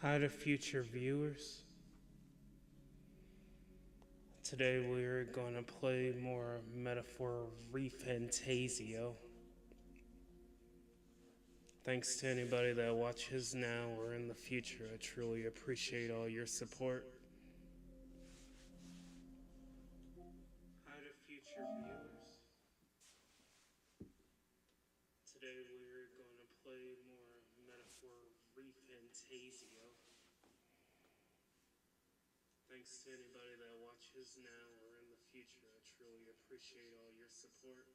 Hi to future viewers. Today we're going to play more Metaphor ReFantazio. Thanks to anybody that watches now or in the future. I truly appreciate all your support. Hi to future viewers. Today we're going to play more Metaphor ReFantazio. Thanks to anybody that watches now or in the future. I truly appreciate all your support.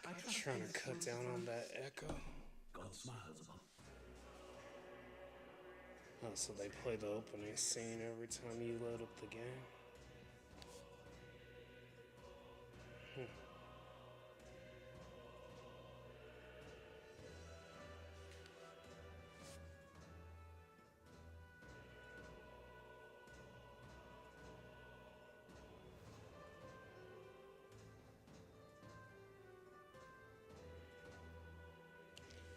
I'm trying to cut down on that echo. God smiles upon. Oh, so they play the opening scene every time you load up the game.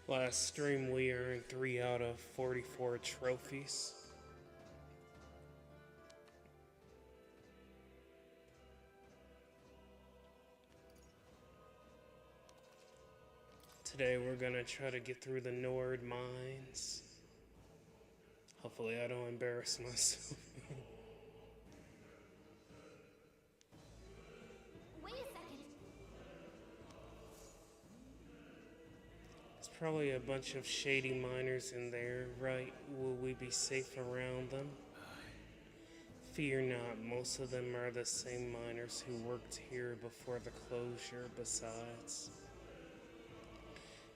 Last stream we earned 3 out of 44 trophies. Today we're gonna try to get through the Nord mines. Hopefully I don't embarrass myself. Wait a second. There's probably a bunch of shady miners in there, right? Will we be safe around them? Fear not, most of them are the same miners who worked here before the closure. Besides,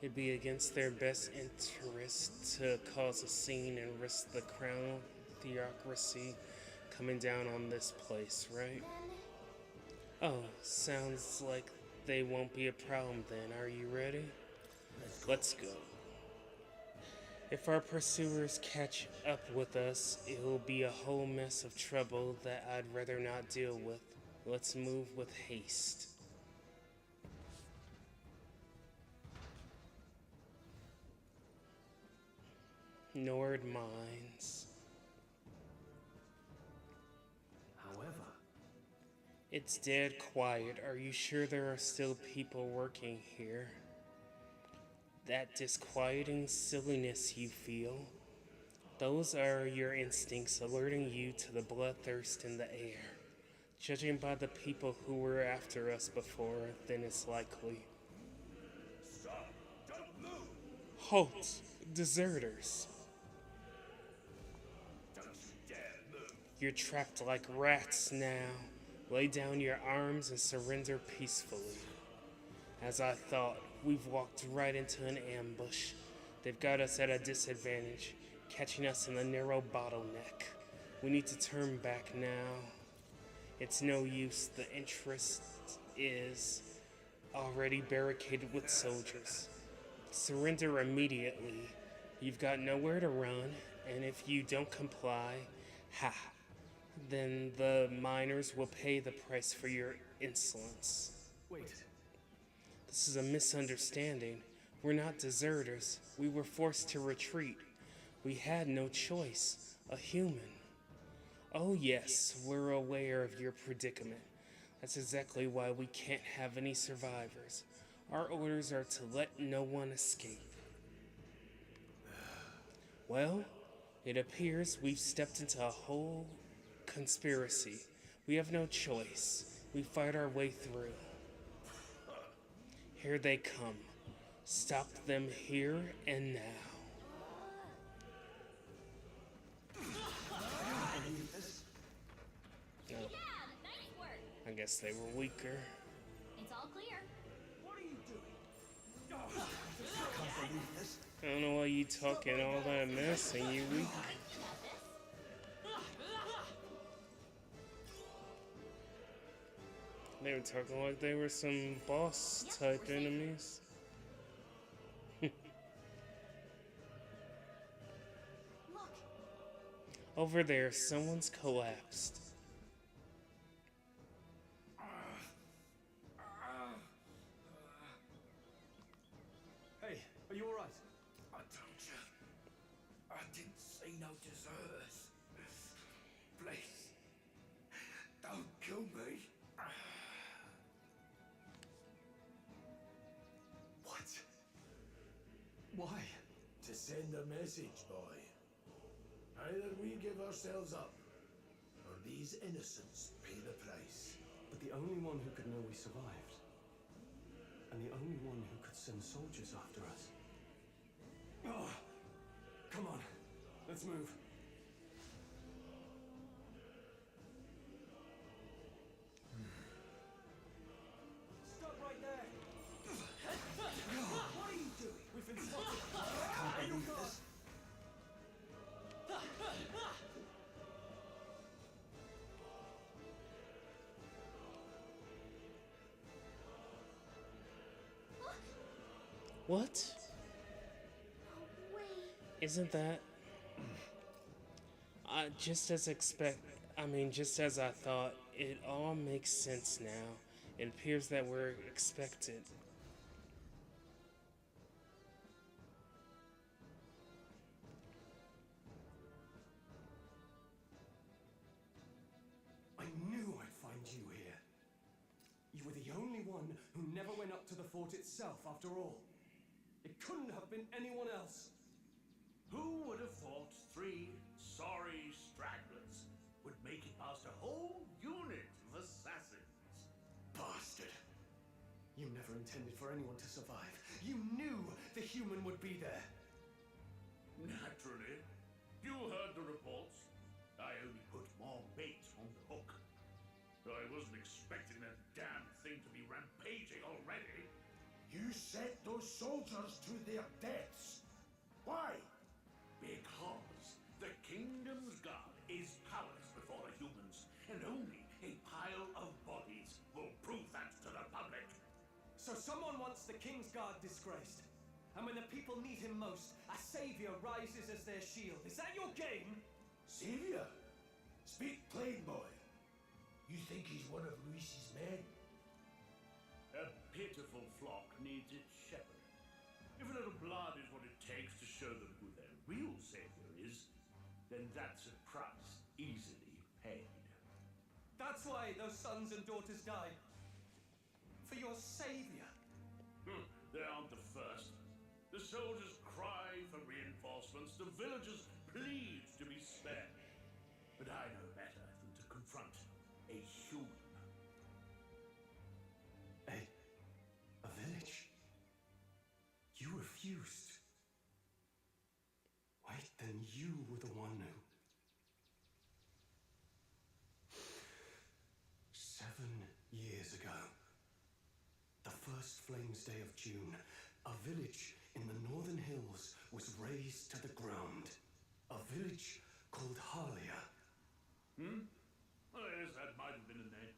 it'd be against their best interest to cause a scene and risk the crown theocracy coming down on this place, right? Oh, sounds like they won't be a problem then. Are you ready? Let's go. If our pursuers catch up with us, it'll be a whole mess of trouble that I'd rather not deal with. Let's move with haste. Nord Mines. However, It's dead quiet. Are you sure there are still people working here? That disquieting silliness you feel, those are your instincts alerting you to the bloodthirst in the air. Judging by the people who were after us before, then it's likely. stop! Don't move! Halt! Deserters! Don't you dare move! You're trapped like rats now. Lay down your arms and surrender peacefully. As I thought, we've walked right into an ambush. They've got us at a disadvantage, catching us in a narrow bottleneck. We need to turn back now. It's no use, the interest is already barricaded with soldiers. Surrender immediately. You've got nowhere to run, and if you don't comply, then the miners will pay the price for your insolence. Wait. This is a misunderstanding. We're not deserters. We were forced to retreat. We had no choice. A human. Oh yes, we're aware of your predicament. That's exactly why we can't have any survivors. Our orders are to let no one escape. Well, it appears we've stepped into a whole conspiracy. We have no choice. We fight our way through. Here they come. Stop them here and now. No, Yeah, nice work. I guess they were weaker. It's all clear. What are you doing? Oh, I can't believe this. I don't know why you talking all that mess and you weak. You got this. They were talking like they were some boss type enemies. Look, Over there, someone's collapsed. Hey, are you alright? I told you. I didn't see no deserters. Please. Don't kill me. What? Why? To send a message, boy. Either we give ourselves up, or these innocents pay the price. But the only one who could know we survived, and the only one who could send soldiers after us. Oh, come on, let's move. Stop right there! What are you doing? We've been spotted! I can't believe this. What? wait. Isn't that? Just as just as I thought, it all makes sense now. It appears that we're expected. I knew I'd find you here. You were the only one who never went up to the fort itself, after all. It couldn't have been anyone else. Who would have thought 3 sorry stragglers would make it past a whole unit of assassins? Bastard. You never intended for anyone to survive. You knew the human would be there. Naturally. You heard the reports. I only put more bait on the hook. I wasn't expecting that damn thing to be rampaging already. You sent those soldiers to their deaths. Why? Because the kingdom's guard is powerless before the humans, and only a pile of bodies will prove that to the public. So someone wants the King's Guard disgraced. And when the people need him most, a savior rises as their shield. Is that your game? Savior? Speak plain, boy. You think he's one of Luis's men? A pitiful flock needs its shepherd. If a little blood is what it takes to show them who their real savior is, then that's a price easily paid. That's why those sons and daughters died. For your savior. They aren't the first. The soldiers cry for reinforcements, the villagers plead to be spared. But I know better than to confront a human. A village? You refused. Wait, then you were the one who... 7 years ago, the first Flames Day of June, a village in the northern hills was razed to the ground. A village called Harlia. Oh, yes, that might have been a name.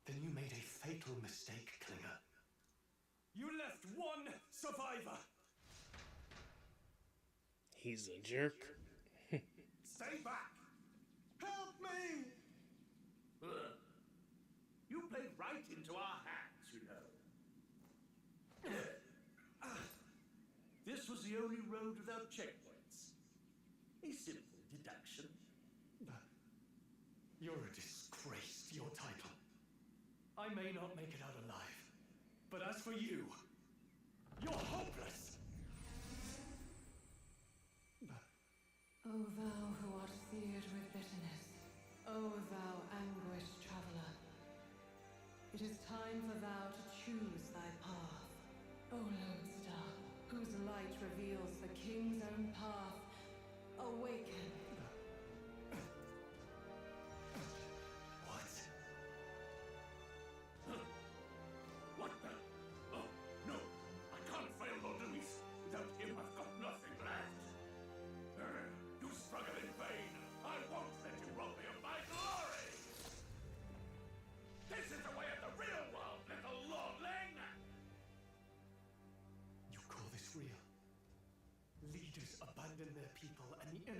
Then you made a fatal mistake, Klinger. You left one survivor! He's a jerk. Stay back! Help me! You played right into our hands, you know. This was the only road without checkpoints. A simple deduction. You're a disgrace to your title. I may not make it out alive, but as for you, you're hopeless! O thou who art seared with bitterness, O thou anguished traveler, it is time for thou to choose thy path. O lodestar, whose light reveals the king's own path, awaken. What? What the? Oh, no. I can't fail Lord Luis. Without him, I've got nothing left. You struggle in vain. I won't let you rob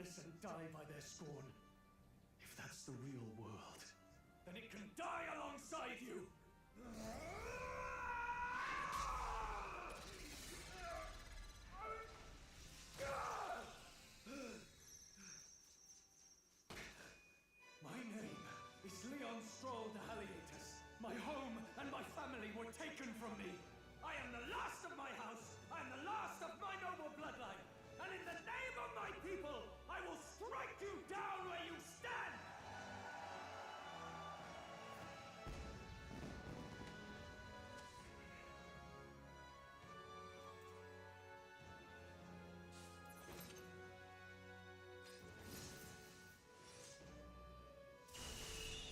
darkness and die by their scorn. If that's the real world, then it can die alongside you! My name is Leon Stroll de Hythlodaeus. My home and my family were taken from me. I am the last of my house. I am the last of my noble bloodline. And in the name of my people, I will strike you down where you stand!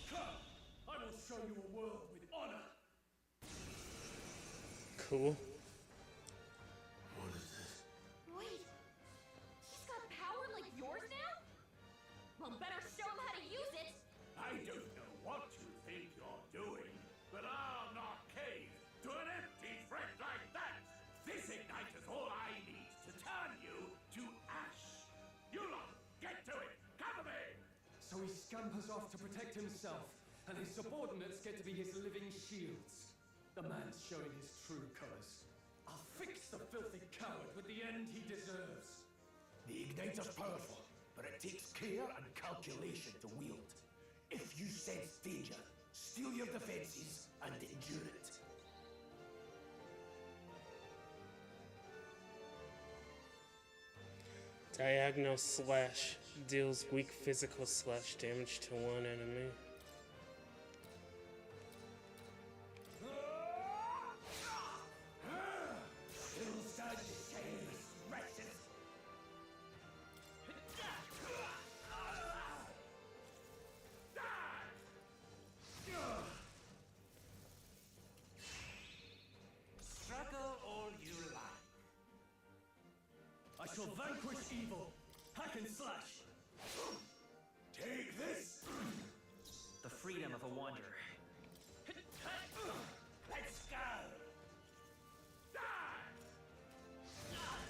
Come! I will show you a world with honor! Cool. What is this? Wait. He's got power like yours now? Well, better show him how to use it. I don't know what you think you're doing, but I'll not cave to an empty threat like that! This ignite is all I need to turn you to ash! You lot, get to it! Cover me! So he scampers off to protect himself, and his subordinates get to be his living shields. The man's showing his true colors. I'll fix the filthy coward with the end he deserves. The igniter's powerful, but it takes care and calculation to wield. If you sense danger, steel your defenses and endure it. Diagonal slash deals weak physical slash damage to one enemy. Still stand the same, wretches. Struggle all you like. I shall vanquish evil. Hack and slash. Take this! The freedom of a wanderer. Let's go! Die! Die!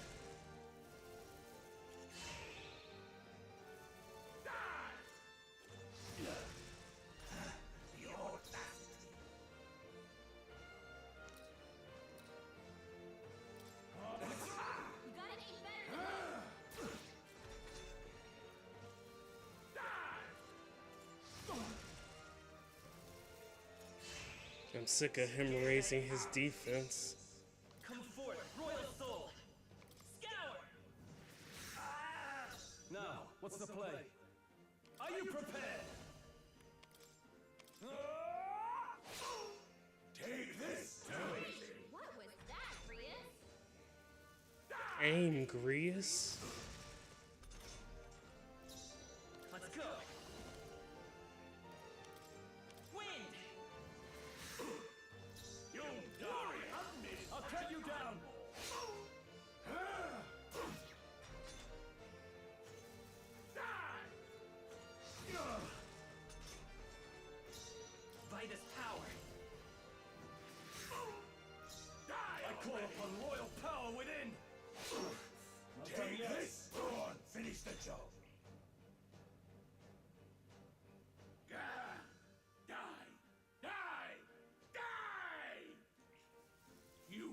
The audacity! You gotta aim better than this. I'm sick of him raising his defense. Come forth, royal soul! Scour! Now, what's the play? Are you prepared? Take this! What was that, Grius? Aim, Grius. Let's go! Wind! You die, unmissed! I'll cut you down! Vitus power! I call upon royal power within! Take this! Go on, finish the job. Die! Die! Die! Die! You!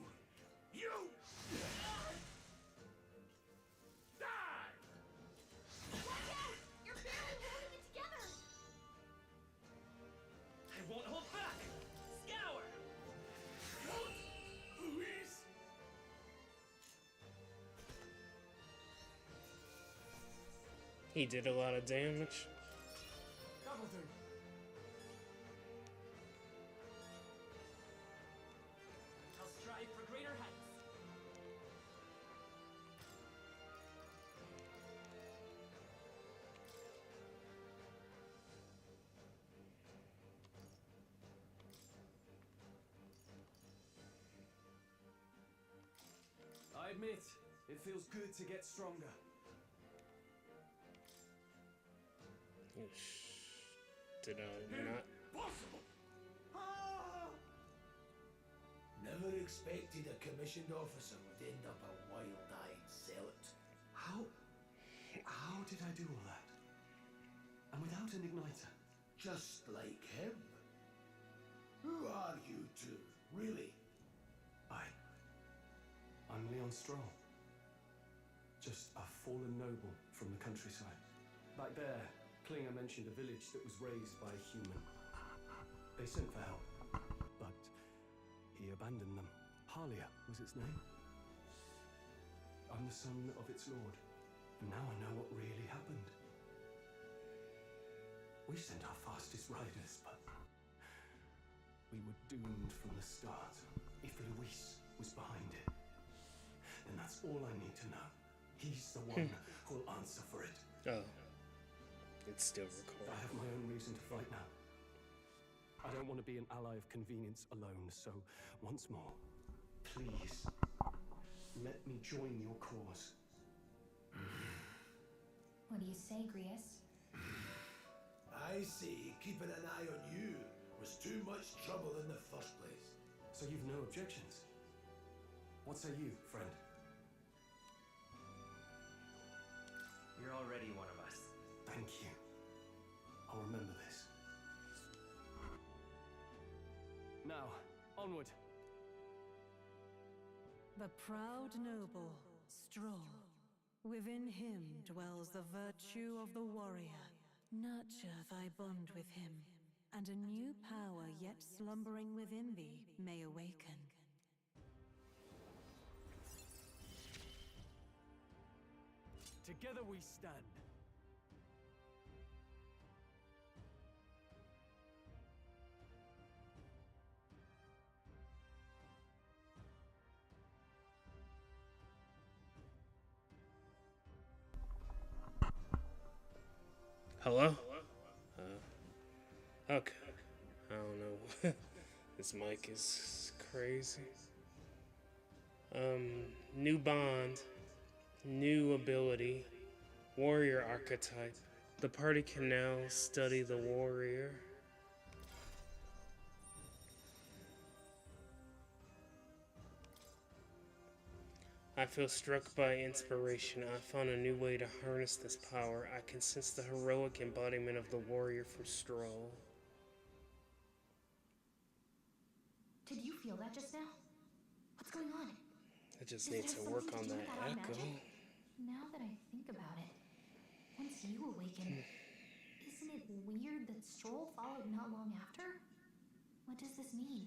Die! Watch out! You're barely holding it together. I won't hold back! Scour! Luis! He did a lot of damage. That'll do. I'll strive for greater heights. I admit, it feels good to get stronger. Did I not? Possible! Never expected a commissioned officer would end up a wild-eyed zealot. How? How did I do all that? And without an igniter? Just like him. Who are you two, really? I'm Leon Stroll. Just a fallen noble from the countryside. Back there, Klinger mentioned a village that was raised by a human. They sent for help, but he abandoned them. Halia was its name. I'm the son of its lord, and now I know what really happened. We sent our fastest riders, but we were doomed from the start. If Luis was behind it, then that's all I need to know. He's the one who'll answer for it. Oh. It's still recording. I have my own reason to fight now. I don't want to be an ally of convenience alone, so once more, please, let me join your cause. What do you say, Grius? I see keeping an eye on you was too much trouble in the first place. So you've no objections? What say you, friend? You're already one of us. Thank you. I'll remember this. Now, onward. The proud noble, Stroll. Within him dwells the virtue of the warrior. Nurture thy bond with him, and a new power yet slumbering within thee may awaken. Together we stand. Hello? Okay. I don't know. This mic is crazy. New bond. New ability. Warrior archetype. The party can now study the warrior. I feel struck by inspiration. I found a new way to harness this power. I can sense the heroic embodiment of the warrior from Stroll. Did you feel that just now? What's going on? I just Does it need have to something work to on do that with eye echo. magic? Now that I think about it, once you awaken, isn't it weird that Stroll followed not long after? What does this mean?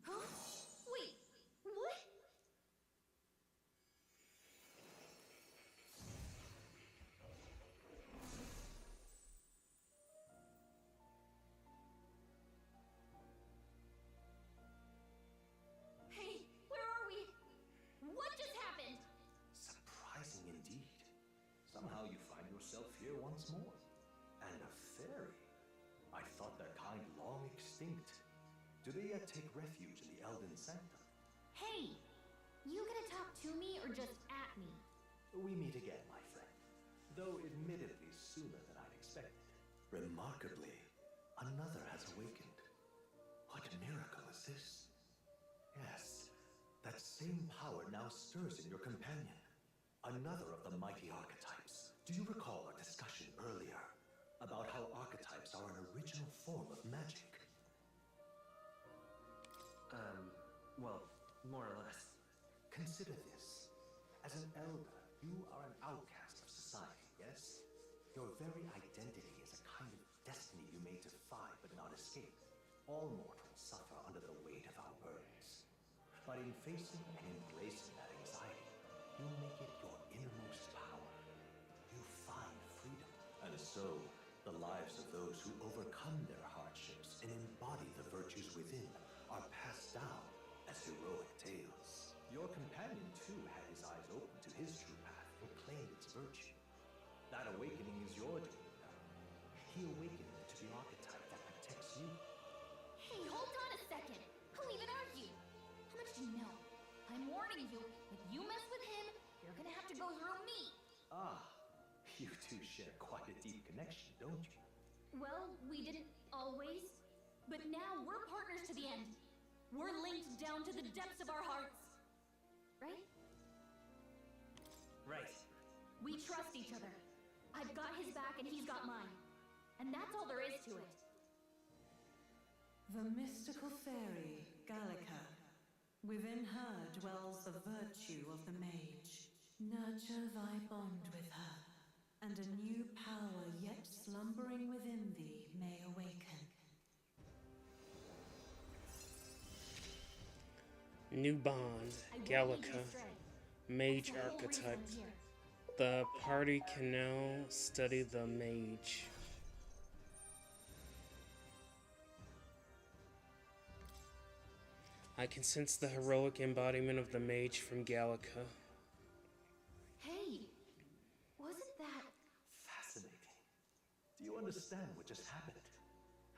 Huh? Wait, what? Hey, where are we? What just happened? Surprising indeed. Somehow you find yourself here once more. And a fairy. I thought their kind long extinct. Do they yet take refuge in the Elden Sanctum? Hey, you gonna talk to me or just at me? We meet again, my friend. Though admittedly sooner than I'd expected. Remarkably, another has awakened. What miracle is this? Yes, that same power now stirs in your companion. Another of the mighty archetypes. Do you recall our discussion earlier about how archetypes are an original form of magic? Well, more or less. Consider this. As an elder, you are an outcast of society, yes? Your very identity is a kind of destiny you may defy but not escape. All mortals suffer under the weight of our burdens. But in facing and embracing that anxiety, you make it your innermost power. You find freedom. And so, the lives of those who overcome their hardships and embody the virtues within are passed down as heroic tales. Your companion, too, had his eyes open to his true path and claimed its virtue. That awakening is your doing now. He awakened to the archetype that protects you. Hey, hold on a second. Who even are you? How much do you know? I'm warning you, if you mess with him, you're gonna have to go through me. Ah, you two share quite a deep connection, don't you? Well, we didn't always, but now we're partners to the end. We're linked down to the depths of our hearts. Right? Right. We trust each other. I've got his back and he's got mine. And that's all there is to it. The mystical fairy, Gallica. Within her dwells the virtue of the mage. Nurture thy bond with her, and a new power yet slumbering within thee may awaken. New bond, Gallica, mage archetype. The party can now study the mage. I can sense the heroic embodiment of the mage from Gallica. Hey, wasn't that... Fascinating. Do you understand what just happened?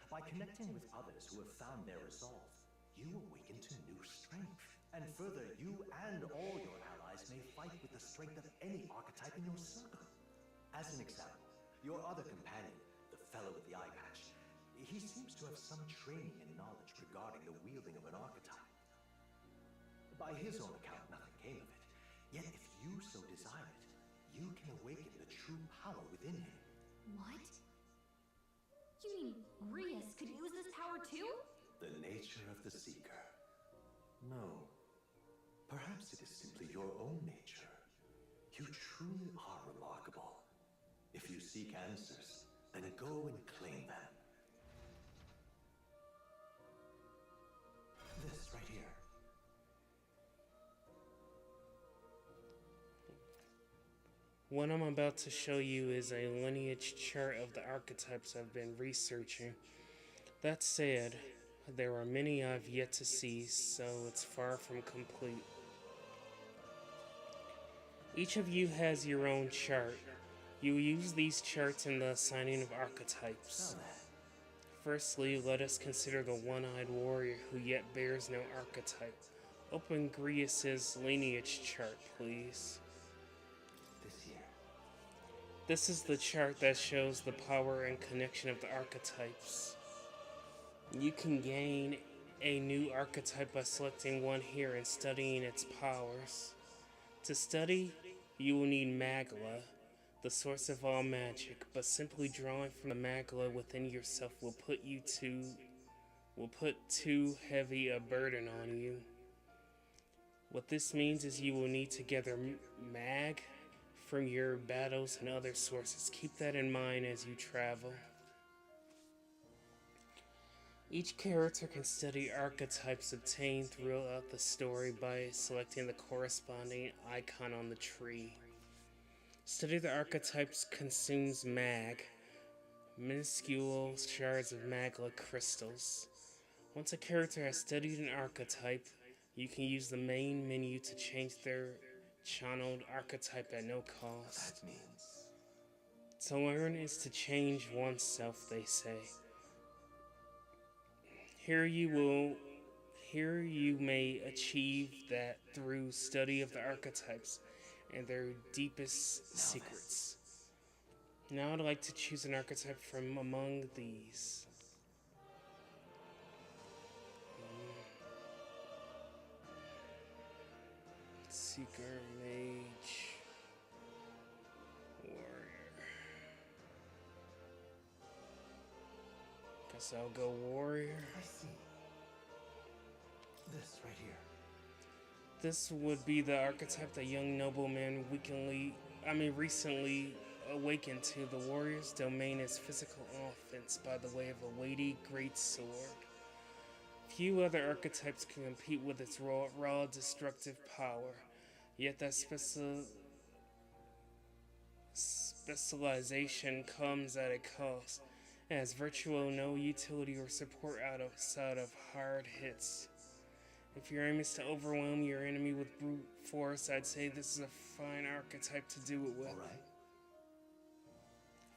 By connecting with others who have found their resolve, you awaken to new strength. And further, you and all your allies may fight with the strength of any archetype in your circle. As an example, your other companion, the fellow with the eye patch, he seems to have some training and knowledge regarding the wielding of an archetype. By his own account, nothing came of it. Yet if you so desire it, you can awaken the true power within him. What? You mean Grius could use this power too? The nature of the Seeker. No. Perhaps it is simply your own nature. You truly are remarkable. If you seek answers, then go and claim them. This right here. What I'm about to show you is a lineage chart of the archetypes I've been researching. That said, there are many I've yet to see, so it's far from complete. Each of you has your own chart. You use these charts in the assigning of archetypes. Firstly, let us consider the one-eyed warrior who yet bears no archetype. Open Grius's lineage chart, please. This is the chart that shows the power and connection of the archetypes. You can gain a new archetype by selecting one here and studying its powers. To study, you will need Magla, the source of all magic, but simply drawing from the Magla within yourself will put too heavy a burden on you. What this means is you will need to gather Mag from your battles and other sources. Keep that in mind as you travel. Each character can study archetypes obtained throughout the story by selecting the corresponding icon on the tree. Study the archetypes consumes mag, minuscule shards of magla crystals. Once a character has studied an archetype, you can use the main menu to change their channeled archetype at no cost. That means... To learn is to change oneself, they say. Here you may achieve that through study of the archetypes and their deepest secrets. Now I'd like to choose an archetype from among these. Seeker, Mage, Warrior. Guess I'll go Warrior. I see. This right here. This would be the archetype the young nobleman recently awakened to. The warrior's domain is physical offense by the way of a weighty great sword. Few other archetypes can compete with its raw destructive power, yet that specialization comes at a cost. It has virtually no utility or support outside of hard hits. If your aim is to overwhelm your enemy with brute force, I'd say this is a fine archetype to do it with. Alright.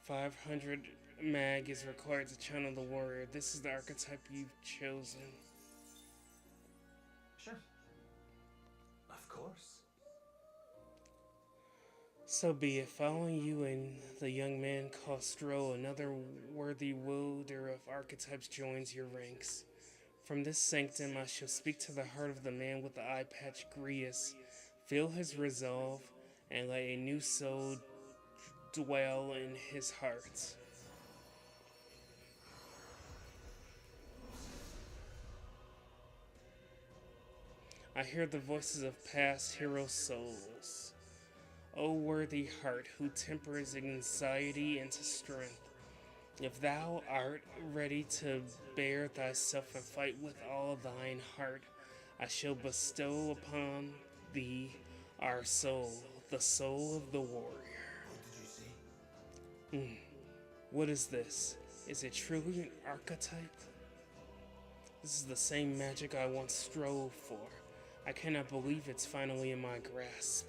500 mag is required to channel the warrior. This is the archetype you've chosen. Sure. Of course. So be it. Following you and the young man Costro, another worthy wielder of archetypes joins your ranks. From this sanctum I shall speak to the heart of the man with the eye patch Grius, feel his resolve, and let a new soul dwell in his heart. I hear the voices of past hero souls. O worthy heart, who tempers anxiety into strength, if thou art ready to bear thyself and fight with all thine heart, I shall bestow upon thee our soul, the soul of the warrior. What did you say? What is this? Is it truly an archetype? This is the same magic I once strove for. I cannot believe it's finally in my grasp.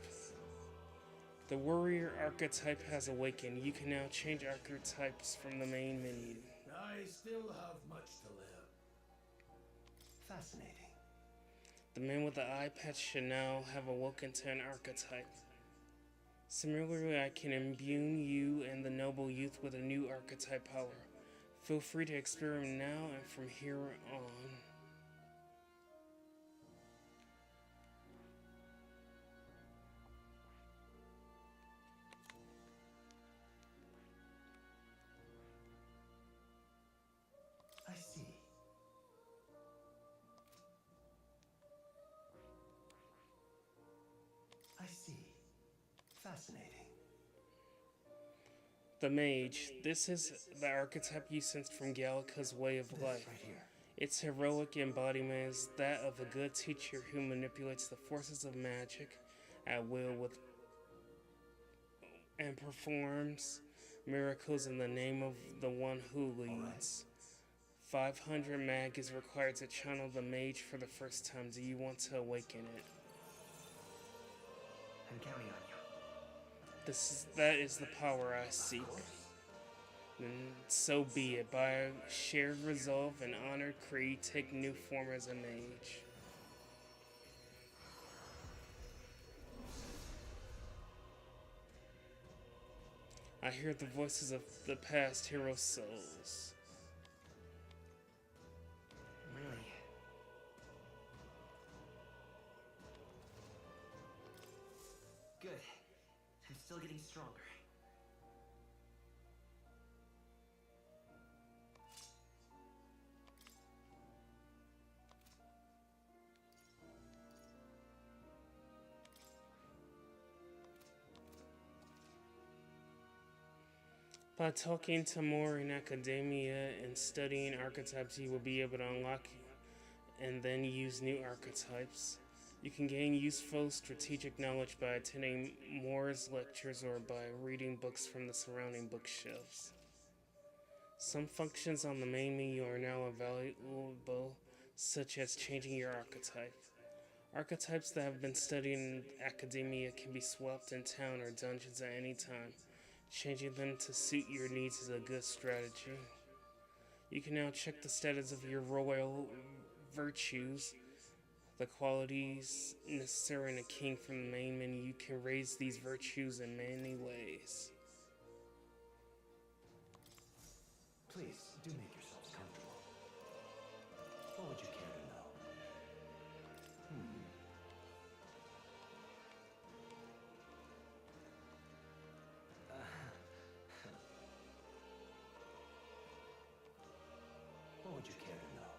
The warrior archetype has awakened. You can now change archetypes from the main menu. I still have much to learn. Fascinating. The man with the eye patch should now have awoken to an archetype. Similarly, I can imbue you and the noble youth with a new archetype power. Feel free to experiment now and from here on. I see. I see. Fascinating. The Mage. This is the archetype you sensed from Gallica's way of This life. right here. Its heroic embodiment is that of a good teacher who manipulates the forces of magic at will and performs miracles in the name of the one who leads. 500 mag is required to channel the Mage for the first time. Do you want to awaken it? I'm counting on you. That is the power I seek. Then so be it. By shared resolve and honored creed, take new form as a mage. I hear the voices of the past hero souls. Really? Good. I'm still getting stronger. By talking to more in academia and studying archetypes, you will be able to unlock and then use new archetypes. You can gain useful strategic knowledge by attending Moore's lectures or by reading books from the surrounding bookshelves. Some functions on the main menu are now available, such as changing your archetype. Archetypes that have been studied in academia can be swapped in town or dungeons at any time. Changing them to suit your needs is a good strategy. You can now check the status of your royal virtues, the qualities necessary in a king from the main menu. You can raise these virtues in many ways. Please, do make yourselves comfortable. What would you care to know? What would you care to know?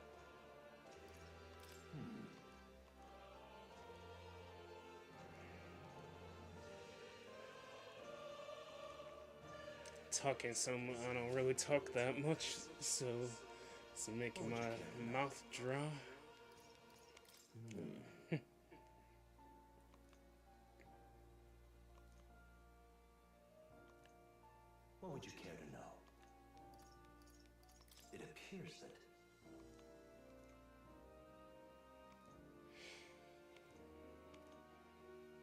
Talking I don't really talk that much, so it's making my mouth dry. What would you care to know? It appears that...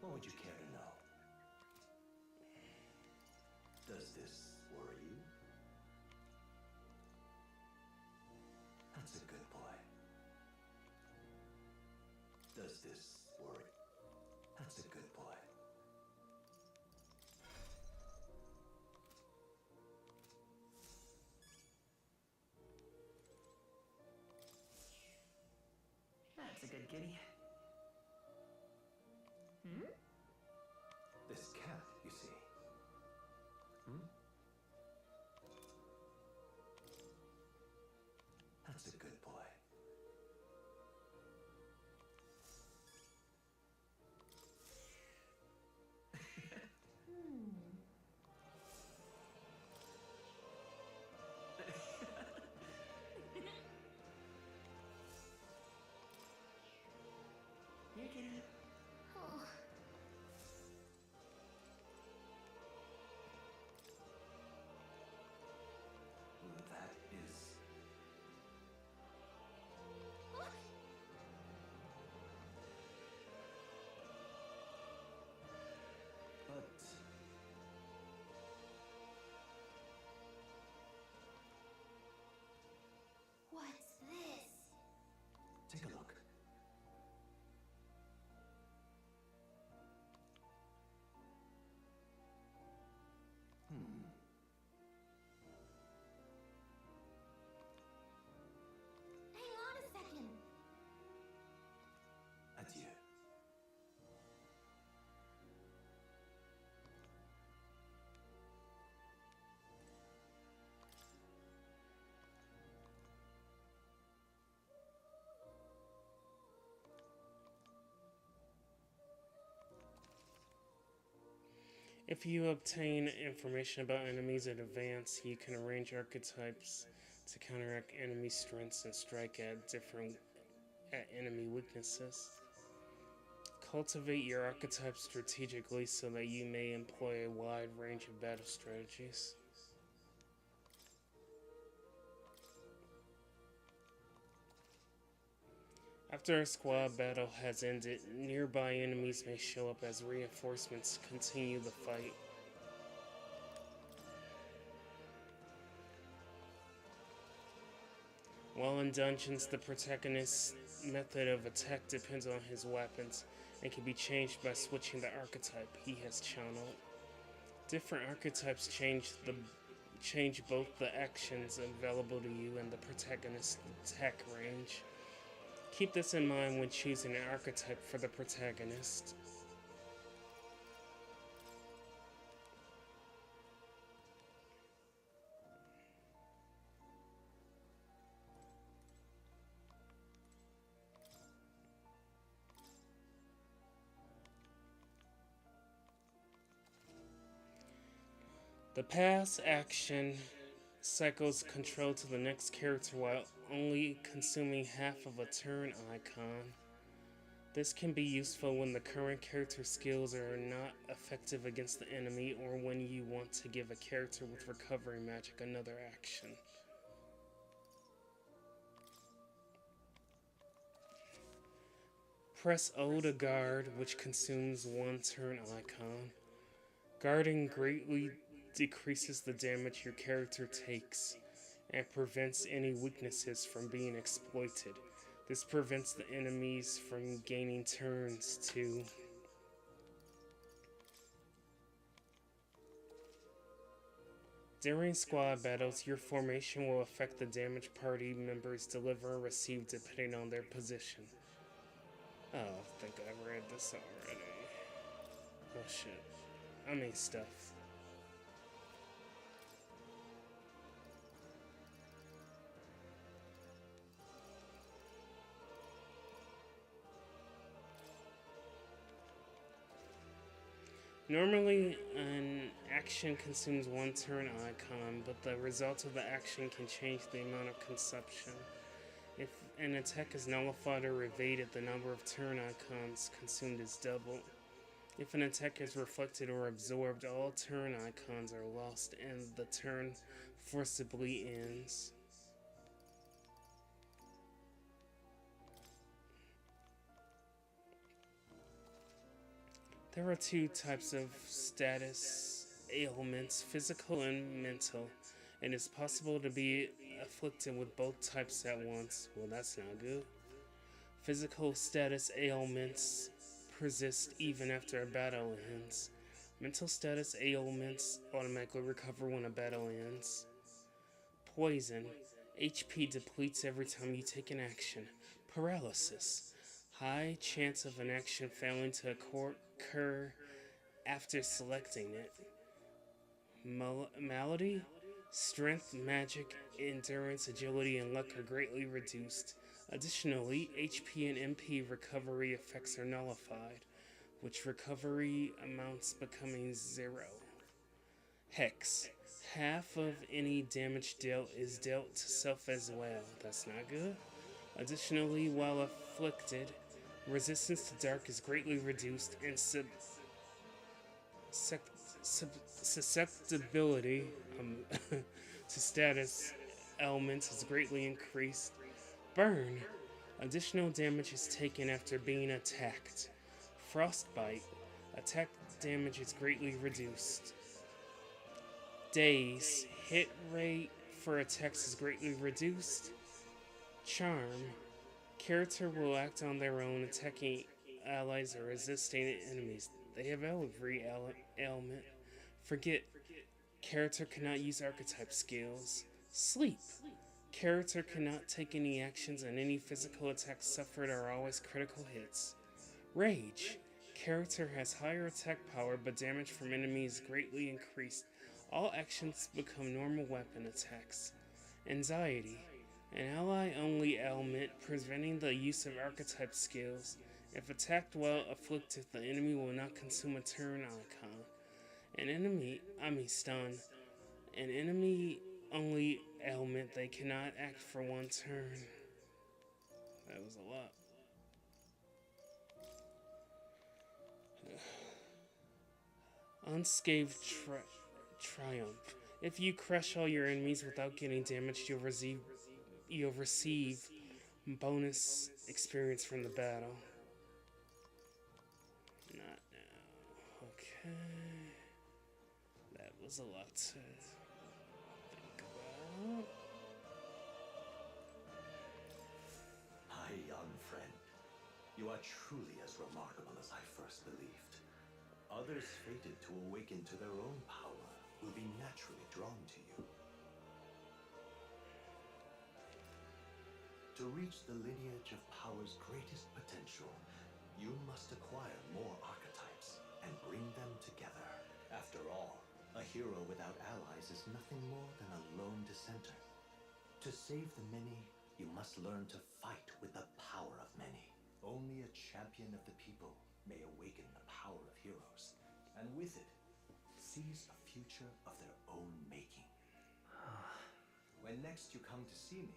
What would you care to know? Does this worry you? That's a good boy. Does this worry? That's a good boy. That's a good kitty. This cat, you see. If you obtain information about enemies in advance, you can arrange archetypes to counteract enemy strengths and strike at enemy weaknesses. Cultivate your archetype strategically so that you may employ a wide range of battle strategies. After a squad battle has ended, nearby enemies may show up as reinforcements to continue the fight. While in dungeons, the protagonist's method of attack depends on his weapons and can be changed by switching the archetype he has channeled. Different archetypes change both the actions available to you and the protagonist's attack range. Keep this in mind when choosing an archetype for the protagonist. The pass action cycles control to the next character while only consuming half of a turn icon. This can be useful when the current character skills are not effective against the enemy or when you want to give a character with recovery magic another action. Press O to guard, which consumes one turn icon. Guarding greatly decreases the damage your character takes and prevents any weaknesses from being exploited. This prevents the enemies from gaining turns too. During squad battles, your formation will affect the damage party members deliver or receive depending on their position. Oh, I think I've read this already. Oh shit. I mean stuff. Normally, an action consumes one turn icon, but the result of the action can change the amount of consumption. If an attack is nullified or evaded, the number of turn icons consumed is doubled. If an attack is reflected or absorbed, all turn icons are lost and the turn forcibly ends. There are two types of status ailments, physical and mental. It is possible to be afflicted with both types at once. Well, that's not good. Physical status ailments persist even after a battle ends. Mental status ailments automatically recover when a battle ends. Poison. HP depletes every time you take an action. Paralysis. High chance of an action failing to occur after selecting it. Malady. Strength, magic, endurance, agility, and luck are greatly reduced. Additionally, HP and MP recovery effects are nullified, which recovery amounts becoming 0. Hex. Half of any damage dealt is dealt to self as well. That's not good. Additionally, while afflicted, resistance to dark is greatly reduced and susceptibility to status elements is greatly increased. Burn. Additional damage is taken after being attacked. Frostbite. Attack damage is greatly reduced. Daze. Hit rate for attacks is greatly reduced. Charm. Character will act on their own, attacking allies or resisting enemies. They have every ailment. Forget. Character cannot use archetype skills. Sleep. Character cannot take any actions and any physical attacks suffered are always critical hits. Rage. Character has higher attack power but damage from enemies greatly increased. All actions become normal weapon attacks. Anxiety. An ally-only ailment preventing the use of archetype skills. If attacked while afflicted, the enemy will not consume a turn icon. Stun. An enemy only ailment, they cannot act for one turn. That was a lot. Unscathed Triumph. If you crush all your enemies without getting damaged, you'll receive bonus experience from the battle. Not now. Okay. That was a lot to think about. My young friend, you are truly as remarkable as I first believed. Others fated to awaken to their own power will be naturally drawn to you. To reach the lineage of power's greatest potential, you must acquire more archetypes and bring them together. After all, a hero without allies is nothing more than a lone dissenter. To save the many, you must learn to fight with the power of many. Only a champion of the people may awaken the power of heroes, and with it, seize a future of their own making. When next you come to see me,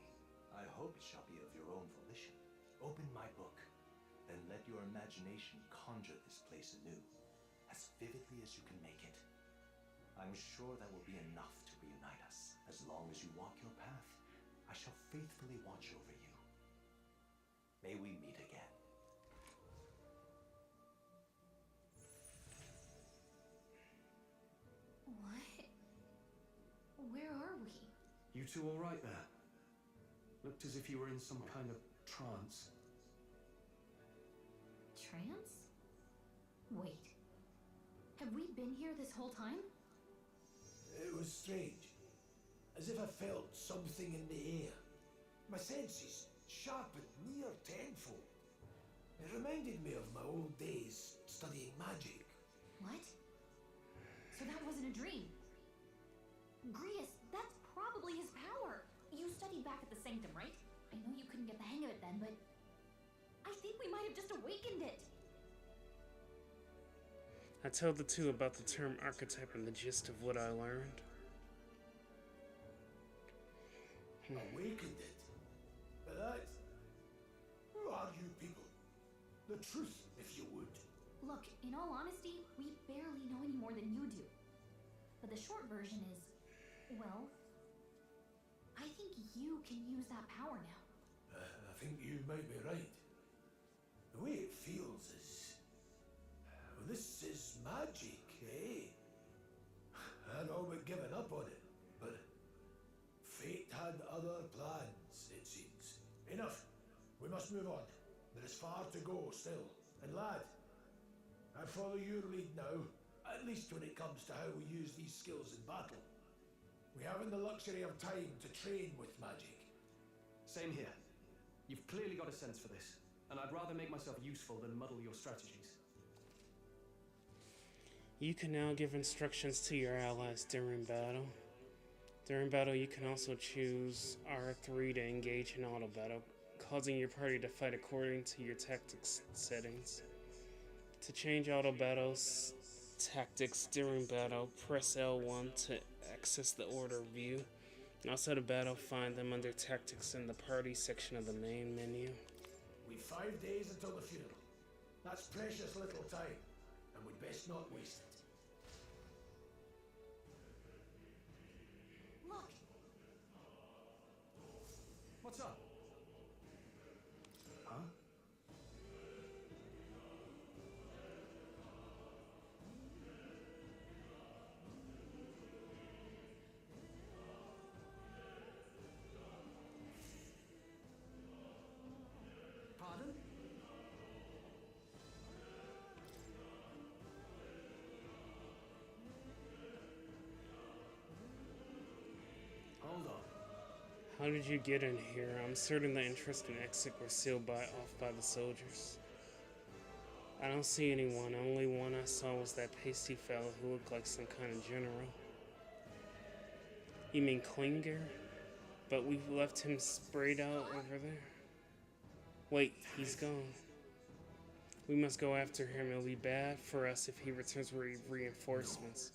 I hope it shall be of your own volition. Open my book, then let your imagination conjure this place anew, as vividly as you can make it. I'm sure that will be enough to reunite us. As long as you walk your path, I shall faithfully watch over you. May we meet again. What? Where are we? You two all right there? Looked as if you were in some kind of trance. Trance? Wait. Have we been here this whole time? It was strange. As if I felt something in the air. My senses sharpened near tenfold. It reminded me of my old days studying magic. What? So that wasn't a dream. Grius, that's probably his power. You studied back at the Sanctum, right? I know you couldn't get the hang of it then, but I think we might have just awakened it. I told the two about the term archetype and the gist of what I learned. Awakened it? But that... Who are you people? The truth, if you would. Look, in all honesty, we barely know any more than you do. But the short version is, well, I think you can use that power now. I think you might be right. The way it feels is... Well, this is magic, eh? I'd all but given up on it, but... Fate had other plans, it seems. Enough! We must move on. There is far to go still. And lad, I follow your lead now, at least when it comes to how we use these skills in battle. We haven't the luxury of time to train with magic. Same here. You've clearly got a sense for this, and I'd rather make myself useful than muddle your strategies. You can now give instructions to your allies during battle. During battle, you can also choose R3 to engage in auto battle, causing your party to fight according to your tactics settings. To change auto battles tactics during battle, press L1 to access the order view. Outside of battle, find them under tactics in the party section of the main menu. We've 5 days until the funeral. That's precious little time, and we'd best not waste it. Look! What's up? Huh? Pardon? Hold on. How did you get in here? I'm certain the entrance and exit were sealed off by the soldiers. I don't see anyone. Only one I saw was that pasty fellow who looked like some kind of general. You mean Klinger? But we've left him sprayed out over there. Wait, he's gone. We must go after him. It'll be bad for us if he returns with reinforcements.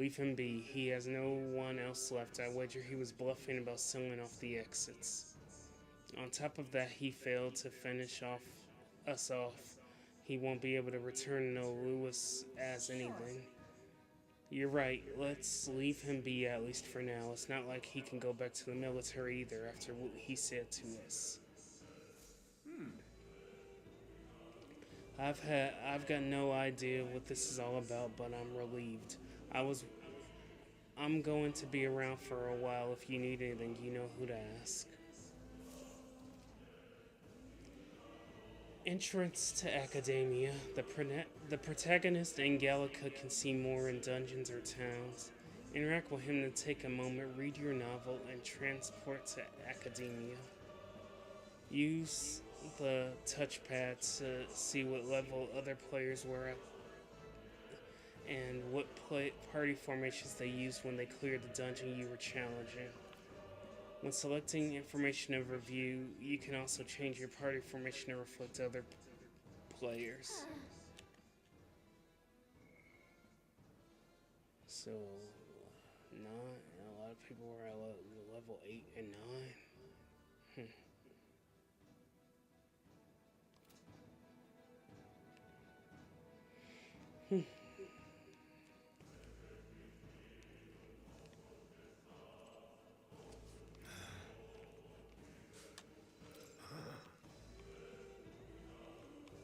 Leave him be. He has no one else left. I wager he was bluffing about sealing off the exits. On top of that, he failed to finish us off. He won't be able to return no Lewis as anything. You're right. Let's leave him be at least for now. It's not like he can go back to the military either after what he said to us. I've got no idea what this is all about, but I'm relieved. I'm going to be around for a while. If you need anything, you know who to ask. Entrance to academia. The protagonist and Gallica can see more in dungeons or towns. Interact with him to take a moment, read your novel, and transport to academia. Use the touchpad to see what level other players were at and what party formations they used when they cleared the dungeon you were challenging. When selecting information of review, you can also change your party formation to reflect other players. So, 9, a lot of people were at level 8 and 9.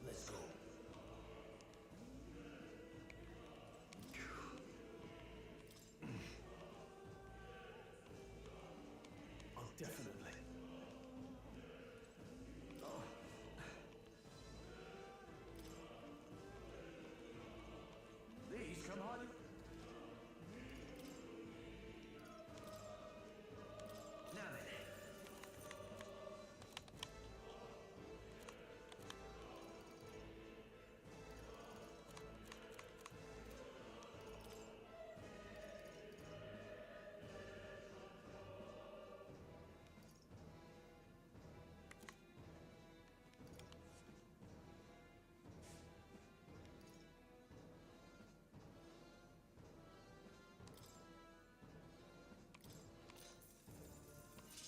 Let's go. Oh, definitely. Please, come on. Now then.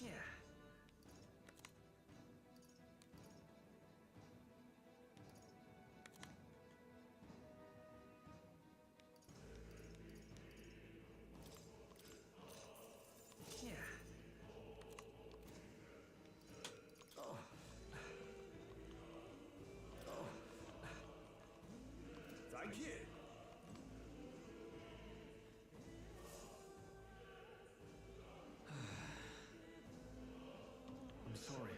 Yeah. Yeah. Thank you. I'm sorry.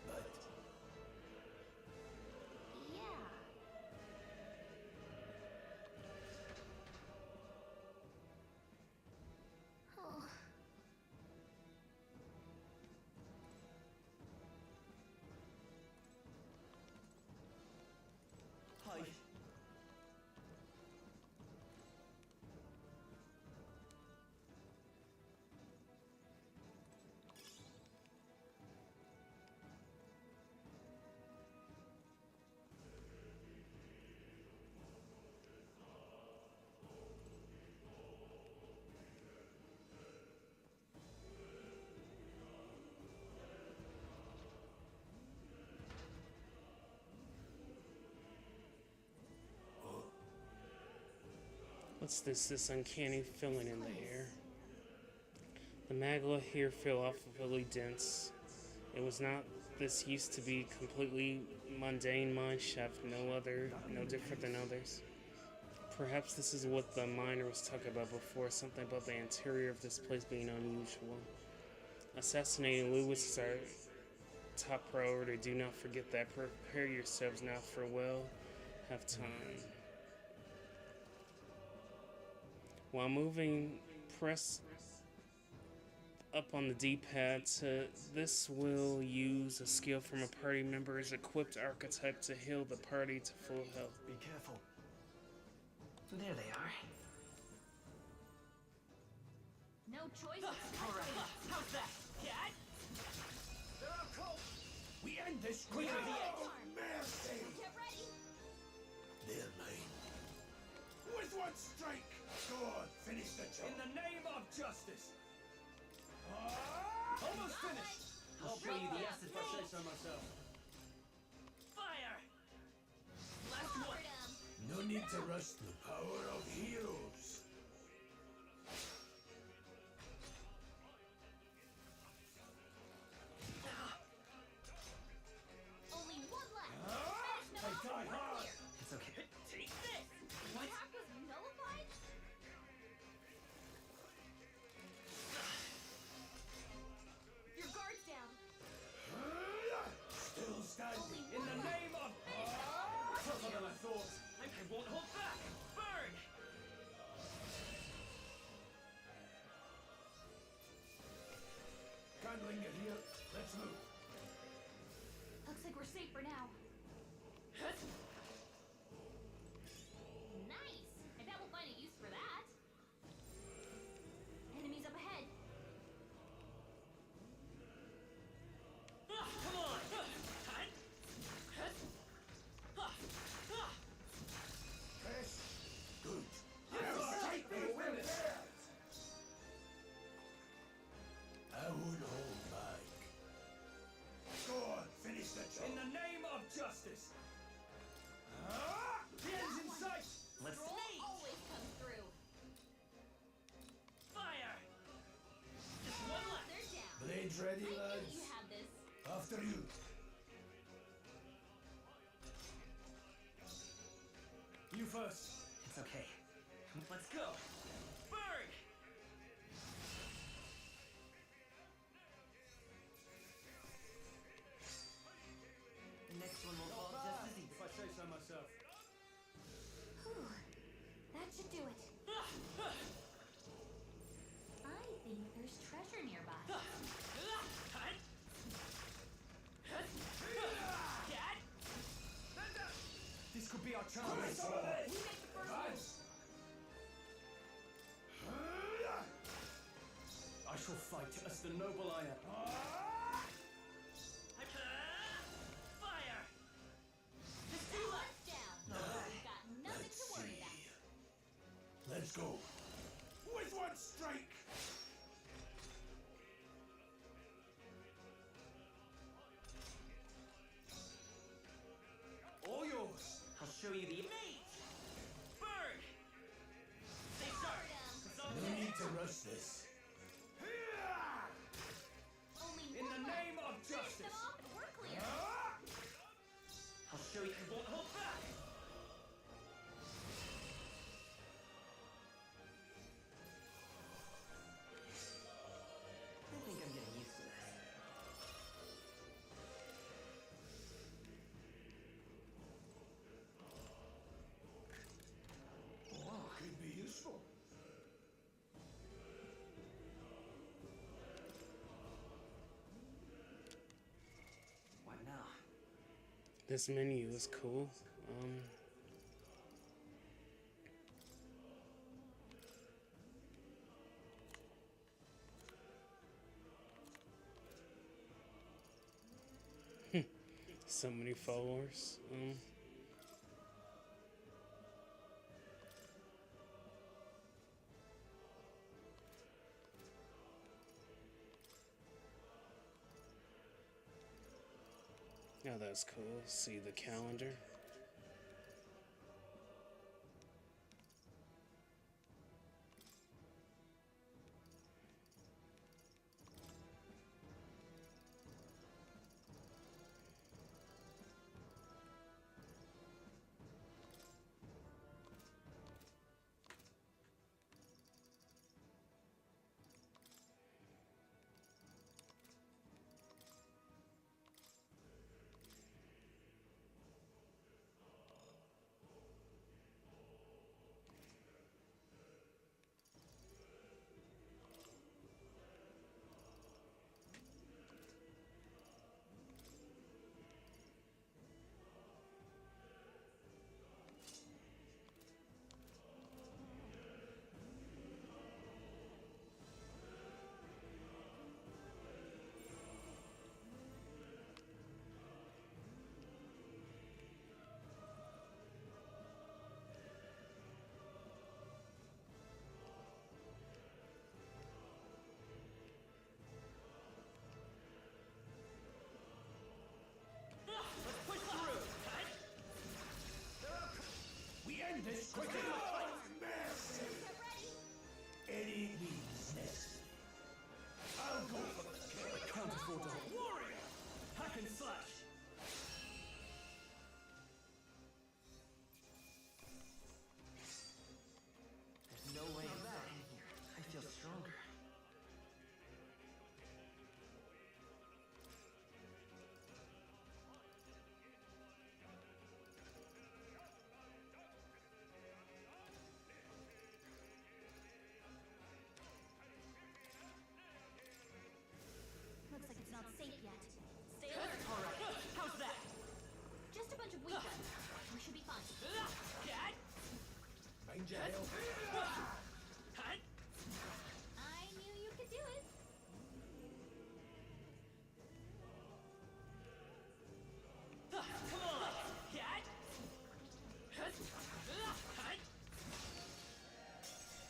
But Yeah. Oh. Hi. What's this uncanny feeling in the air? The magma here feel awfully dense. It was not this used to be completely mundane mine shaft, no different than others. Perhaps this is what the miner was talking about before, something about the interior of this place being unusual. Assassinating Lewis is our top priority. Do not forget that. Prepare yourselves now for have time. While moving, press up on the D-pad. This will use a skill from a party member's equipped archetype to heal the party to full health. Be careful. There they are. No choice. Alright, how's that? Cat? They're out cold! We end this Clear quickly. the edge. Oh, mercy! Get ready. They're mine. With one strike! Go on, finish the job. In the name of justice! Almost finished! I'll show you the essence. If I say so myself. Fire! Last one! Covered 'em. No need to rush the power of heroes. Only one left. They Finish them die off. hard. Clear. It's okay. Take this! What? Attack was nullified? Your guard's down. Still standing. In the name of... Tougher than I thought. I won't hold back! Burn! Can't linger here. Let's move. Looks like we're safe for now. Nice! I bet we'll find a use for that. Enemies up ahead. Come on! Fresh. Good. I won't hold back. Go on, finish the job. In the name of justice! The end's in sight! Let's Roll sneak! always comes through. Fire! Just one left! They're down. Blades ready, I knew that lads. you had this. After you. You first. It's okay. Let's go! Burn! The next one will fall just as easy. If I say so myself. Whew. That should do it. I think there's treasure nearby. Cat! This could be our chance. We make the first move. I shall fight as the noble I am. Fire! Just two left down. We've got nothing Let's to worry see. about. Let's go. With one strike. All yours. I'll show you the mate! Burn! Stay sharp! It's all No good. need to rush this. Only In one the left. name of Finish them justice. off and we're clear. I'll show you I won't hold back! I think I'm getting used to this. Could be useful. What now? This menu is cool. So many followers. Oh, that's cool. See the calendar. in jail. I knew you could do it. Come on! Cat!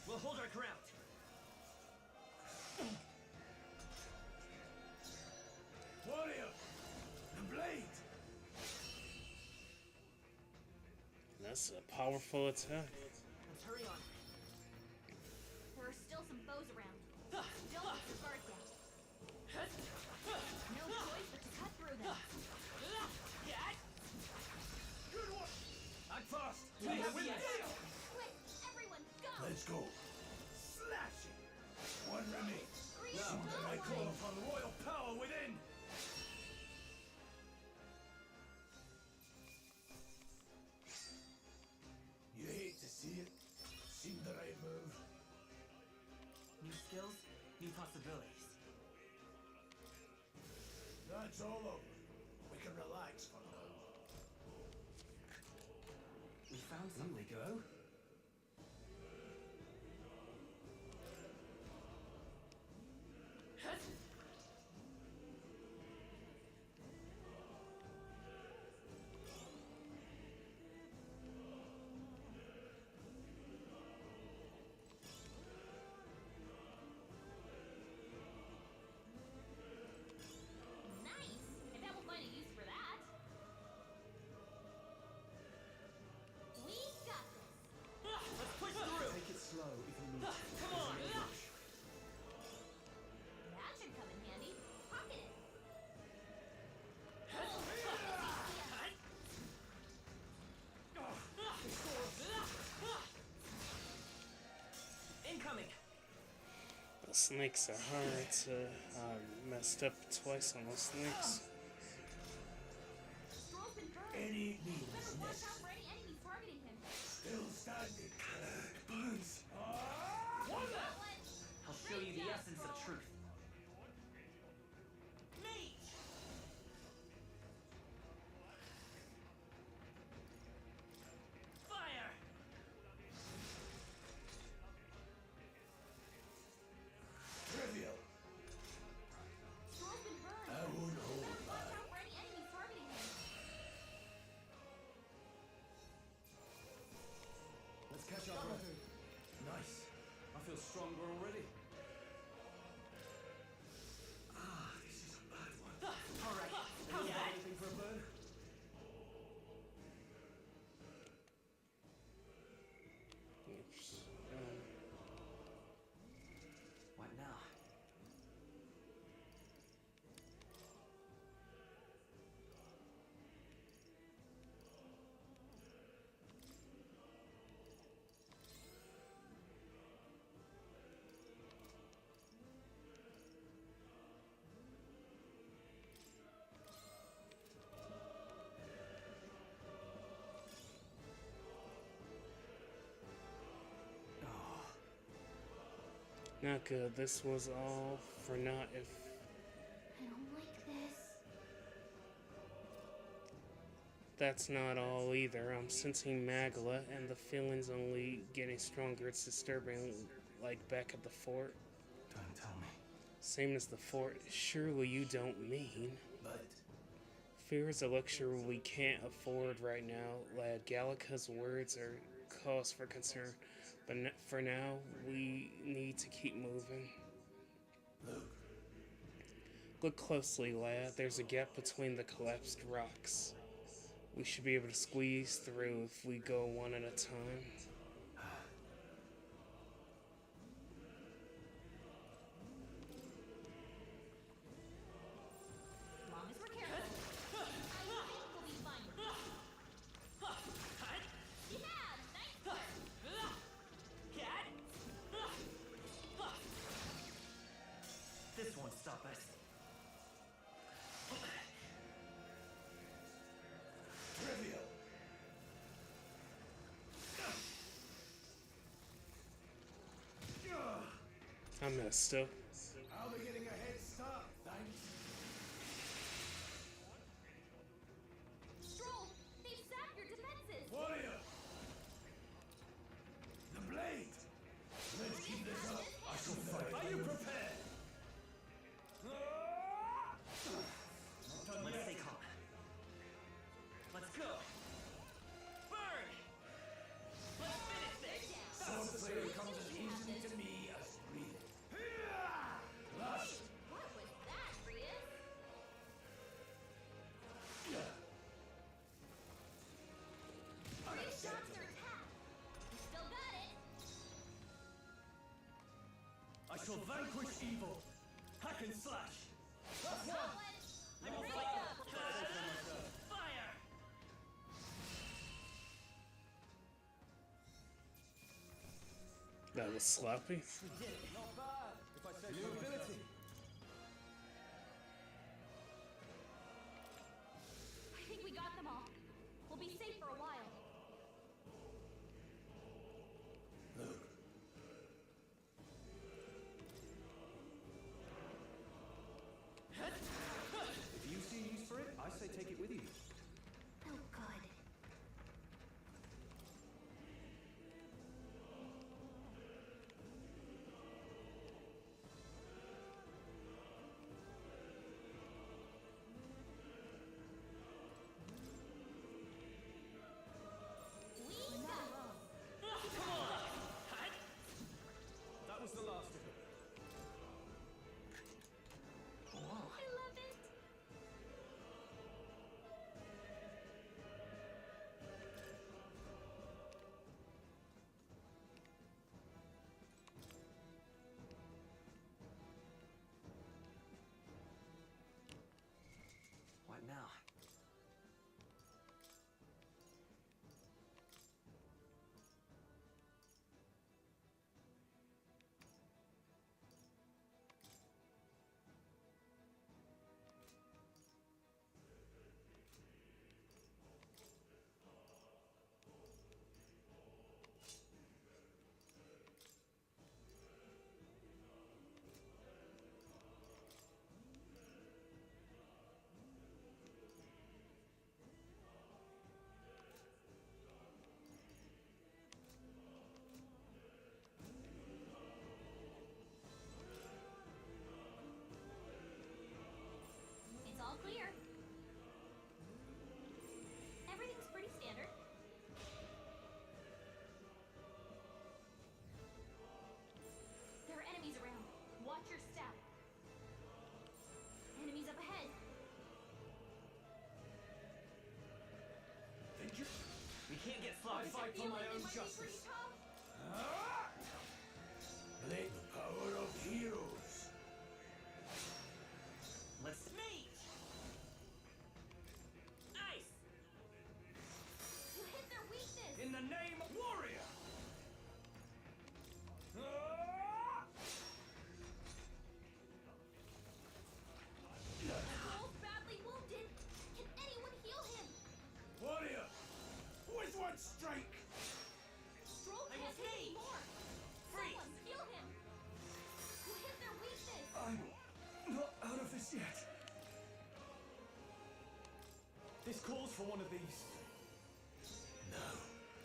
We'll hold our ground. Warrior! The blade! That's a powerful attack. Let's hurry on. There are still some foes around. Don't let your guard down. No choice but to cut through them. Cat! Good one! Act fast! Quick, everyone, go! Let's go. Slash it! One remains. Grius, Soon go I call away. upon royal power within. You hate to see it. Seemed the right move. New skills, new possibilities. That's all over. We can relax for now. We found something. Here we go. Nice! I bet we'll find a use for that. We got this. Let's push through! Take it slow if you need to. Come on! That should come in handy. Pocket it. Incoming! The snakes are hard to messed up twice on those snakes. Stroll's been burned. Any Better means watch out necessary. for any enemies targeting him. Still standing. Burns. Gauntlet. I'll show you the essence of truth. Me! Fire! Trivial. Stroll's been burned. I won't hold Better watch back. out for any enemies targeting him. Let's catch our breath. Nice. I feel stronger already. Ah, this is a bad one. All right. How's that? Anything for a burn? Oops. What now? Not good. This was all for naught if I don't like this. that's not all either. I'm sensing Magla and the feeling's only getting stronger. It's disturbing, like back at the fort. Don't tell me. Same as the fort. Surely you don't mean. But Fear is a luxury we can't afford right now, lad. Gallica's words are cause for concern. But for now, we need to keep moving. look, Look closely, lad. There's a gap between the collapsed rocks. We should be able to squeeze through if we go one at a time. As long as we're careful, I think we'll be fine with this. Yeah, nice work. Cat! This won't stop us. trivial. I messed up. I'll be getting a head start, thanks. Stroll, they've sapped your defenses. Warrior! shall vanquish evil. Hack and slash. I'm ready to fire! That was sloppy. Not bad, if I say so myself. I think we got them all. We'll be safe for a while. Look. If you see use for it, I say take it with you. Oh, good. That was the last of it. I love it. What now? It's all clear. Everything's pretty standard. There are enemies around. Watch your step. Enemies up ahead. We can't get I sloppy. fight for my Feeling own they might be pretty justice. tough. Let the power of heroes. Let's meet! Ice! You hit their weakness. In the name of warrior! Joel's badly wounded. Can anyone heal him? Warrior! With one strike! Stroll I can't will hit see. anymore. Freeze. Someone heal him. You hit their weakness. I'm not out of this yet. This calls for one of these. No,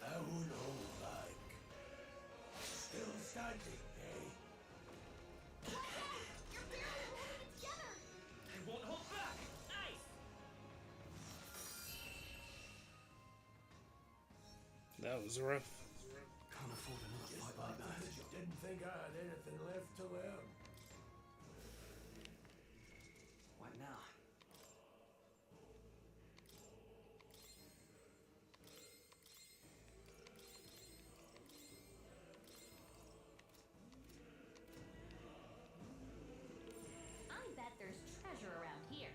I won't hold back. Still standing, eh? You're barely holding it together. I won't hold back! Ice! That was rough. Can't afford another Just fight like that. because you didn't think I had anything left to learn. What now? I bet there's treasure around here.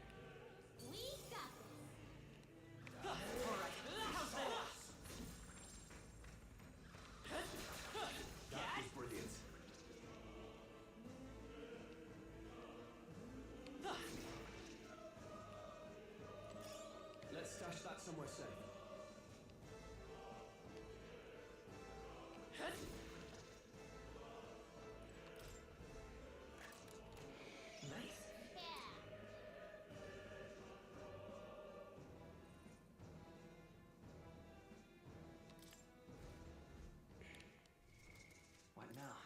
We got this. Alright, how's that? That was brilliant. Let's stash that somewhere safe. Nice. Yeah. What now?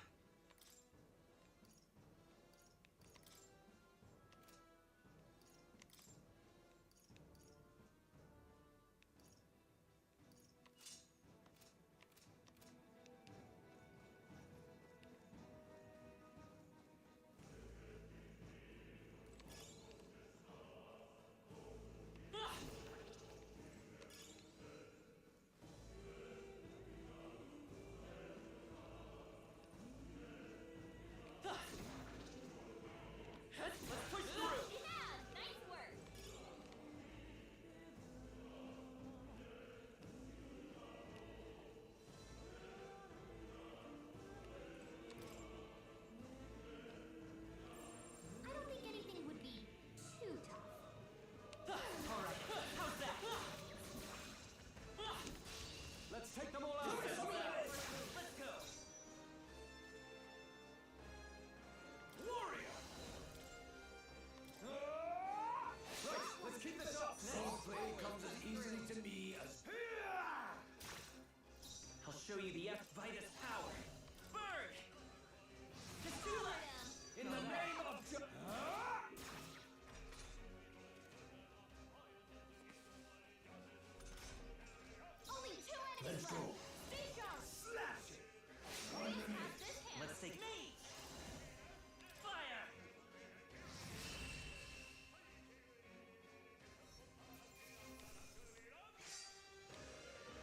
you the Hythlodaeus power. Burn! Just do it! In the name of Only 2 enemies Let's go. left. Stay sharp. Slash it! Grius has this hand. Let's take me! Fire!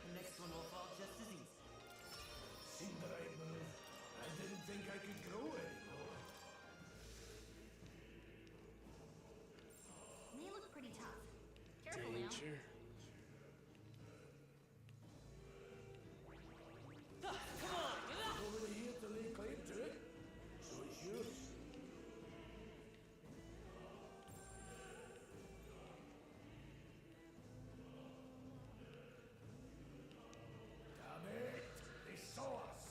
The next one will fall just as easy. Seemed the right move. I didn't think I could grow anymore. They look pretty tough. Careful now. Danger. Come on! Already here to lay claim to it, so it's yours. Damn it! They saw us!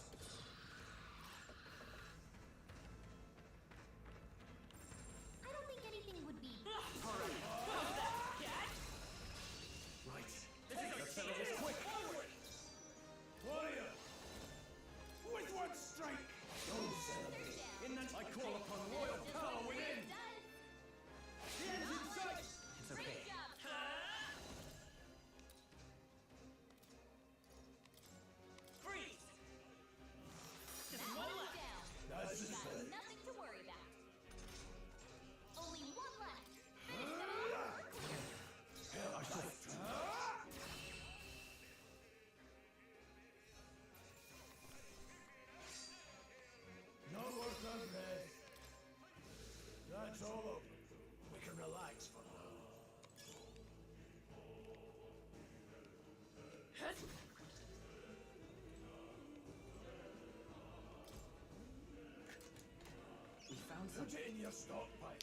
I don't think anything would be. Alright, how's that, cat? Right. This is our chance! Quick! Forward! Warrior! With one strike! Don't celebrate. In the... I call upon royal power within! The end's in sight! It's okay. Great job. Freeze! Just That one one left! down. That's the Got spirit. nothing to worry about. Only 1 left. Finish them off. Hell, I thought. No more progress. That's all over. We can relax for now. We found some. Put it in your stockpile.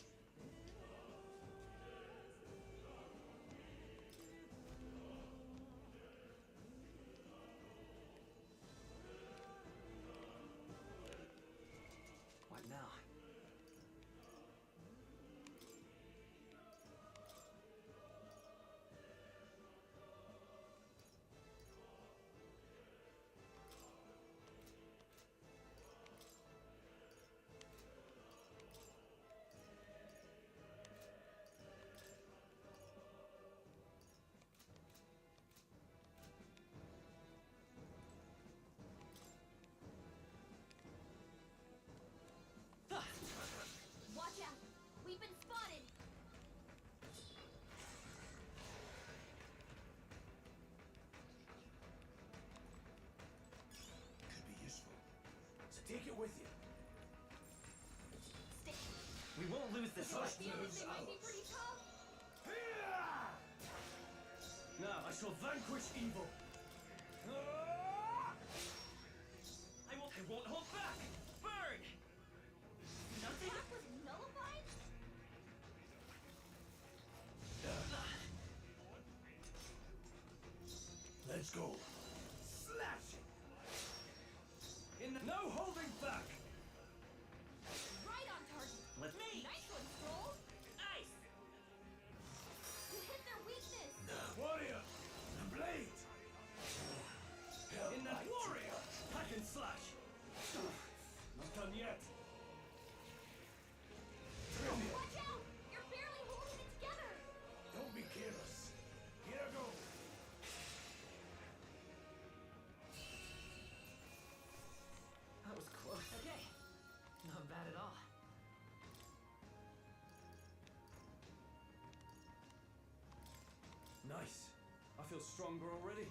What now? Watch out. We've been spotted. Could be useful. So take it with you. Stick. We won't lose this First fight. Feels move's they might be ours. pretty tough. Now I shall vanquish evil. I won't hold back! Burn! Nothing? That was nullified? Let's go. Slash it. In the... No holding back! Right on target. Let me! Nice one, Stroll. Ice! You hit their weakness. Warrior. The blade. Hell, In the right. warrior! Hack and slash! Not done yet. Brilliant. Watch out. You're barely holding it together. Don't be careless. Here I go. That was close. Okay. Not bad at all. Nice. I feel stronger already.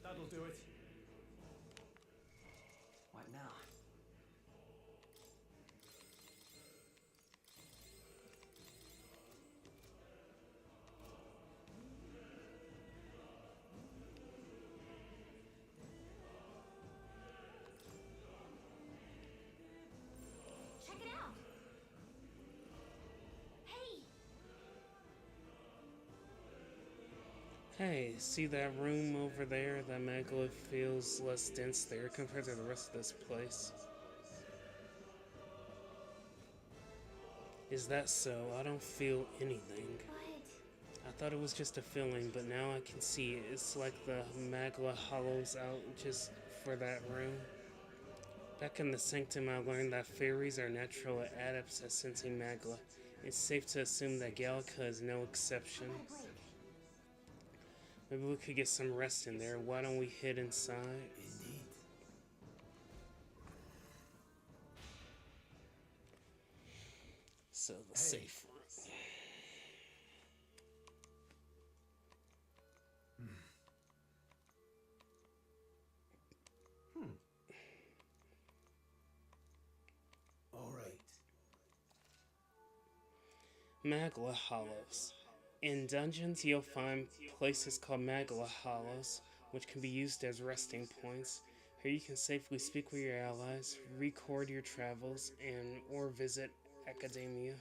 That'll do it. What now? Check it out. Hey, Hey, see that room over there? That megalith feels less dense there compared to the rest of this place. Is that so? I don't feel anything. but I thought it was just a feeling, but now I can see it. It's like the magla hollows out just for that room. Back in the Sanctum, I learned that fairies are natural adepts at sensing magla. It's safe to assume that Gallica is no exception. Maybe we could get some rest in there. Why don't we head inside? Indeed. So the safe room. All right. Magla Hollows. In dungeons, you'll find places called Magla Hollows, which can be used as resting points. Here you can safely speak with your allies, record your travels, and or visit academia.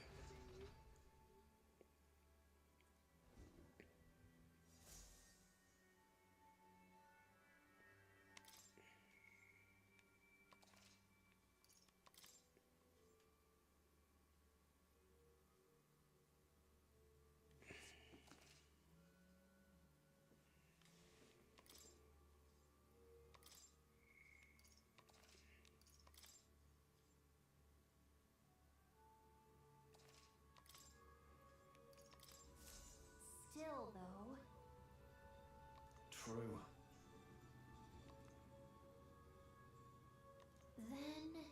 Still, though. True. Then...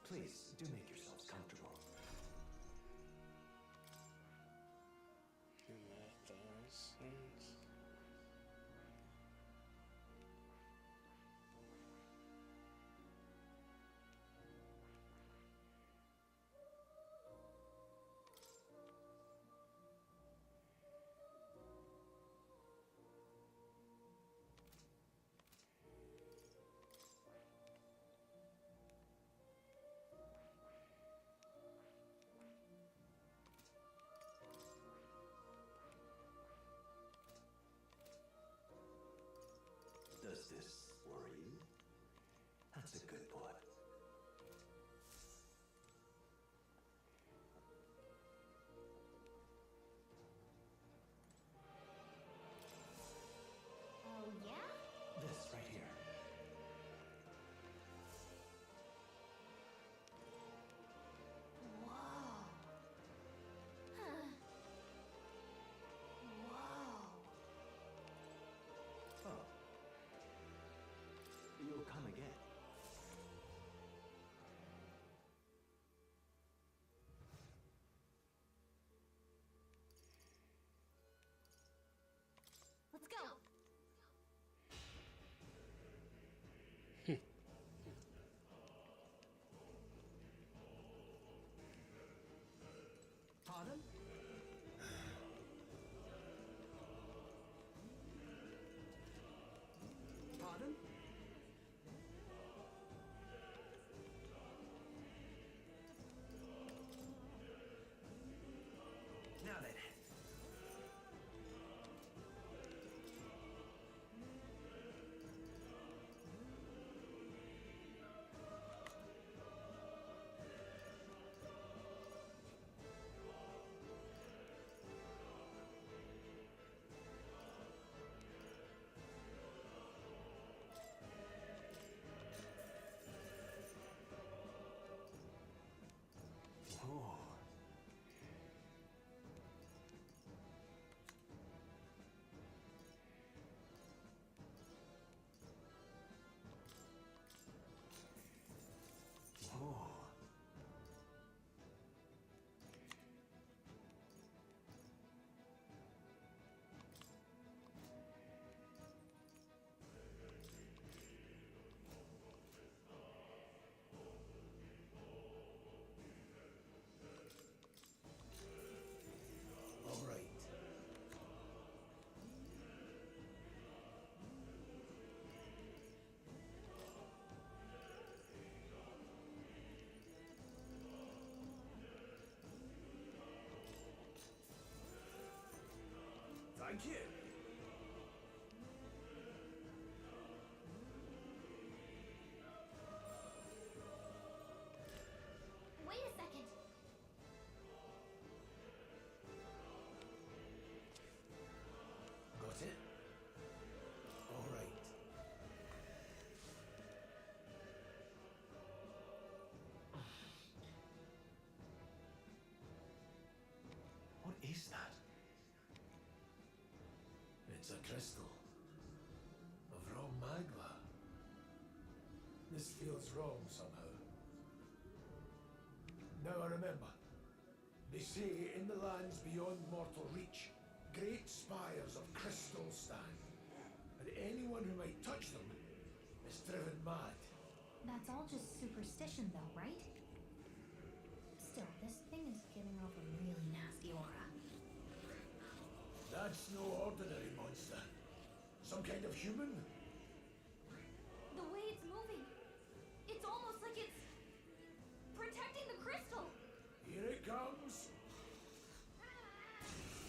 Please, do make yourselves comfortable. Thank you. Wait a second. Got it? All right. What is that? It's a crystal of raw magma. This feels wrong somehow. Now I remember. They say in the lands beyond mortal reach, great spires of crystal stand, and anyone who might touch them is driven mad. That's all just superstition, though, right? Still, this thing is giving off a really nasty aura. That's no ordinary monster. Some kind of human? The way it's moving, it's almost like it's protecting the crystal. Here it comes.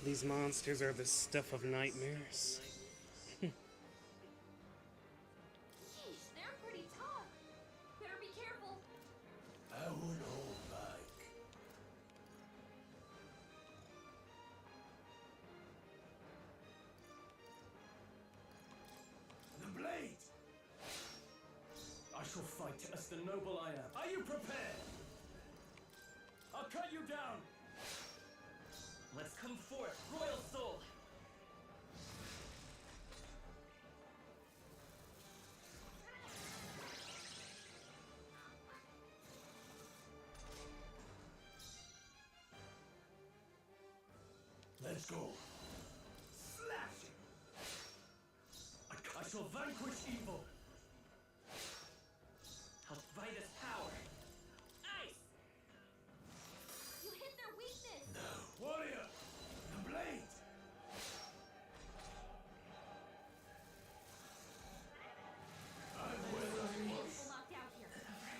These monsters are the stuff of nightmares. Yeesh, they're pretty tough. Better be careful. I won't hold back. The blade! I shall fight as the noble I am. Are you prepared? I'll cut you down! Let's come forth, royal soul! Let's go. Slash it! I shall vanquish evil! Hythlodaeus power! Ice! You hit their weakness. No. Warrior! The blade! I will People knocked out here.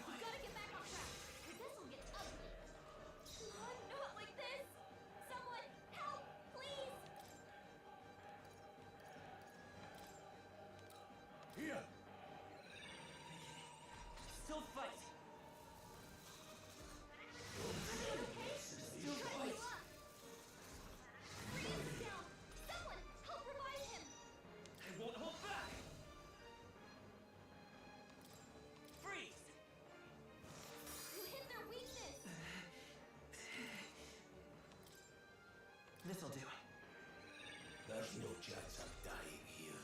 We gotta get back on track. Or this'll get ugly. Come on, not like this. Someone help, please. Here! Still fight! Still fight. Grius is down. Someone help revive him. I won't hold back! Freeze! You hit their weakness. This'll do. There's no chance of dying here.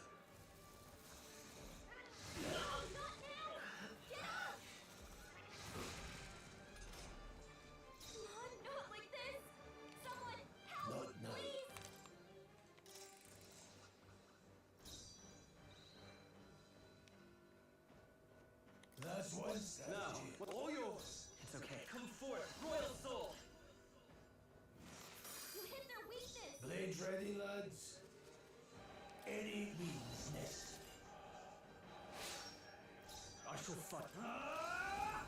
No, not now. Get up. Come on, not like this. Someone help, Not now. please. That's one Now, strategy. all yours! It's okay. Come forth, royal soul! You hit their weakness. Blades ready, lads? Any means necessary. I shall fight. Ah!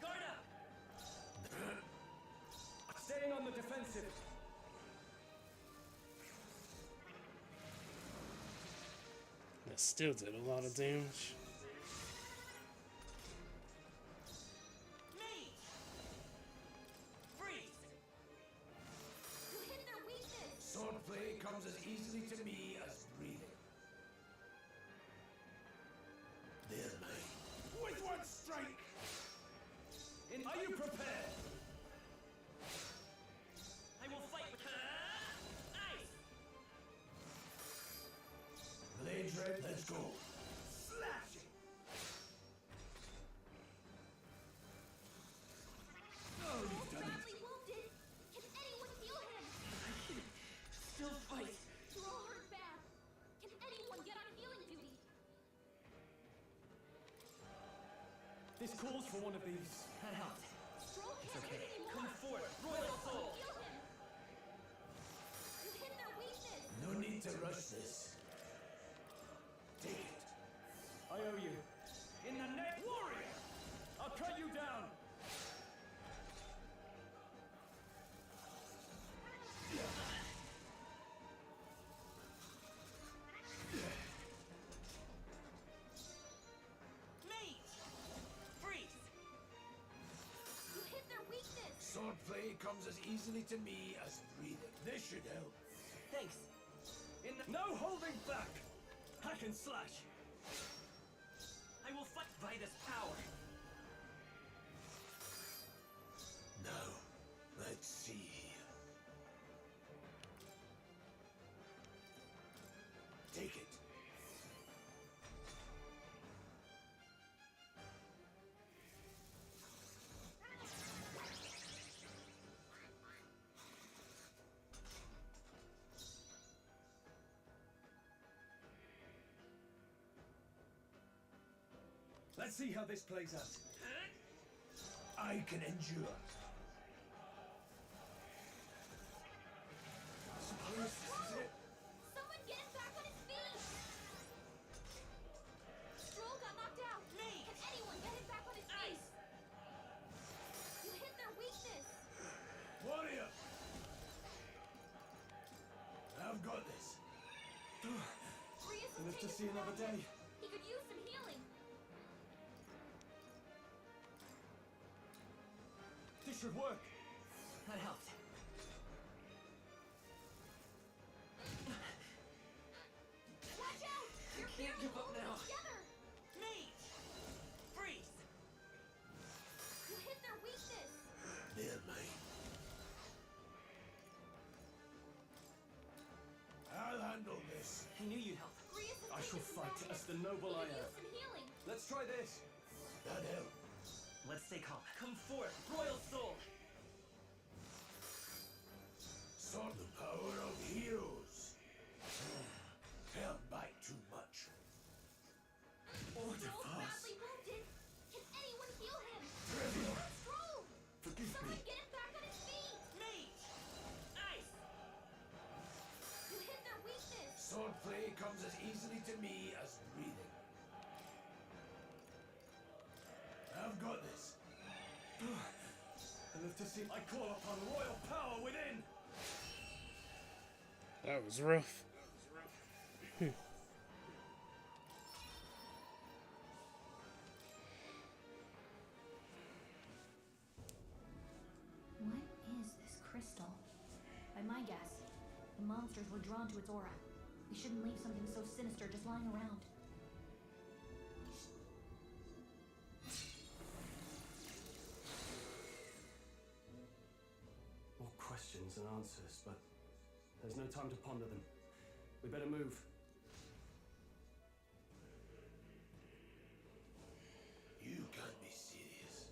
Guard up! Staying on the defensive. That still did a lot of damage. Mage! Freeze! You hit their weakness. Swordplay comes as easily to me as breathing. They're mine. With one strike! Are you prepared? I will fight with ice! Blades ready, let's go. Slash it! Oh, you've done it. Badly wounded. Can anyone heal him? Still fight! Throw her back. Can anyone get on healing duty? This calls for one of these. That helped. Stroll can't Okay, hit come anymore. forth, royal soul! Heal him. You hit their weakness. No need to rush this. I'll cut you down! Mate! Freeze! You hit their weakness! Swordplay comes as easily to me as breathing. This should help. Thanks. No holding back! Hack and slash! I will fight by this power. Now, let's see. Take it. Let's see how this plays out. I can endure. Suppose this is it. Someone get him back on his feet! Stroll got knocked out! Me! Can anyone get him back on his feet? Ice! You hit their weakness! Warrior! I've got this. Grius has Live to taken see some another damage. day. He could use some healing. This should work. That helped. Watch out! You're Can't barely give up holding now. it together! Mate! Freeze! You hit their weakness! Near mine. I'll handle this. I knew you'd help. Grius has I taken shall some fight damage. as the noble He I could am. use some healing. Let's try this. That help. Let's stay calm. Come forth, royal soul! Sword the power of heroes. Held back too much. Stroll's badly wounded. Can anyone heal him? Trivial. Stroll! Forgive Someone me. get him back on his feet! Mate! Ice! You hit their weakness! Swordplay comes as easily to me as breathing. I've got this. I live to see. I call upon royal power within. That was rough. What is this crystal? By my guess, the monsters were drawn to its aura. We shouldn't leave something so sinister just lying around. More questions than answers, but there's no time to ponder them. We better move. You can't be serious.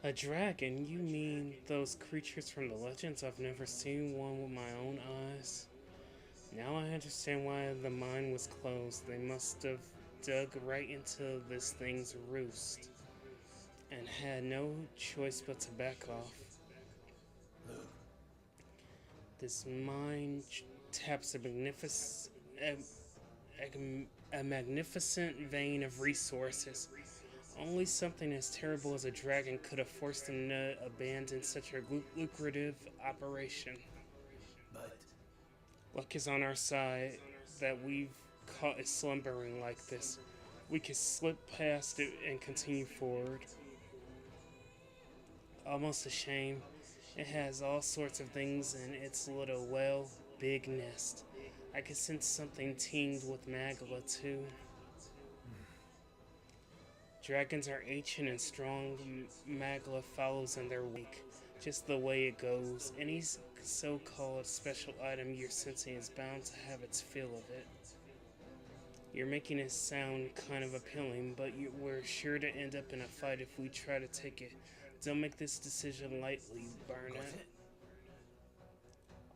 A dragon? You mean those creatures from the legends? I've never seen one with my own eyes. Now I understand why the mine was closed. They must have dug right into this thing's roost and had no choice but to back off. Look, This mine taps a magnificent vein of resources. Only something as terrible as a dragon could have forced them to abandon such a lucrative operation. but Luck is on our side that we've caught it slumbering like this. We can slip past it and continue forward. Almost a shame. It has all sorts of things in its little, well, big nest. I can sense something tinged with magma too. Dragons are ancient and strong. Magla follows in their wake, just the way it goes. Any so-called special item you're sensing is bound to have its fill of it. You're making it sound kind of appealing, but we're sure to end up in a fight if we try to take it. Don't make this decision lightly, Barnett.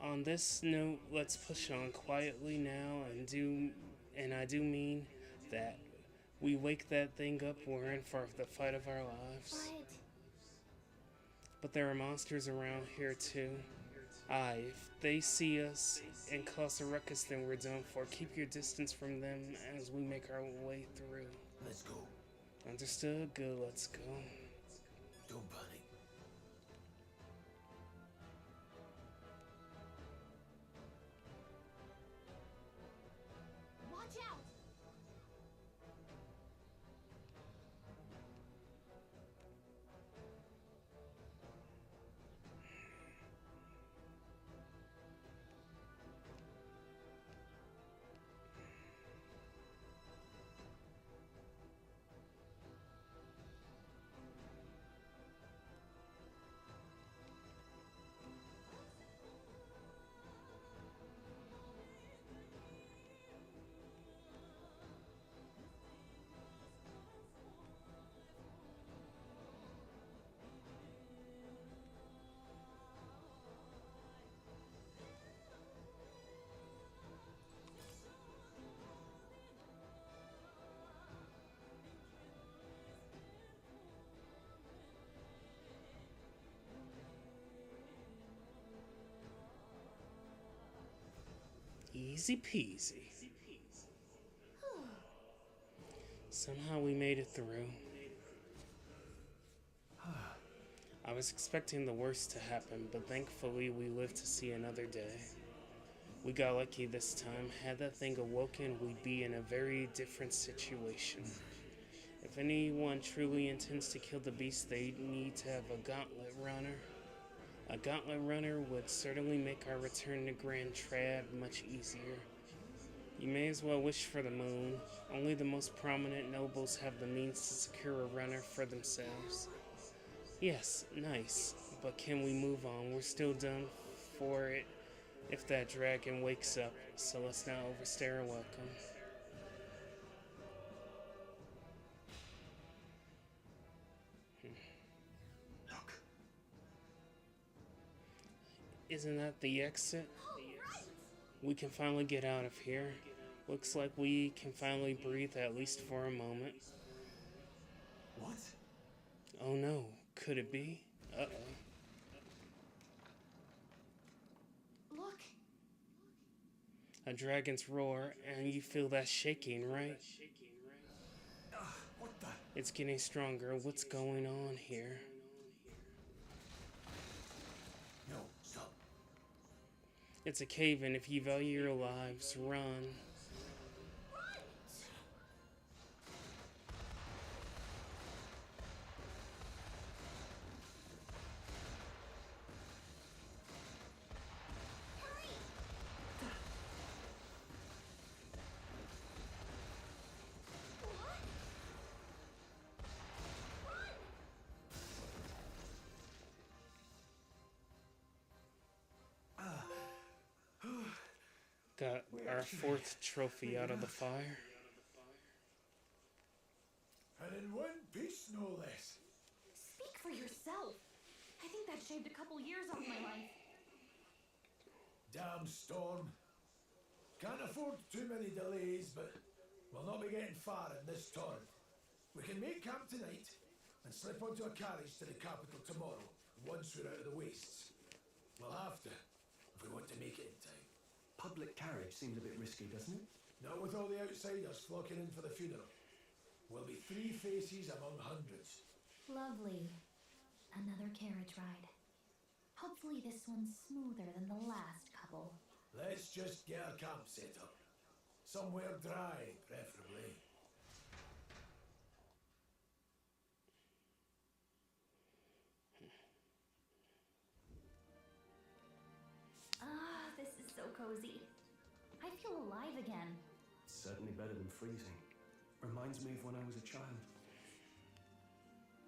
On this note, let's push on quietly now, and I do mean that. We wake that thing up, we're in for the fight of our lives. But there are monsters around here too. Aye, if they see us and cause a ruckus, then we're done for. Keep your distance from them as we make our way through. let's go. Understood? Good, let's go. Don't panic. Watch out! Easy peasy. Somehow we made it through. I was expecting the worst to happen, but thankfully we lived to see another day. We got lucky this time. Had that thing awoken, we'd be in a very different situation. If anyone truly intends to kill the beast, they need to have a gauntlet runner. A gauntlet runner would certainly make our return to Grand Trad much easier. You may as well wish for the moon. Only the most prominent nobles have the means to secure a runner for themselves. Yes, nice, but can we move on? We're still done for it if that dragon wakes up, so let's not overstay our welcome. Look. Isn't that the exit? We can finally get out of here. Looks like we can finally breathe, at least for a moment. What? Oh no, could it be? Uh-oh. Look, A dragon's roar, and you feel that shaking, right? What the? It's getting stronger. What's going on here? No, stop. It's a cave-in. If you value your lives, run. Got our fourth trophy out of the fire. And in one piece, no less. speak for yourself. I think that shaved a couple years off my life. Damn storm. Can't afford too many delays, but we'll not be getting far in this torrent. We can make camp tonight and slip onto a carriage to the capital tomorrow, once we're out of the wastes. We'll have to, if we want to make it in time. Public carriage seems a bit risky, doesn't it? Not with all the outsiders flocking in for the funeral. We'll be 3 faces among hundreds. Lovely. Another carriage ride. Hopefully this one's smoother than the last couple. Let's just get our camp set up. Somewhere dry, preferably. Ah, this is so cozy. I feel alive again. Certainly better than freezing. Reminds me of when I was a child.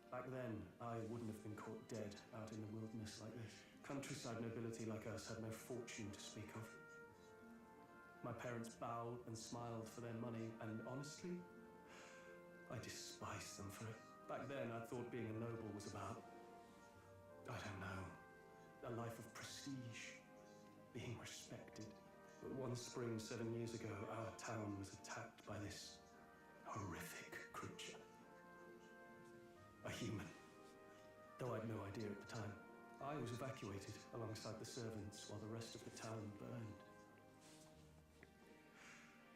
Back then, I wouldn't have been caught dead out in the wilderness like this. Countryside nobility like us had no fortune to speak of. My parents bowed and smiled for their money, and honestly, I despised them for it. Back then, I thought being a noble was about, I don't know, a life of prestige, being respected. But one spring 7 years ago, our town was attacked by this horrific creature. A human. Though I'd no idea at the time. I was evacuated alongside the servants while the rest of the town burned.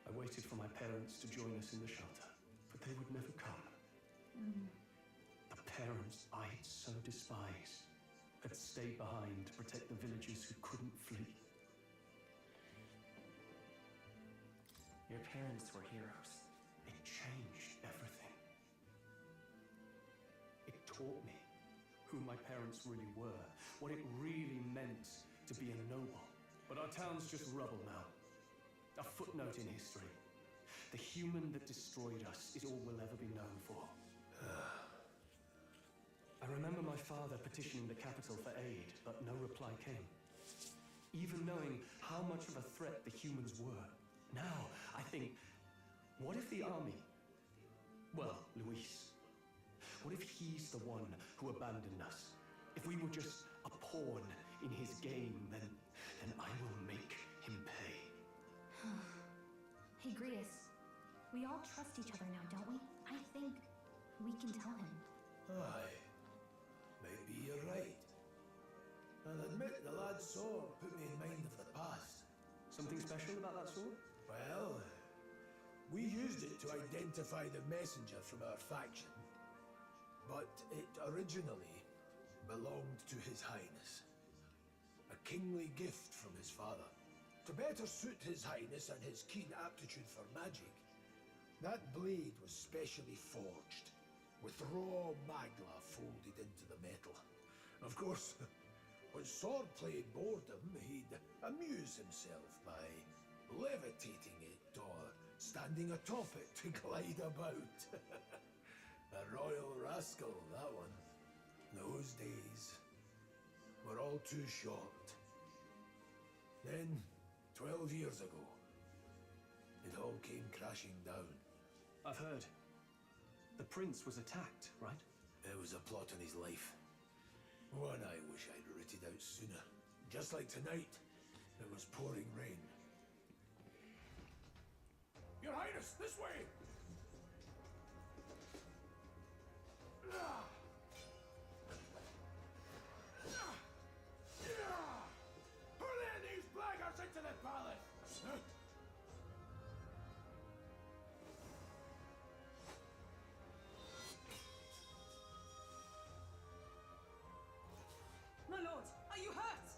I waited for my parents to join us in the shelter, but they would never come. The parents I'd so despised had stayed behind to protect the villagers who couldn't flee. Your parents were heroes. It changed everything. It taught me who my parents really were, what it really meant to be a noble. But our town's just rubble now. A footnote in history. The human that destroyed us is all we'll ever be known for. I remember my father petitioning the capital for aid, but no reply came. Even knowing how much of a threat the humans were. Now, I think, what if the army? Well, Luis. What if he's the one who abandoned us? If we were just a pawn in his game, then I will make him pay. Hey, Grius. We all trust each other now, don't we? I think we can tell him. Aye. Maybe you're right. I'll admit the lad's sword put me in mind of the past. Something special about that sword? Well, we used it to identify the messenger from our faction. But it originally belonged to His Highness. A kingly gift from his father. To better suit His Highness and his keen aptitude for magic, that blade was specially forged, with raw magla folded into the metal. Of course, when swordplay bored him, he'd amuse himself by levitating it or standing atop it to glide about. A royal rascal, that one. Those days were all too short. Then, 12 years ago, it all came crashing down. I've heard. The prince was attacked, right? It was a plot on his life. One I wish I'd rooted out sooner. Just like tonight, it was pouring rain. Your Highness, this way! Hurry in these blackguards into the palace! My lord, are you hurt?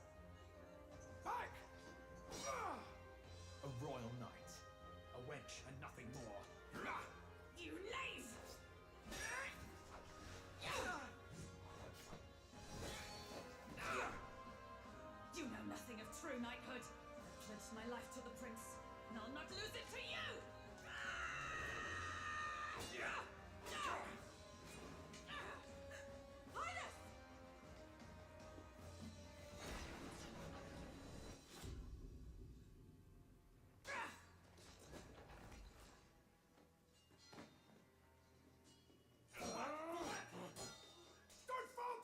Back! A royal knight. A wench and nothing more. You knave! You know nothing of true knighthood. I pledged my life to the prince, and I'll not lose it to you! Highness! Don't fall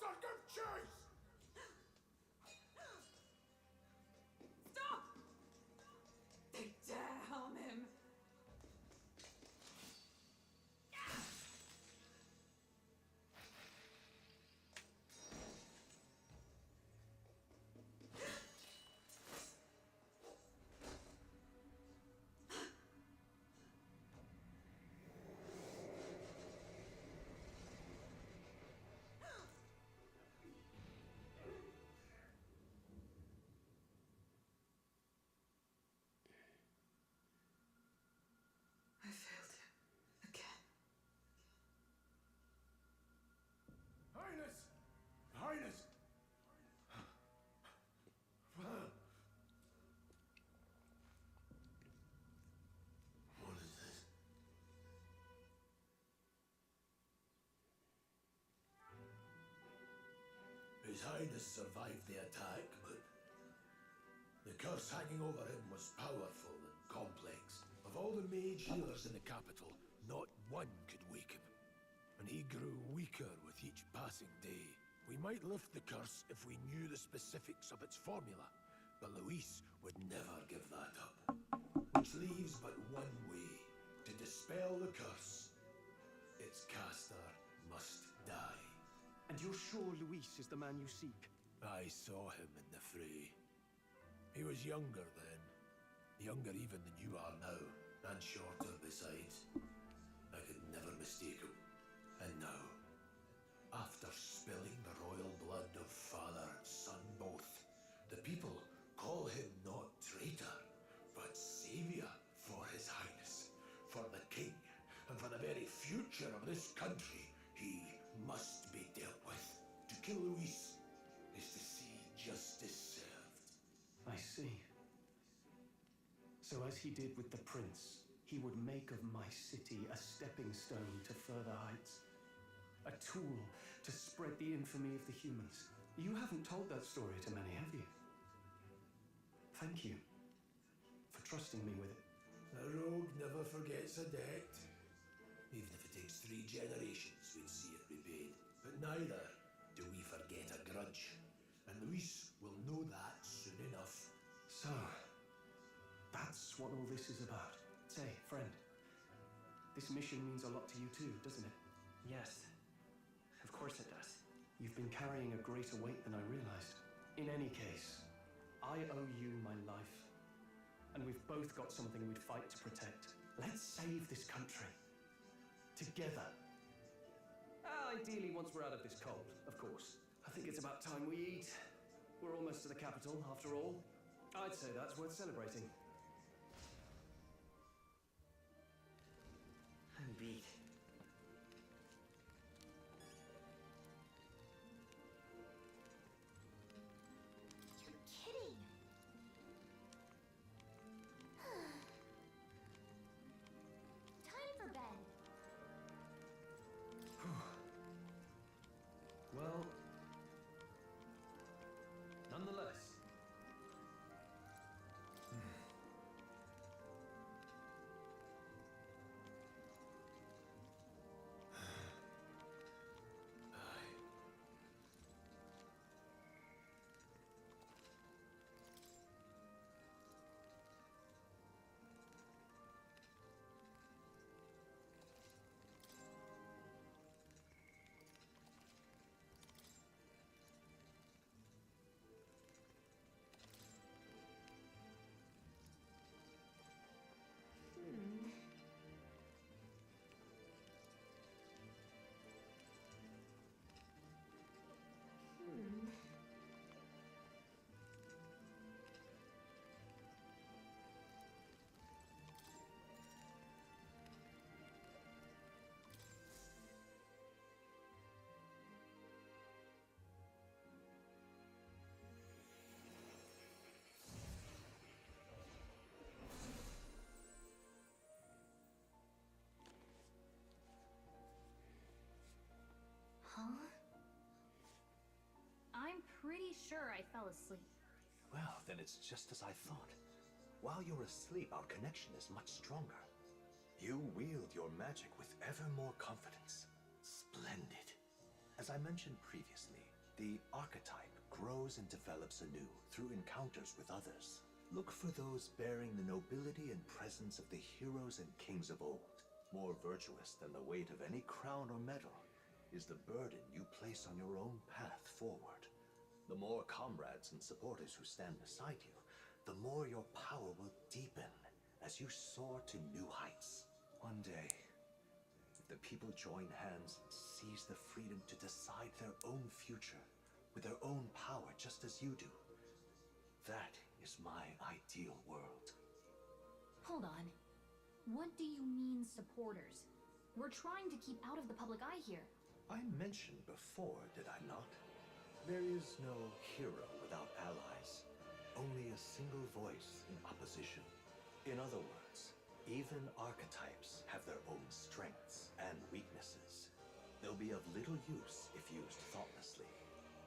His Highness survived the attack, but the curse hanging over him was powerful and complex. Of all the mage healers in the capital, not one could wake him. And he grew weaker with each passing day. We might lift the curse if we knew the specifics of its formula, but Luis would never give that up. Which leaves but one way to dispel the curse. Its caster must die. And you're sure Luis is the man you seek? I saw him in the fray. He was younger then. Younger even than you are now, and shorter besides. I could never mistake him. And now, after spilling the royal blood of father and son both, the people call him not traitor, but savior for his highness, for the king, and for the very future of this country. He must be dealt with. To kill Luis is to see justice served. I see. So as he did with the prince, he would make of my city a stepping stone to further heights. A tool to spread the infamy of the humans. You haven't told that story to many, have you? Thank you for trusting me with it. A rogue never forgets a debt. Even if it takes 3 generations, we'd see it repaid. But neither do we forget a grudge. And Luis will know that soon enough. So, that's what all this is about. Say, friend, this mission means a lot to you too, doesn't it? Yes, of course it does. You've been carrying a greater weight than I realized. In any case, I owe you my life. And we've both got something we'd fight to protect. Let's save this country. Together. Ideally, once we're out of this cold, of course. I think it's about time we eat. We're almost to the capital, after all. I'd say that's worth celebrating. I'm beat. You're kidding. Time for bed. Well, nonetheless. Huh? I'm pretty sure I fell asleep. Well, then it's just as I thought. While you're asleep, our connection is much stronger. You wield your magic with ever more confidence. Splendid. As I mentioned previously, the Archetype grows and develops anew through encounters with others. Look for those bearing the nobility and presence of the heroes and kings of old. More virtuous than the weight of any crown or medal is the burden you place on your own path forward. The more comrades and supporters who stand beside you, the more your power will deepen as you soar to new heights. One day, if the people join hands and seize the freedom to decide their own future with their own power just as you do, that is my ideal world. Hold on. What do you mean, supporters? We're trying to keep out of the public eye here. I mentioned before, did I not? There is no hero without allies. Only a single voice in opposition. In other words, even archetypes have their own strengths and weaknesses. They'll be of little use if used thoughtlessly.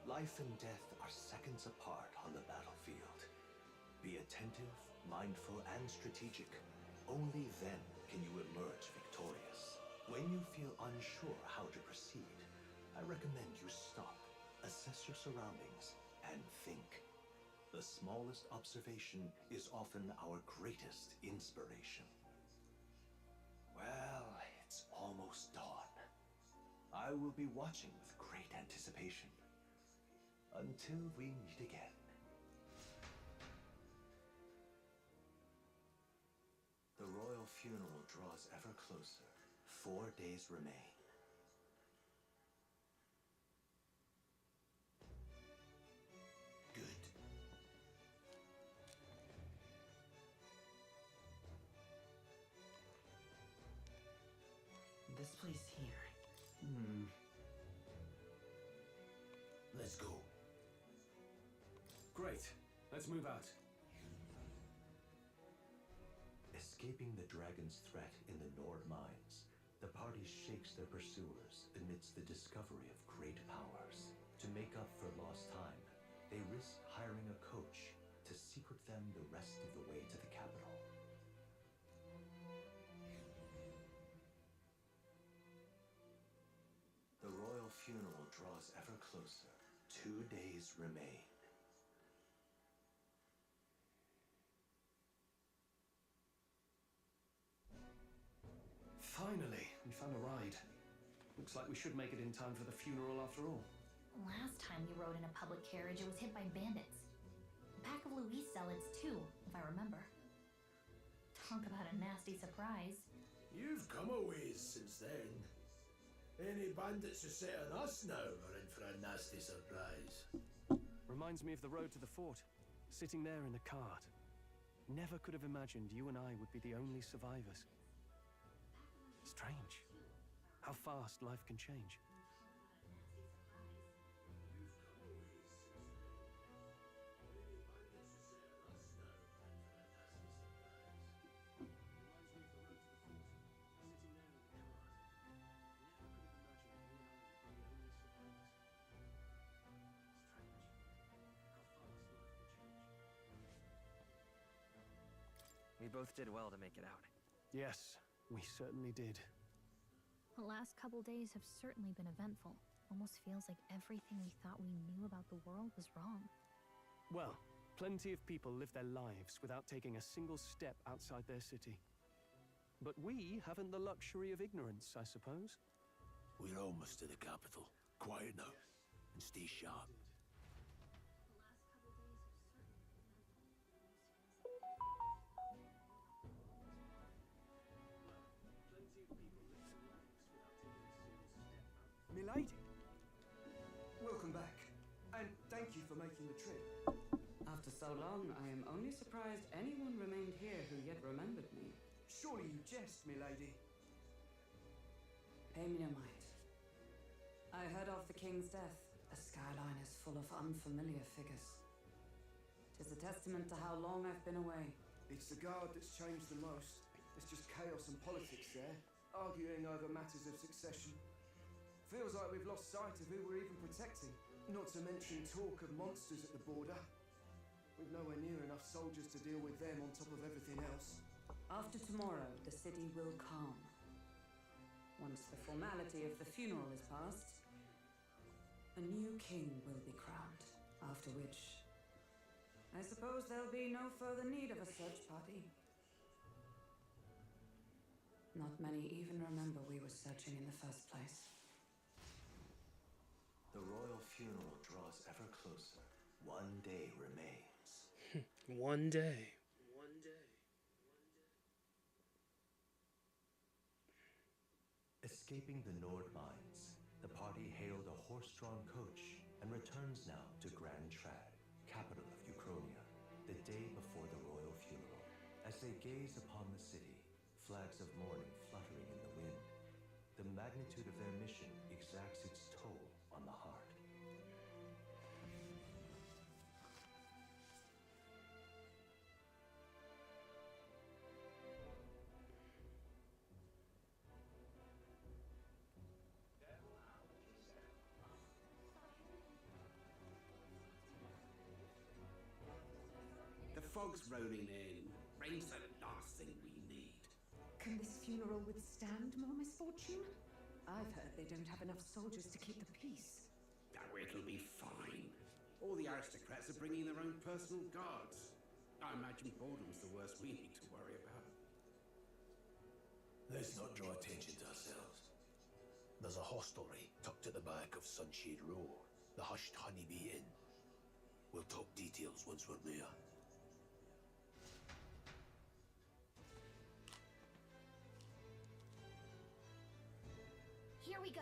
Life and death are seconds apart on the battlefield. Be attentive, mindful, and strategic. Only then can you emerge victorious. When you feel unsure how to proceed, I recommend you stop, assess your surroundings, and think. The smallest observation is often our greatest inspiration. Well, it's almost dawn. I will be watching with great anticipation. Until we meet again. The royal funeral draws ever closer. 4 days remain. Good. This place here. Let's go. Great. Let's move out. Escaping the dragon's threat in the Nord mines, the party shakes their pursuers amidst the discovery of great powers. To make up for lost time, they risk hiring a coach to secret them the rest of the way to the capital. The royal funeral draws ever closer. 2 days remain. Finally, we found a ride. Looks like we should make it in time for the funeral after all. Last time we rode in a public carriage, it was hit by bandits. A pack of Louis zealots, too, if I remember. Talk about a nasty surprise. You've come a ways since then. Any bandits who set on us now are in for a nasty surprise. Reminds me of the road to the fort. Sitting there in the cart. Never could have imagined you and I would be the only survivors. Strange. How fast life can change. We both did well to make it out. Yes, we certainly did. The last couple days have certainly been eventful. Almost feels like everything we thought we knew about the world was wrong. Well, plenty of people live their lives without taking a single step outside their city. But we haven't the luxury of ignorance, I suppose. We're almost to the capital. Quiet now, and stay sharp. Milady, welcome back, and thank you for making the trip. After so long, I am only surprised anyone remained here who yet remembered me. Surely you jest, milady. Pay me no mind. I heard of the king's death. The skyline is full of unfamiliar figures. 'Tis a testament to how long I've been away. It's the guard that's changed the most. It's just chaos and politics there, arguing over matters of succession. Feels like we've lost sight of who we're even protecting. Not to mention talk of monsters at the border. We've nowhere near enough soldiers to deal with them on top of everything else. After tomorrow, the city will calm. Once the formality of the funeral is past, a new king will be crowned. After which, I suppose there'll be no further need of a search party. Not many even remember we were searching in the first place. The royal funeral draws ever closer. 1 day remains. One day. Escaping the Nord mines, the party hailed a horse-drawn coach and returns now to Grand Trad, capital of Uchronia, the day before the royal funeral. As they gaze upon the city, flags of mourning fluttering in the wind, the magnitude of their mission exacts its toll on the heart. logs rolling in. Rain's the last thing we need. Can this funeral withstand more misfortune? I've heard they don't have enough soldiers to keep the peace. Oh, it'll be fine. All the aristocrats are bringing their own personal guards. I imagine boredom's the worst we need to worry about. Let's not draw attention to ourselves. There's a hostelry tucked at the back of Sunshade Row, the Hushed Honeybee Inn. We'll talk details once we're there. Here we go.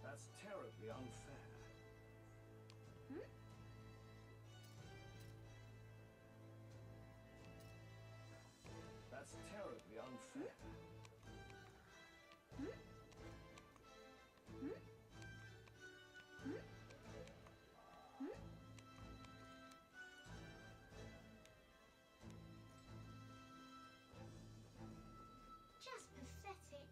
That's terribly unfair. That's terribly unfair. Just pathetic.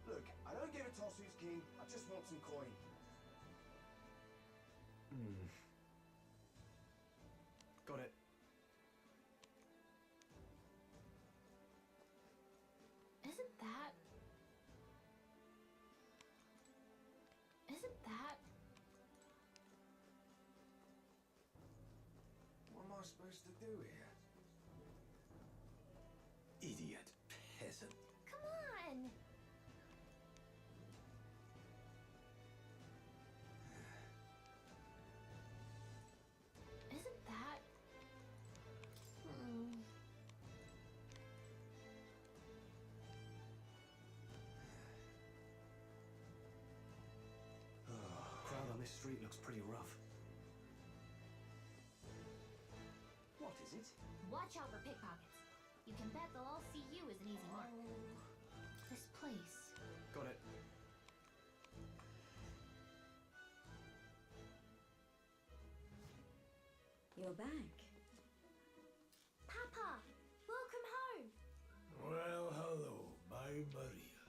Look, I don't give a toss who's king. I just want some coin. Got it. Isn't that... What am I supposed to do here? Idiot peasant. Come on! Isn't that... Crowd on this street looks pretty rough. What is it? Watch out for pickpockets. You can bet they'll all see you as an easy mark. This place... Got it. You're back. Papa! Welcome home! Well, hello, my Maria.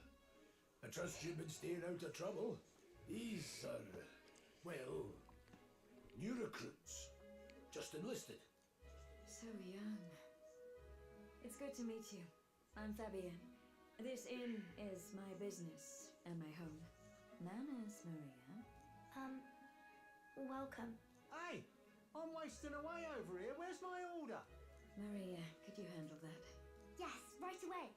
I trust you've been staying out of trouble. These are, well, new recruits. Just enlisted. So young. It's good to meet you. I'm Fabienne. This inn is my business and my home. Manners, Maria. Welcome. Hey! I'm wasting away over here. Where's my order? Maria, could you handle that? Yes, right away.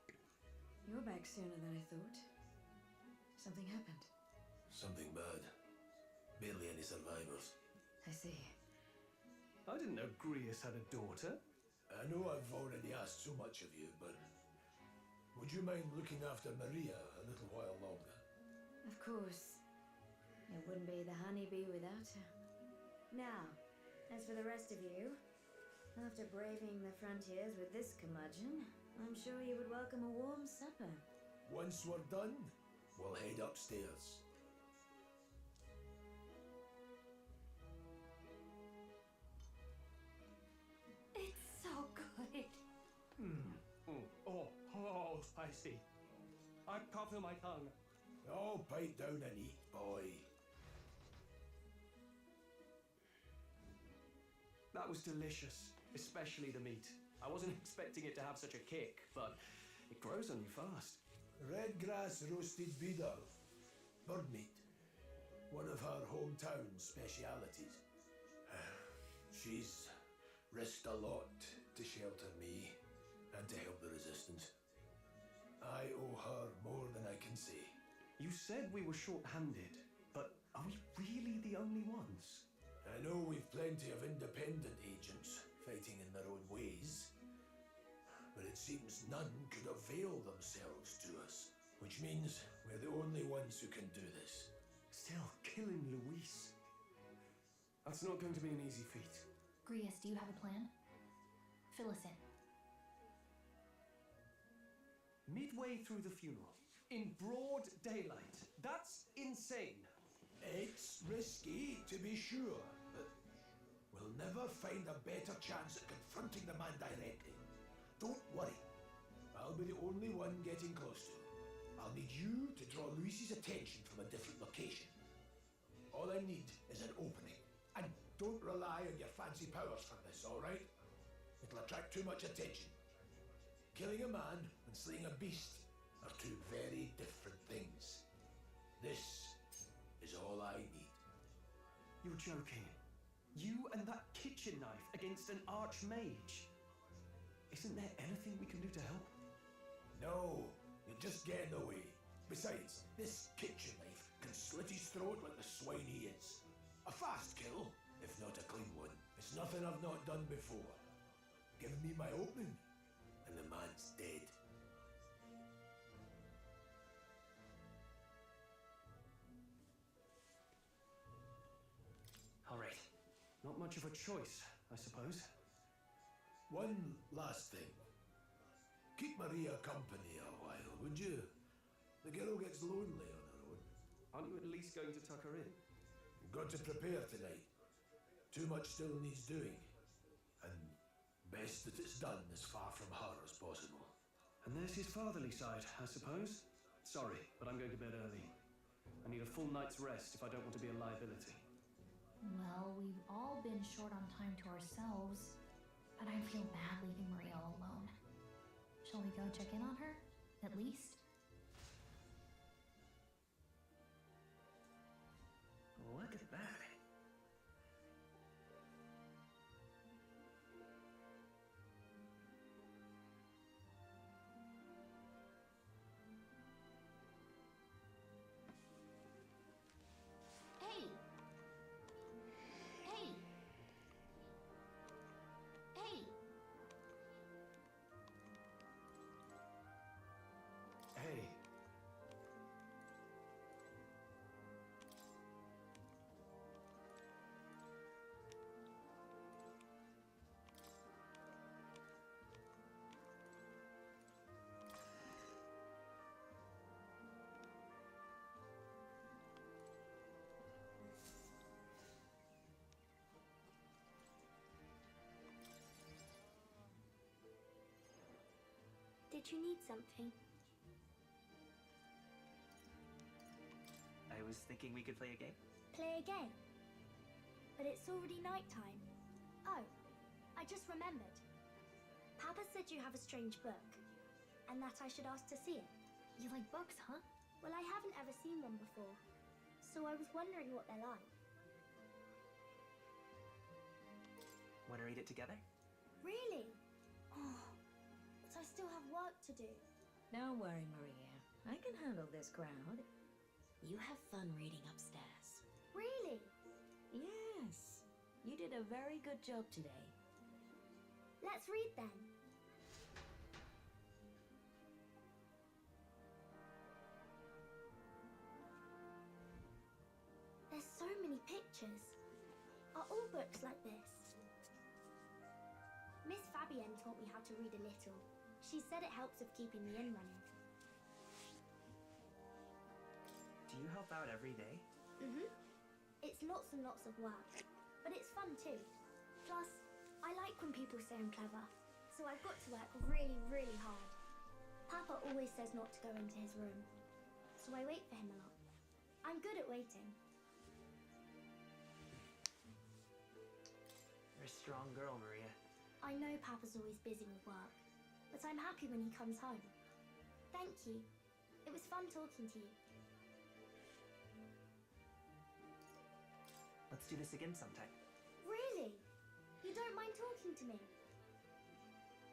You're back sooner than I thought. Something happened. Something bad. Barely any survivors. I see. I didn't know Grius had a daughter. I know I've already asked so much of you, but would you mind looking after Maria a little while longer? Of course. It wouldn't be the honeybee without her. Now, as for the rest of you, after braving the frontiers with this curmudgeon, I'm sure you would welcome a warm supper. Once we're done, we'll head upstairs. It's so good. Oh, spicy. I can't feel my tongue. Oh, pipe down and eat, boy. That was delicious, especially the meat. I wasn't expecting it to have such a kick, but it grows on you fast. Red grass roasted beedle. Bird meat. One of her hometown specialities. She's risked a lot to shelter me and to help the resistance. I owe her more than I can say. You said we were short-handed, but are we really the only ones? I know we've plenty of independent agents fighting in their own ways, but it seems none could avail themselves to us, which means we're the only ones who can do this. Still, killing Luis. That's not going to be an easy feat. Grius, do you have a plan? Fill us in. Midway through the funeral, in broad daylight. That's insane. It's risky, to be sure, but we'll never find a better chance at confronting the man directly. Don't worry. I'll be the only one getting close to him. I'll need you to draw Luis's attention from a different location. All I need is an opening. And don't rely on your fancy powers for this, alright? It'll attract too much attention. Killing a man and slaying a beast are two very different things. This is all I need. You're joking. You and that kitchen knife against an archmage. Isn't there anything we can do to help? No, you're just getting away. Besides, this kitchen knife can slit his throat like the swine he is. A fast kill, if not a clean one. It's nothing I've not done before. Give me my opening, and the man's dead. All right. Not much of a choice, I suppose. One last thing. Keep Maria company a while, would you? The girl gets lonely on her own. Aren't you at least going to tuck her in? Got to prepare tonight. Too much still needs doing. And best that it's done as far from her as possible. And there's his fatherly side, I suppose. Sorry, but I'm going to bed early. I need a full night's rest if I don't want to be a liability. Well, we've all been short on time to ourselves, but I feel bad leaving Maria all alone. Shall we go check in on her? At least? Look at that. Hey! Hey! Hey! Hey. Did you need something? I was thinking we could play a game. Play a game? But it's already nighttime. Oh, I just remembered. Papa said you have a strange book, and that I should ask to see it. You like books, huh? Well, I haven't ever seen one before, so I was wondering what they're like. Want to read it together? Really? Oh, but I still have work to do. Don't worry, Maria. I can handle this crowd. You have fun reading upstairs. Really? Yes. You did a very good job today. Let's read then. There's so many pictures. Are all books like this? Miss Fabienne taught me how to read a little. She said it helps with keeping the inn running. Do you help out every day? It's lots and lots of work, but it's fun too. Plus, I like when people say I'm clever, so I've got to work really, really hard. Papa always says not to go into his room, so I wait for him a lot. I'm good at waiting. You're a strong girl, Maria. I know Papa's always busy with work, but I'm happy when he comes home. Thank you. It was fun talking to you. Let's do this again sometime. Really? You don't mind talking to me?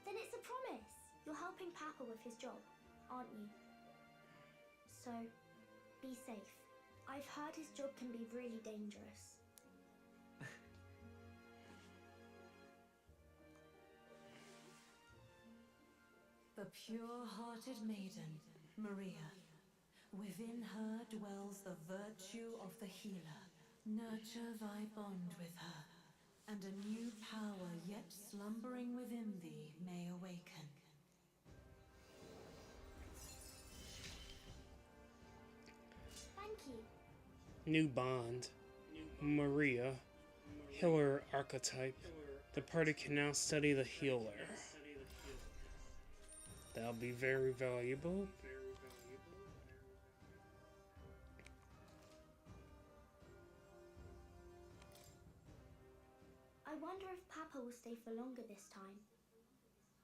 Then it's a promise. You're helping Papa with his job, aren't you? So, be safe. I've heard his job can be really dangerous. The pure-hearted maiden, Maria. Within her dwells the virtue of the healer. Nurture thy bond with her, and a new power yet slumbering within thee may awaken. Thank you. New bond. Maria. Healer archetype. The party can now study the healer. That'll be very valuable. I wonder if Papa will stay for longer this time.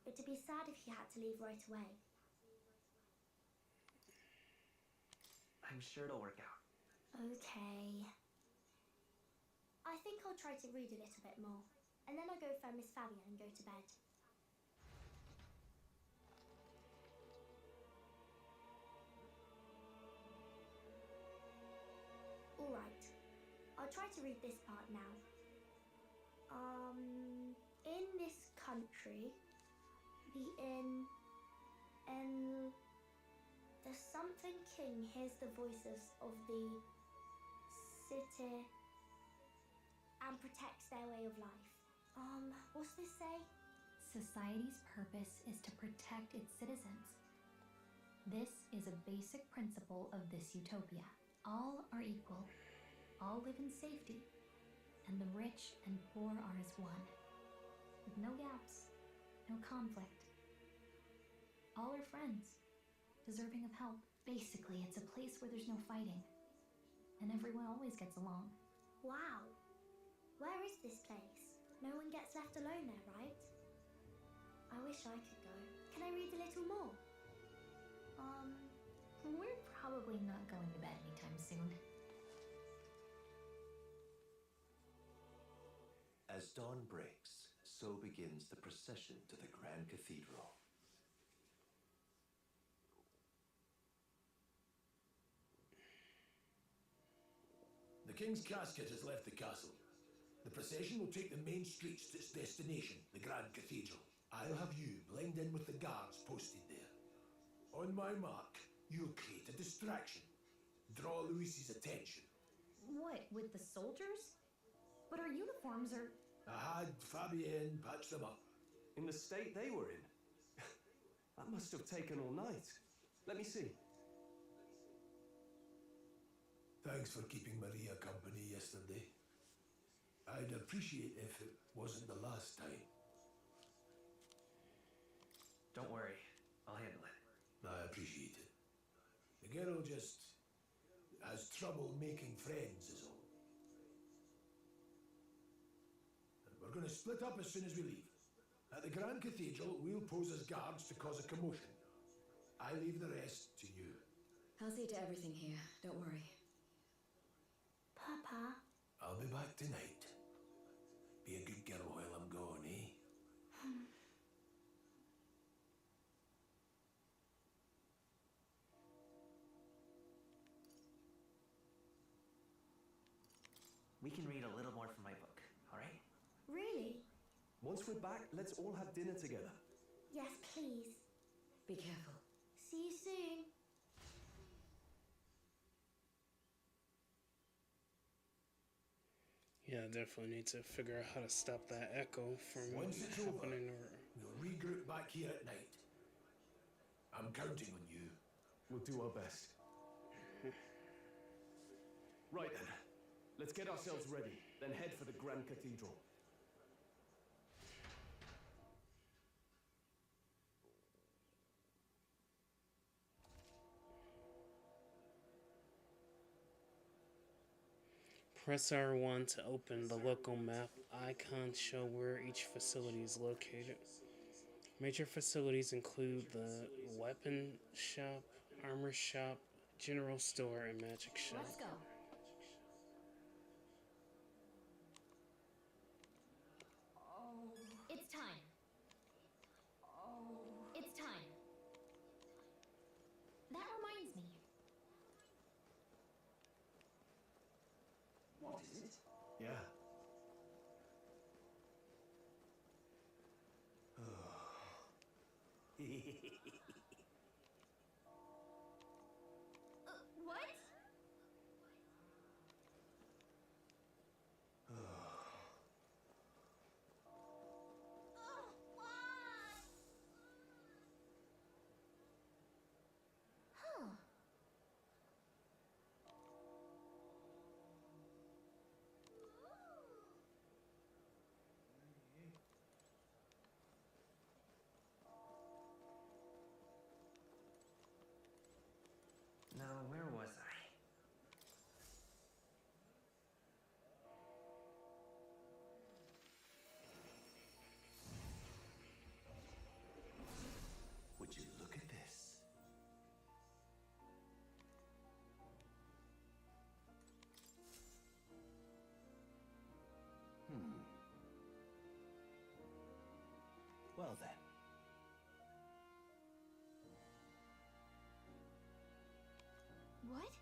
It'd be sad if he had to leave right away. I'm sure it'll work out. Okay. I think I'll try to read a little bit more, and then I'll go find Miss Fabian and go to bed. Alright, I'll try to read this part now. In this country, the something king hears the voices of the city and protects their way of life. What's this say? Society's purpose is to protect its citizens. This is a basic principle of this utopia. All are equal, all live in safety, and the rich and poor are as one, with no gaps, no conflict. All are friends, deserving of help. Basically, it's a place where there's no fighting, and everyone always gets along. Wow. Where is this place? No one gets left alone there, right? I wish I could go. Can I read a little more? We're probably not going to bed anytime soon. As dawn breaks, so begins the procession to the Grand Cathedral. The King's casket has left the castle. The procession will take the main streets to its destination, the Grand Cathedral. I'll have you blend in with the guards posted there. On my mark, you'll create a distraction. Draw Luis's attention. What, with the soldiers? But our uniforms are... I had Fabienne patch them up. In the state they were in? That must have taken all night. Let me see. Thanks for keeping Maria company yesterday. I'd appreciate if it wasn't the last time. Don't worry, I'll handle it. I appreciate it. The girl just has trouble making friends is all. And we're going to split up as soon as we leave. At the Grand Cathedral, we'll pose as guards to cause a commotion. I leave the rest to you. I'll see to everything here, don't worry. Papa? I'll be back tonight. Be a good girl while I'm gone, eh? We can read a little more from my book, all right? Really? Once we're back, let's all have dinner together. Yes, please. Be careful. See you soon. Yeah, definitely need to figure out how to stop that echo from Once it's over, happening. we'll regroup back here at night. I'm counting on you. We'll do our best. Right then. Let's get ourselves ready, then head for the Grand Cathedral. Press R1 to open the local map. Icons show where each facility is located. Major facilities include the weapon shop, armor shop, general store, and magic shop. Let's go. It's time. It's time. That reminds me. What is it? Yeah. What? Huh. Well then. What?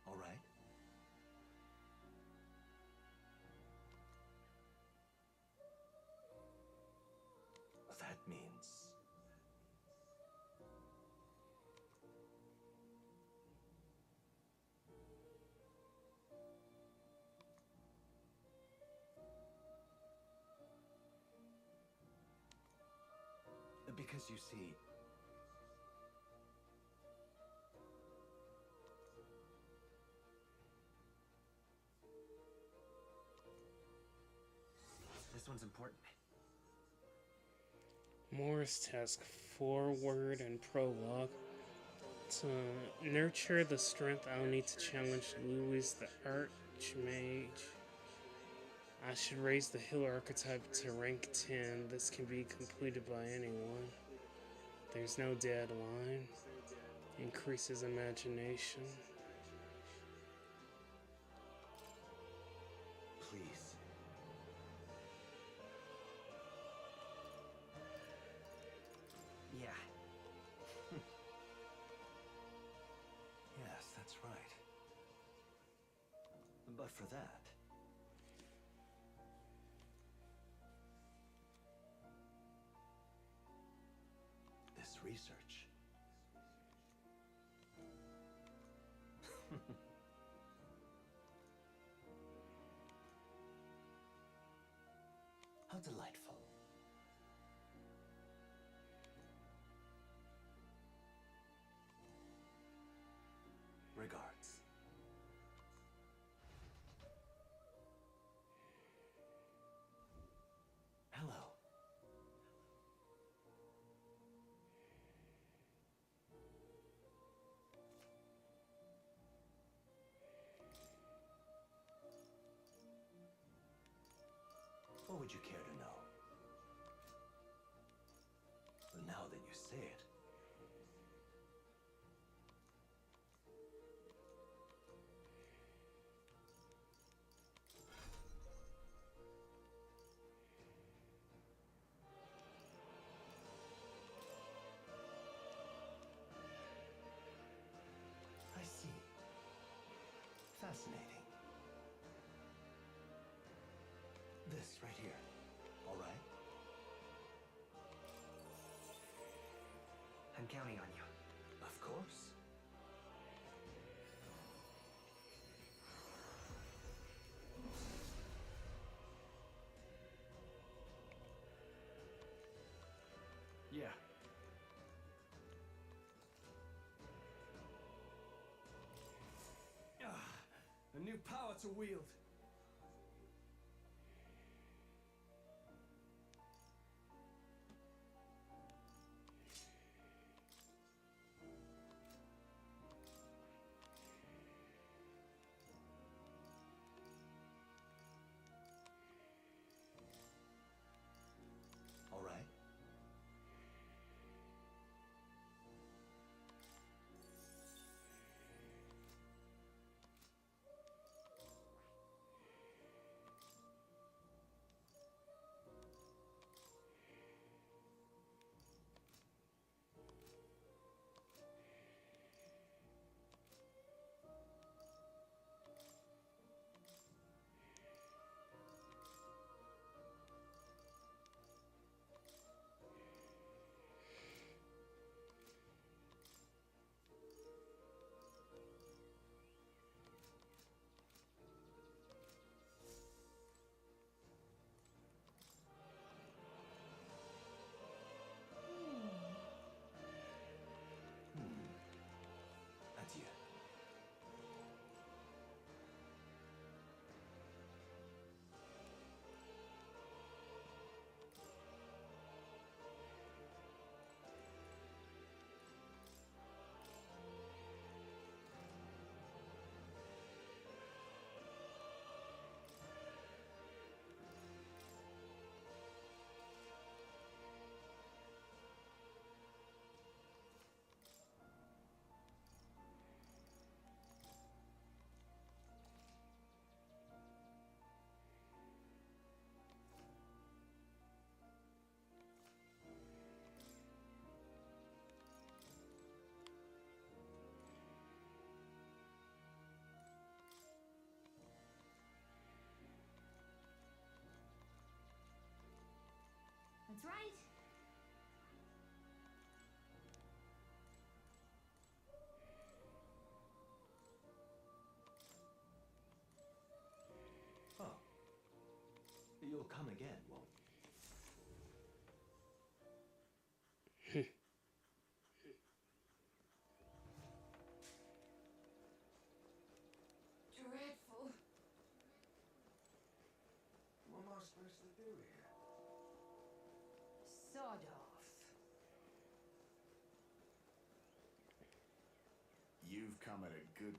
All right. That means... Because you see... This one's important. Morris task forward and prologue. To nurture the strength I'll need to challenge Louis the Archmage. I should raise the healer archetype to rank 10. This can be completed by anyone. There's no deadline. Increases imagination. Please. Yeah. Yes, that's right. But for that... this research... How delightful. Regards. Hello. What would you care to know? Well, now that you say it. I see. Fascinating. This right here. All right? I'm counting on you. Of course. Yeah. A new power to wield. All right. That's right. Oh. You'll come again, won't you? Dreadful. What am I supposed to do here? Sod off. You've come at a good...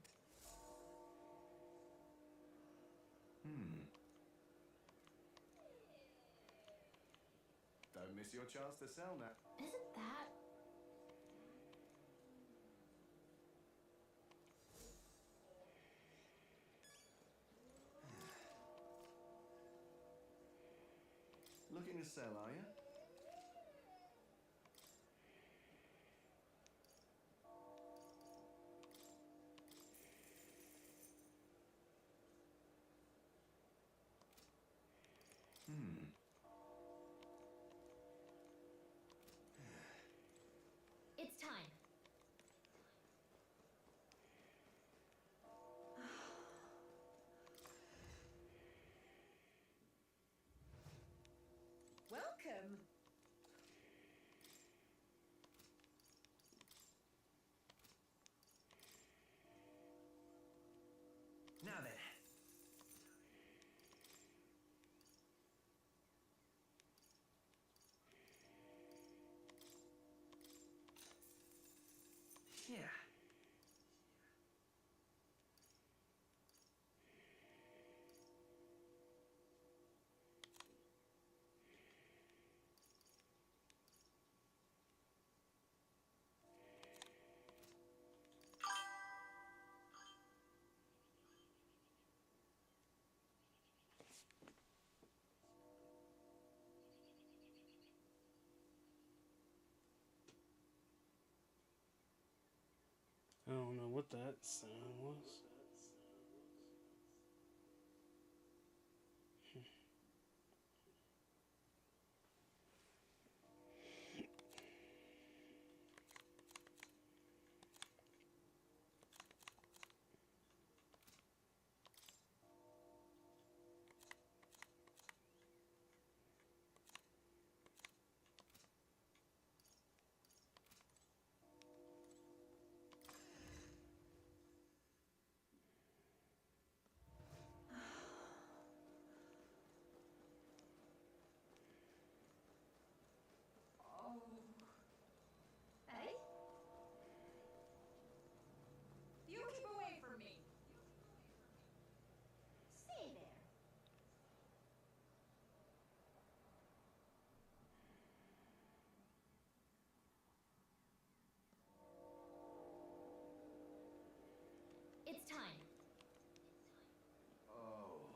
Don't miss your chance to sell now. Isn't that... Looking to sell, are you? It's time. Welcome. Now then. Yeah. I don't know what that sound was. Hey? You keep away from me. Stay there. It's time. Oh.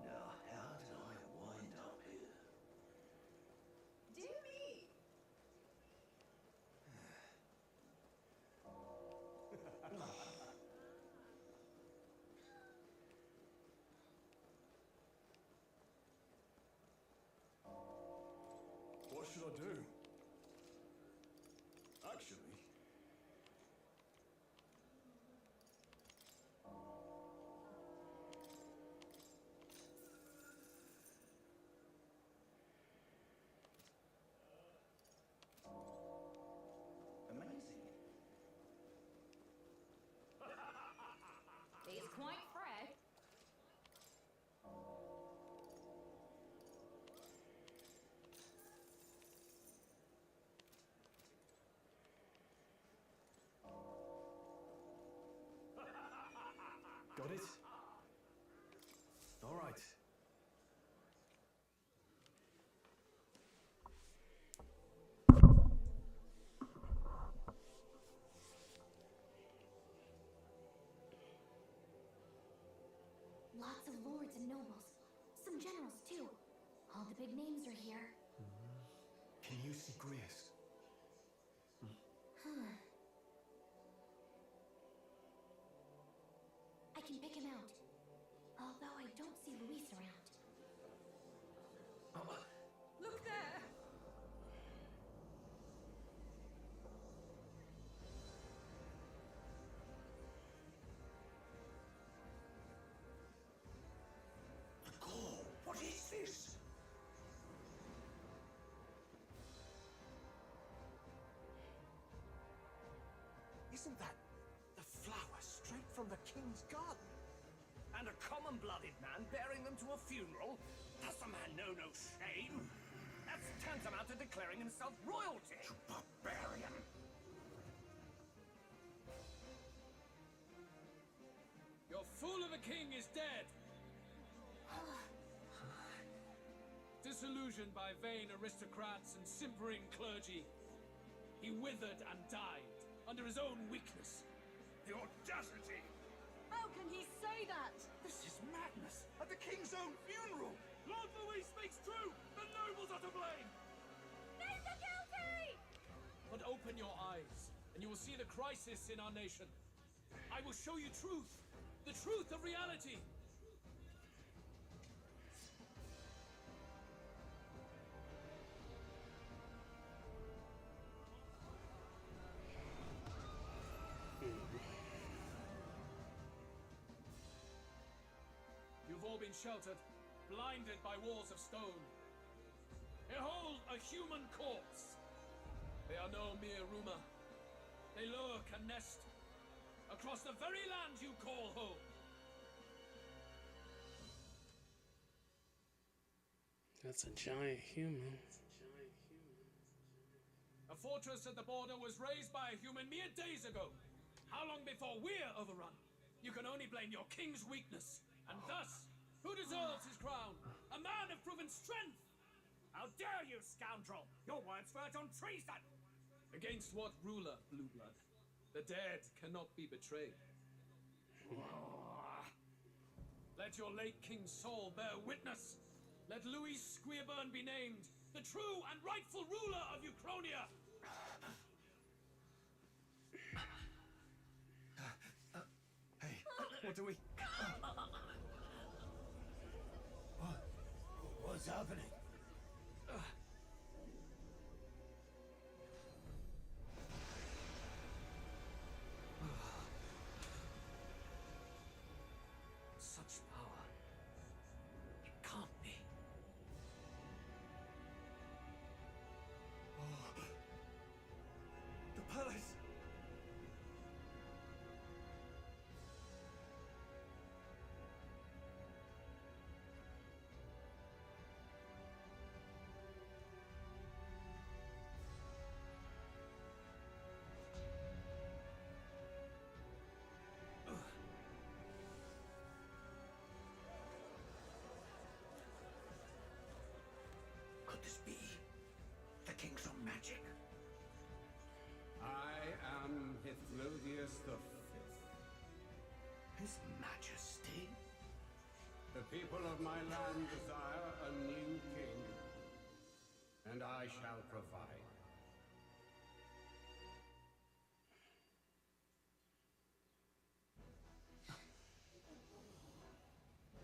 Now, how did I wind up here? Dear me. What should I do? Actually... Amazing. He's quite fresh. Got it? All right. Lots of lords and nobles. Some generals, too. All the big names are here. Can you see Grius? I can pick him out. Although I don't see Luis around. Isn't that the flower straight from the king's garden? And a common-blooded man bearing them to a funeral? Does the man know no shame? That's tantamount to declaring himself royalty. You barbarian! Your fool of a king is dead! Disillusioned by vain aristocrats and simpering clergy, he withered and died under his own weakness. The audacity! How can he say that? This is madness! At the king's own funeral! Lord Louis speaks true! The nobles are to blame! Name the guilty! But open your eyes, and you will see the crisis in our nation. I will show you truth, the truth of reality. You've all been sheltered, blinded by walls of stone. Behold a human corpse! They are no mere rumor. They lurk and nest across the very land you call home. That's a giant human. A fortress at the border was raised by a human mere days ago. How long before we're overrun? You can only blame your king's weakness. And thus, who deserves his crown? A man of proven strength! How dare you, scoundrel! Your words verge on treason! Against what ruler, Blueblood? The dead cannot be betrayed. Let your late king's soul bear witness. Let Louis Squeerburn be named the true and rightful ruler of Uchronia. Hey, what do we... What's happening? Such power. It can't be. The palace! Could this be the king's own magic? I am Hythlodaeus V. His Majesty? The people of my land desire a new king, and I shall provide.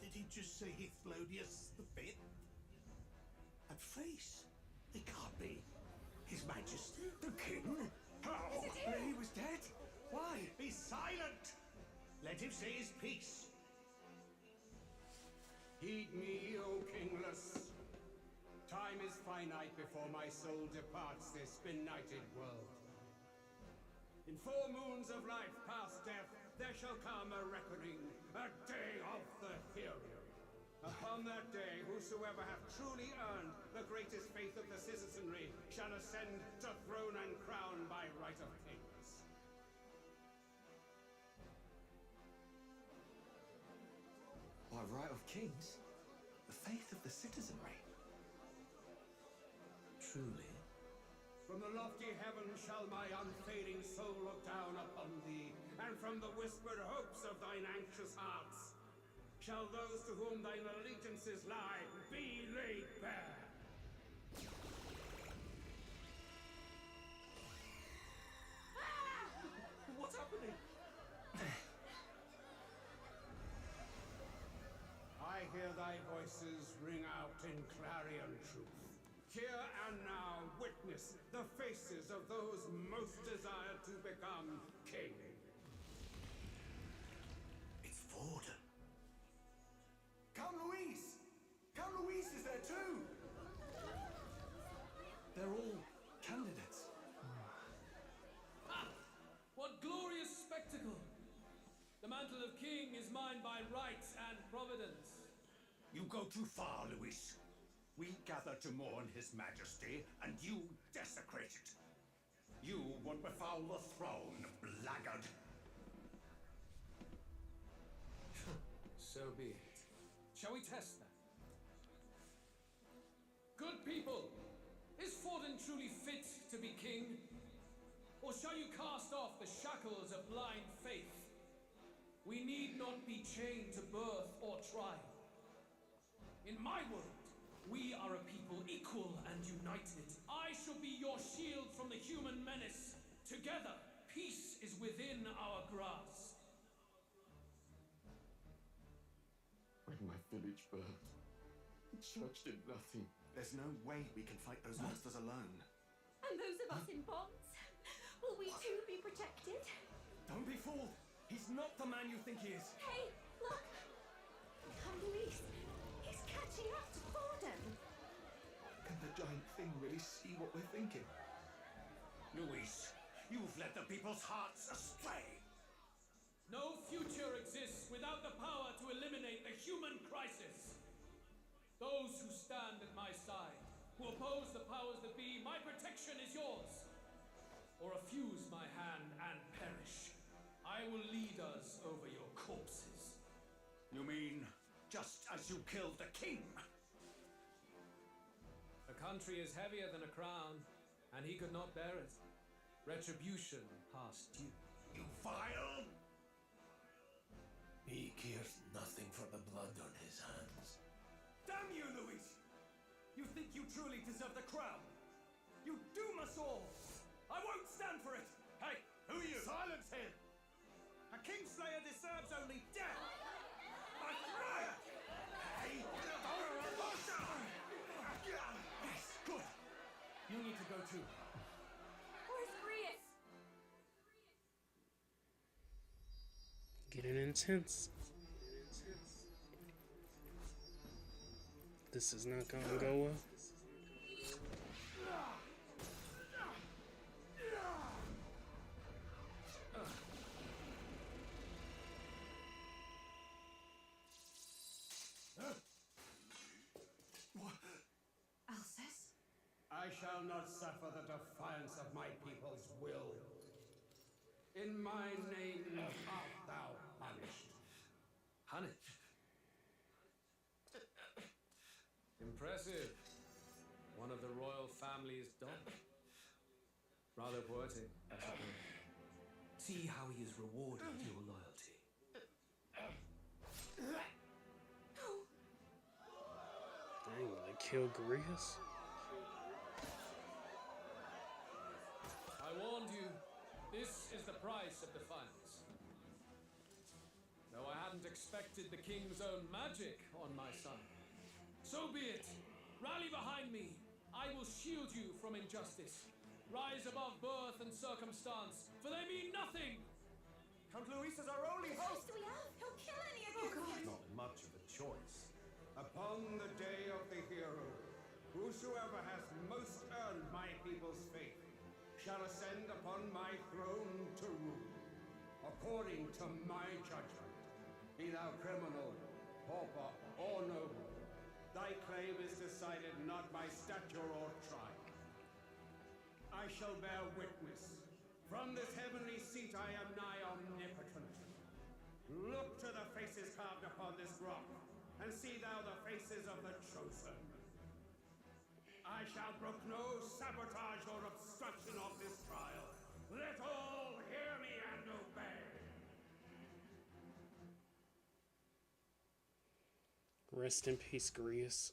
Did he just say Hythlodaeus V? That face? It can't be. His Majesty? The King? How? He was dead? Why? Be silent! Let him say his piece. Heed me, O kingless. Time is finite before my soul departs this benighted world. In 4 moons of life past death, there shall come a reckoning, a day of the hero. Upon that day, whosoever hath truly earned the greatest faith of the citizenry shall ascend to throne and crown by right of kings. By right of kings? The faith of the citizenry? Truly? From the lofty heavens shall my unfading soul look down upon thee, and from the whispered hopes of thine anxious hearts shall those to whom thine allegiances lie be laid bare. What's happening? I hear thy voices ring out in clarion truth. Hear and now witness the faces of those most desired to become king. It's Ford. Come, Louise! Come, Louise is there too! They're all candidates. What glorious mantle of king is mine by right and providence. You go too far, Luis. We gather to mourn His Majesty, and you desecrate it. You would befoul the throne, blackguard. So be it. Shall we test that? Good people, is Forden truly fit to be king? Or shall you cast off the shackles of blind faith? We need not be chained to birth or trial. In my world, we are a people equal and united. I shall be your shield from the human menace. Together, peace is within our grasp. When my village burned, the church did nothing. There's no way we can fight those monsters alone. And those of us in bonds? Will we too be protected? Don't be fooled! He's not the man you think he is! Hey, look! Luis, he's catching up to Forden! Can the giant thing really see what we're thinking? Luis, you've led the people's hearts astray. No future exists without the power to eliminate the human crisis. Those who stand at my side, who oppose the powers that be, my protection is yours. Or refuse my hand and perish. I will lead us over your corpses. You mean, just as you killed the king? A country is heavier than a crown, and he could not bear it. Retribution past due. You vile! He cares nothing for the blood on his hands. Damn you, Luis! You think you truly deserve the crown? You doom us all! I won't stand for it! Hey, who are you? Silence him! A Kingslayer deserves only death! My friend! Hey, Yes, good! You need to go too. Where's Grius? Getting intense. This is not gonna go well. Alcest? I shall not suffer the defiance of my people's will. In my name art thou punished. Punished? Impressive. One of the royal family's dog. Rather poetic, I suppose. See how he is rewarded your loyalty. Dang, they killed Grius? I warned you, this is the price of defiance. Though I hadn't expected the king's own magic on my side. So be it. Rally behind me. I will shield you from injustice. Rise above birth and circumstance, for they mean nothing. Count Luis is our only hope! Do we have? He'll kill any of you! Not much of a choice. Upon the day of the hero, whosoever has most earned my people's faith shall ascend upon my throne to rule, according to my judgment. Be thou criminal, pauper, or noble, thy claim is decided not by stature or tribe. I shall bear witness. From this heavenly seat I am nigh omnipotent. Look to the faces carved upon this rock, and see thou the faces of the chosen. I shall brook no sabotage or obstruction of this trial. Let all hear me and obey. Rest in peace, Grius.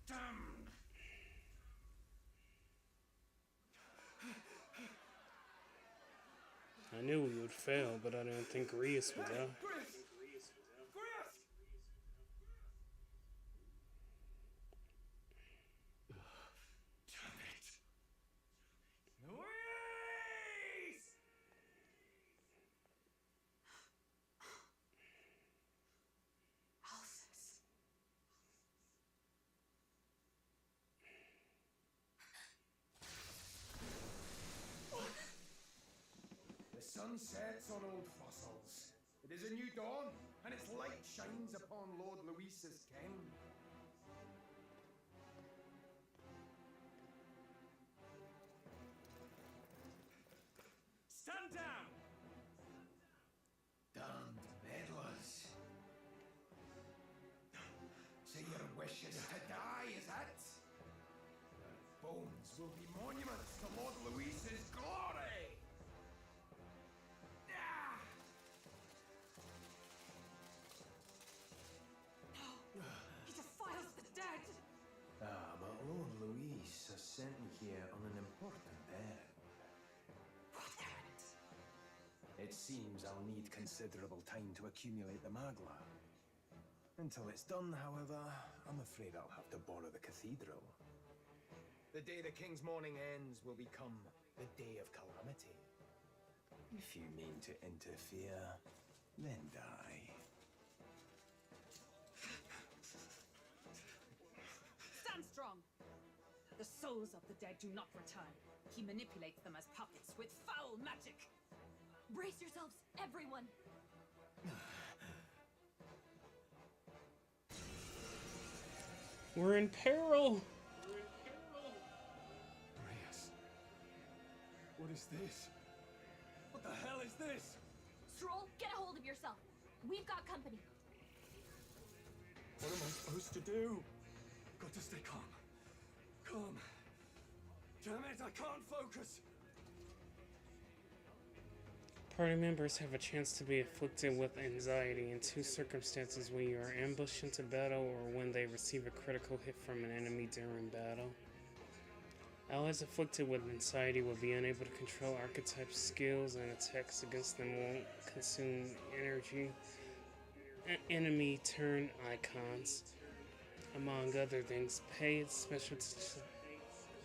Damned! I knew we would fail, but I didn't think Grius would die. sun sets on old fossils. It is a new dawn, and its light shines upon Lord Luis's king. Stand down! Damned meddlers. So your wish is to die, is it? Their bones will be monuments to Lord Luis's glory! Ah! He defiles the dead! Ah, but Lord Luis has sent me here on an important errand. What errand? It seems I'll need considerable time to accumulate the magla. Until it's done, however, I'm afraid I'll have to borrow the cathedral. The day the king's mourning ends will become the day of calamity. If you mean to interfere, then die. Stand strong! The souls of the dead do not return. He manipulates them as puppets with foul magic! Brace yourselves, everyone! We're in peril! Grius. What is this? What the hell is this? Stroll, get a hold of yourself. We've got company. What am I supposed to do? Got to stay calm. Calm. Damn it, I can't focus. Party members have a chance to be afflicted with anxiety in two circumstances: when you are ambushed into battle or when they receive a critical hit from an enemy during battle. Allies afflicted with anxiety will be unable to control archetype skills, and attacks against them won't consume energy. Enemy turn icons, among other things. Pay special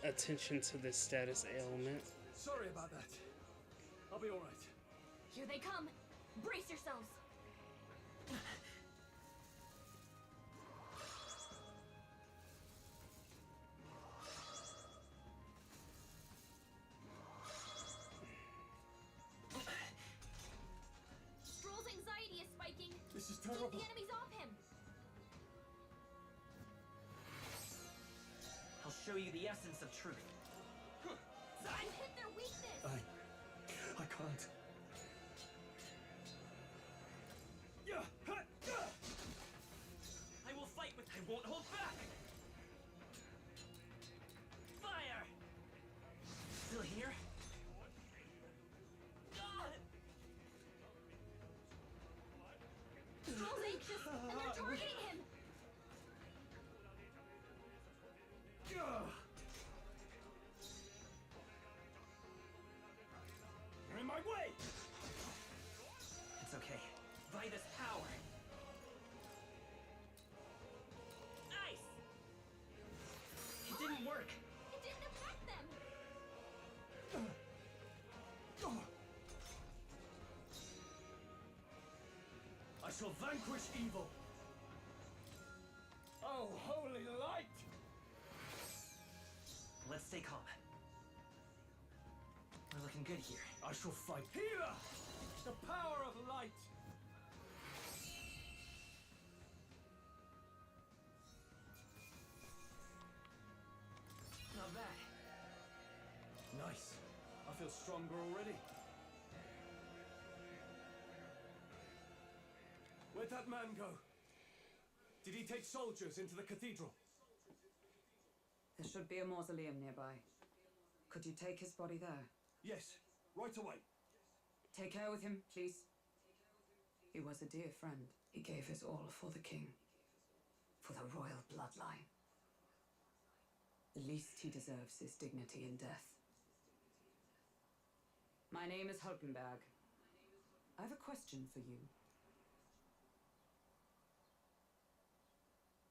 attention to this status ailment. Sorry about that. I'll be alright. Here they come. Brace yourselves. Stroll's anxiety is spiking. This is Keep terrible. the enemies off him. I'll show you the essence of truth. I've hit their weakness. I can't. I will fight with. I won't hold back. Fire! Still here? Stroll's anxious, and they're targeting him. You're in my way! It's okay. Vitus power. Nice! It didn't work. It didn't affect them. I shall vanquish evil. Oh, holy light! Let's stay calm. We're looking good here. I shall fight. Here! The power of light! Not bad. Nice. I feel stronger already. Where'd that man go? Did he take soldiers into the cathedral? There should be a mausoleum nearby. Could you take his body there? Yes, right away. Take care with him, please. He was a dear friend. He gave his all for the king. For the royal bloodline. The least he deserves is dignity in death. My name is Hulkenberg. I have a question for you.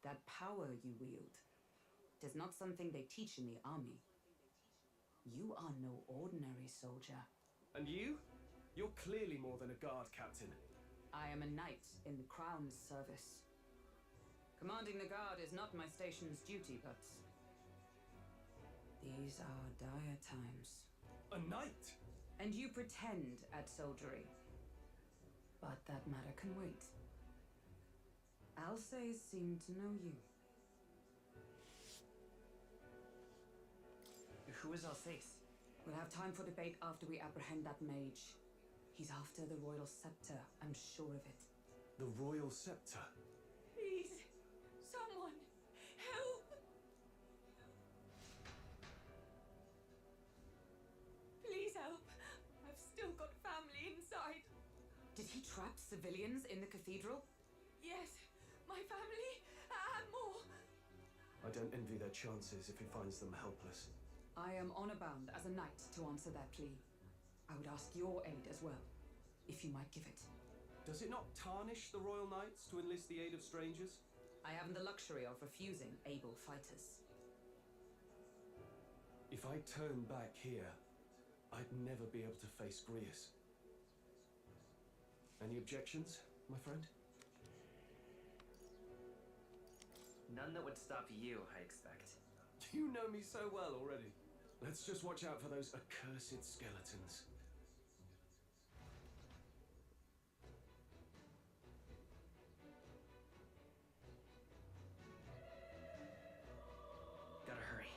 That power you wield, it is not something they teach in the army. You are no ordinary soldier. And you? You're clearly more than a guard captain. I am a knight in the crown's service. Commanding the guard is not my station's duty, but these are dire times. A knight? And you pretend at soldiery. But that matter can wait. Alsays seem to know you. Who is Alsace? We'll have time for debate after we apprehend that mage. He's after the royal scepter, I'm sure of it. The royal scepter? Please, someone, help! Please help. I've still got family inside. Did he trap civilians in the cathedral? Yes, my family and more. I don't envy their chances if he finds them helpless. I am honor bound as a knight to answer that plea. I would ask your aid as well, if you might give it. Does it not tarnish the royal knights to enlist the aid of strangers? I haven't the luxury of refusing able fighters. If I turn back here, I'd never be able to face Grius. Any objections, my friend? None that would stop you, I expect. You know me so well already. Let's just watch out for those accursed skeletons. Gotta hurry.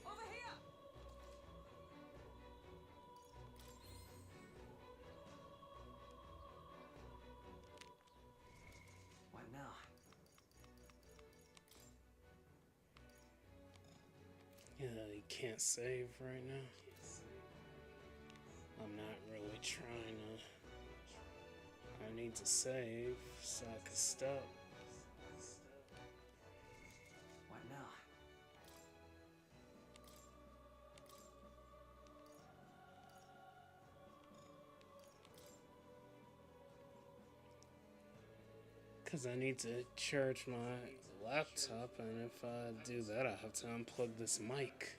Over here! What now? Yeah, you can't save right now. I'm not really trying to. I need to save so I can stop. What now? Because I need to charge my laptop, and if I do that, I have to unplug this mic.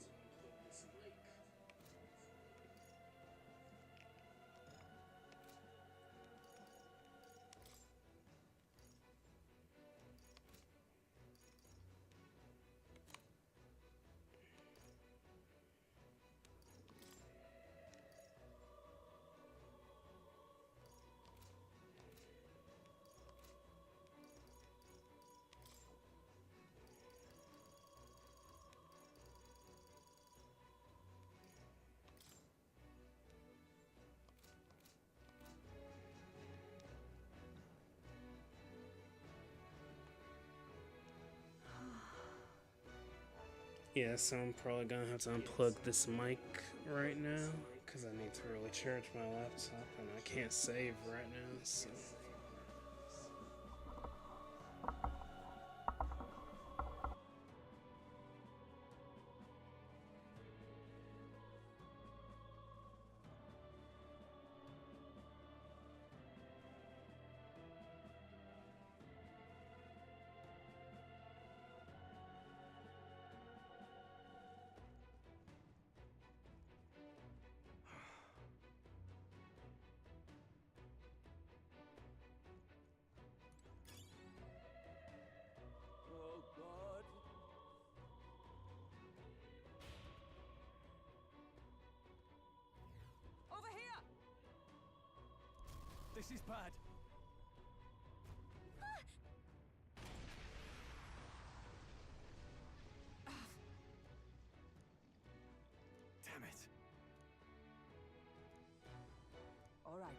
Yeah, so I'm probably gonna have to unplug this mic right now because I need to really charge my laptop and I can't save right now, so. Oh, God. Over here! This is bad. Damn it. All right.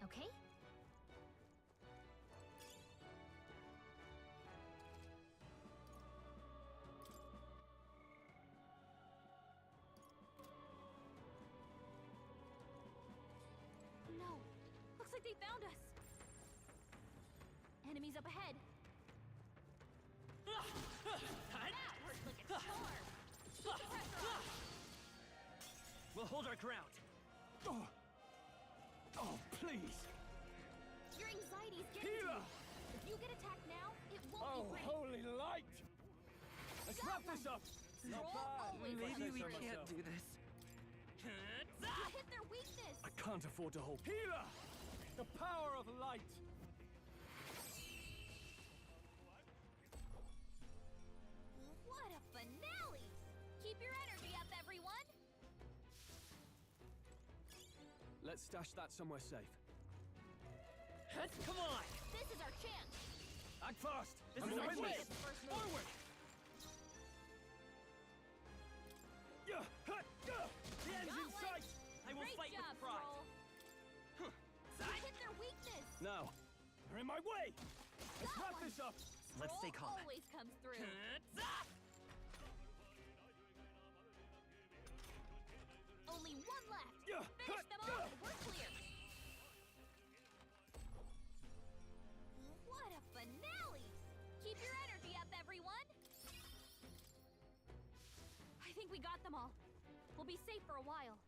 Okay? No! Looks like they found us! Enemies up ahead! That worked like a charm! Keep the pressure on! We'll hold our ground. Oh, oh please. Your anxiety's getting to you! If you get attacked now, it won't Oh, be great! holy light! Let's wrap this up. Not bad. Always Maybe we so can't myself. do this. You hit their weakness! I can't afford to hold. Healer! The power of light! What a finale! Let's stash that somewhere safe. Come on! This is our chance! Act fast! This is our chance! Forward! The end's in sight! I will Great fight job, with pride! Troll. You hit their weakness! Now, you're in my way! Let's wrap this up! Let's stay Troll calm. always comes through. Only one left. Finish them all and we're clear. What a finale! Keep your energy up, everyone. I think we got them all. We'll be safe for a while.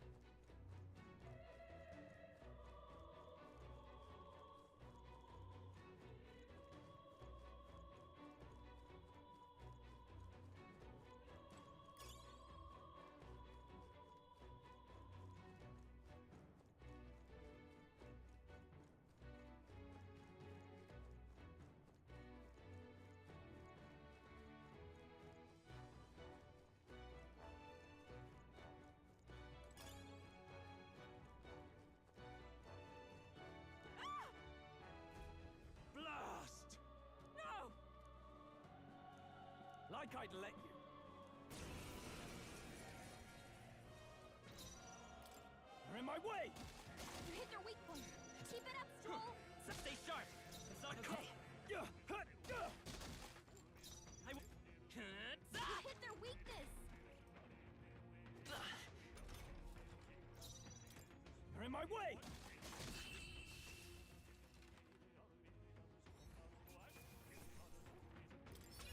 Blast! No! Like I'd let you. You're in my way! You hit their weak point. Keep it up, Stroll. So stay sharp. It's not okay. I will. You hit their weakness. You're in my way!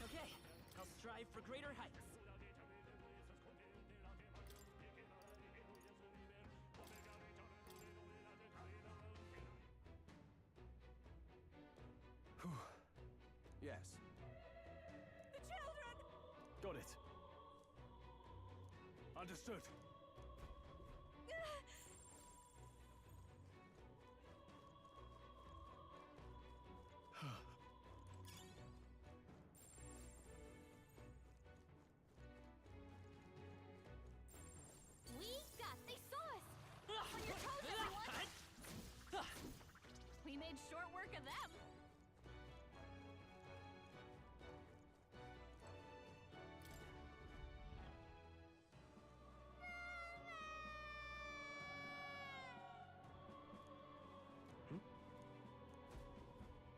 Okay, I'll strive for greater heights. Yes. The children! Got it. Understood. They saw us! On your toes, everyone! We made short work of them.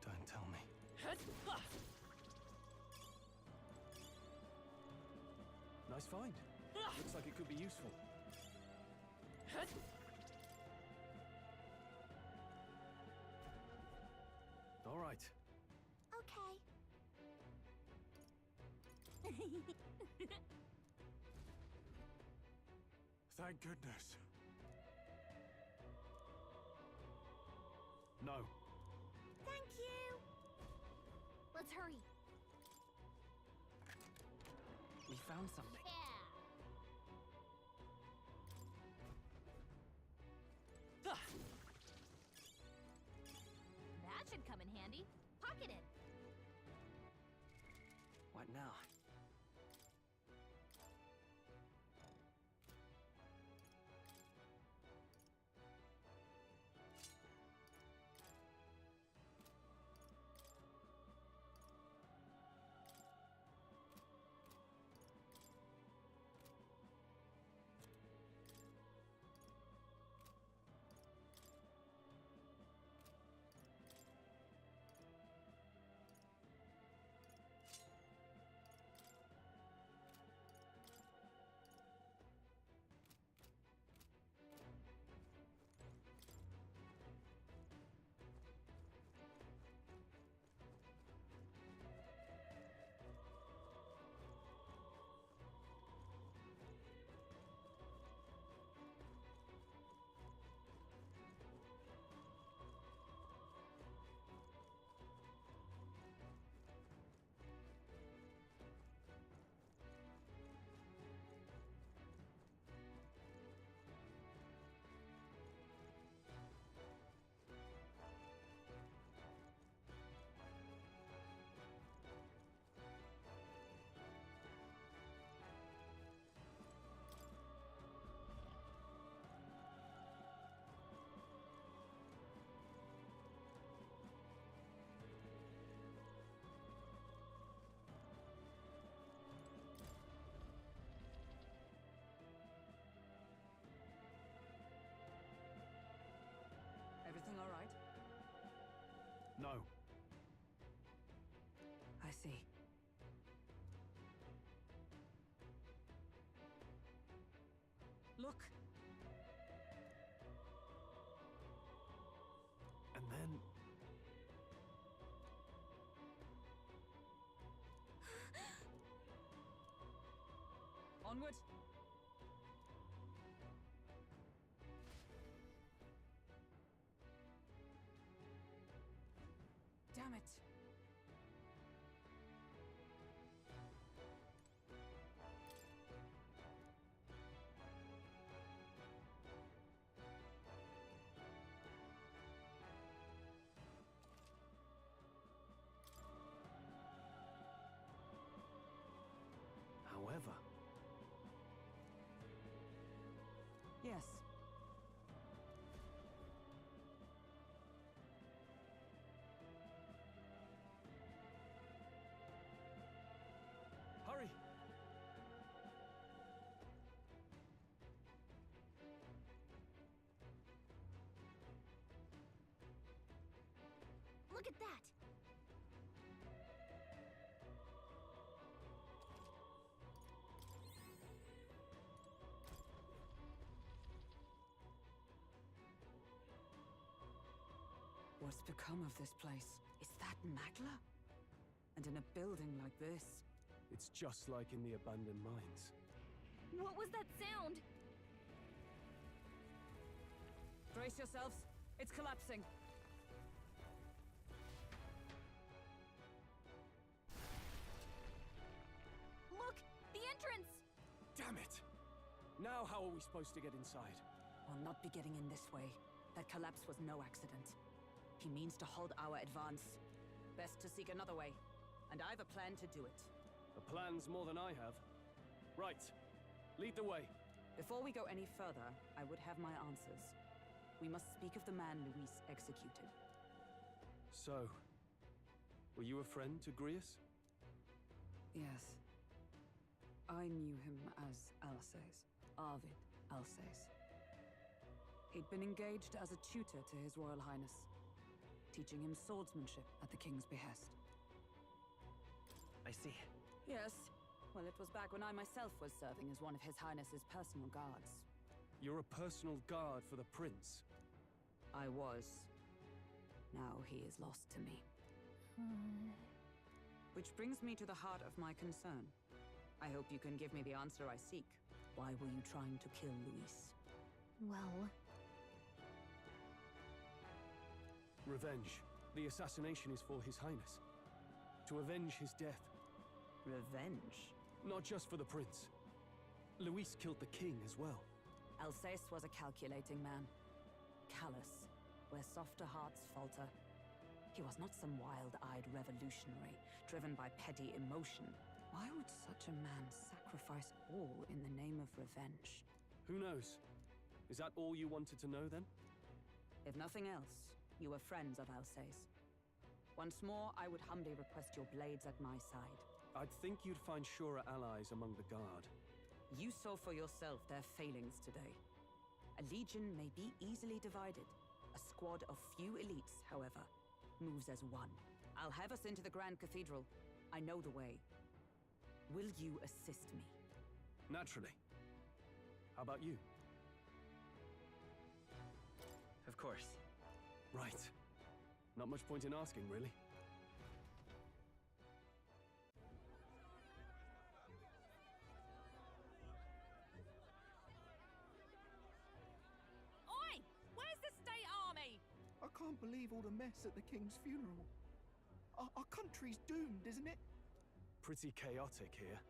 Don't tell me. Nice find. Looks like it could be useful. All right. Okay. Thank goodness. No. Thank you. Let's hurry. We found something. Yeah. That should come in handy. Pocket it. What now? Look. And then... Onward. Damn it. However... Yes. Hurry! Look at that! What's become of this place? Is that Magla? And in a building like this? It's just like in the abandoned mines. What was that sound? Brace yourselves. It's collapsing. Look! The entrance! Damn it! Now how are we supposed to get inside? We'll not be getting in this way. That collapse was no accident. He means to hold our advance. Best to seek another way. And I've a plan to do it. A plan's more than I have. Right. Lead the way. Before we go any further, I would have my answers. We must speak of the man Luis executed. So, were you a friend to Grius? Yes. I knew him as Alsace. Arvid Alsace. He'd been engaged as a tutor to His Royal Highness, teaching him swordsmanship at the king's behest. I see. Yes. Well, it was back when I myself was serving as one of His Highness's personal guards. You're a personal guard for the prince? I was. Now he is lost to me. Which brings me to the heart of my concern. I hope you can give me the answer I seek. Why were you trying to kill Luis? Well... Revenge. The assassination is for His Highness. To avenge his death. Revenge? Not just for the prince. Luis killed the king as well. Alsace was a calculating man. Callous, where softer hearts falter. He was not some wild-eyed revolutionary, driven by petty emotion. Why would such a man sacrifice all in the name of revenge? Who knows? Is that all you wanted to know, then? If nothing else, you were friends of Alsace. Once more, I would humbly request your blades at my side. I'd think you'd find surer allies among the guard. You saw for yourself their failings today. A legion may be easily divided. A squad of few elites, however, moves as one. I'll have us into the Grand Cathedral. I know the way. Will you assist me? Naturally. How about you? Of course. Right. Not much point in asking, really. Oi! Where's the state army? I can't believe all the mess at the king's funeral. Our country's doomed, isn't it? Pretty chaotic here.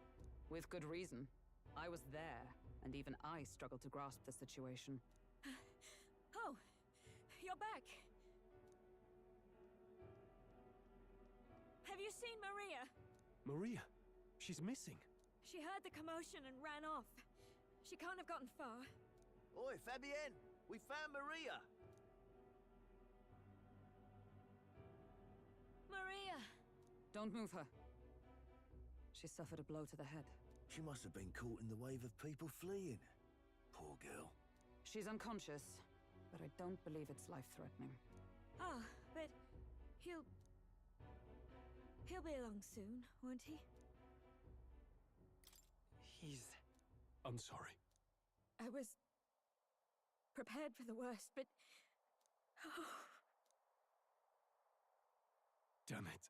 With good reason. I was there, and even I struggled to grasp the situation. Oh, you're back. Have you seen Maria? Maria? She's missing. She heard the commotion and ran off. She can't have gotten far. Oi, Fabienne! We found Maria! Maria! Don't move her. She suffered a blow to the head. She must have been caught in the wave of people fleeing. Poor girl. She's unconscious, but I don't believe it's life-threatening. Ah, but he'll be along soon, won't he? He's... I'm sorry. I was prepared for the worst, but... Oh. Damn it.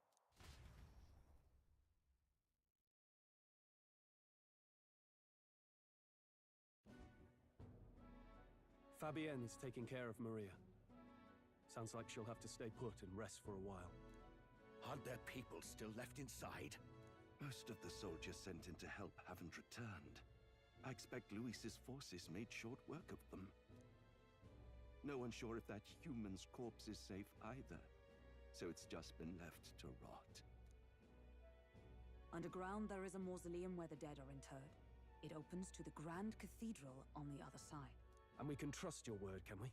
Fabienne is taking care of Maria. Sounds like she'll have to stay put and rest for a while. Aren't there people still left inside? Most of the soldiers sent in to help haven't returned. I expect Luis's forces made short work of them. No one's sure if that human's corpse is safe either, so it's just been left to rot. Underground, there is a mausoleum where the dead are interred. It opens to the Grand Cathedral on the other side. And we can trust your word, can we?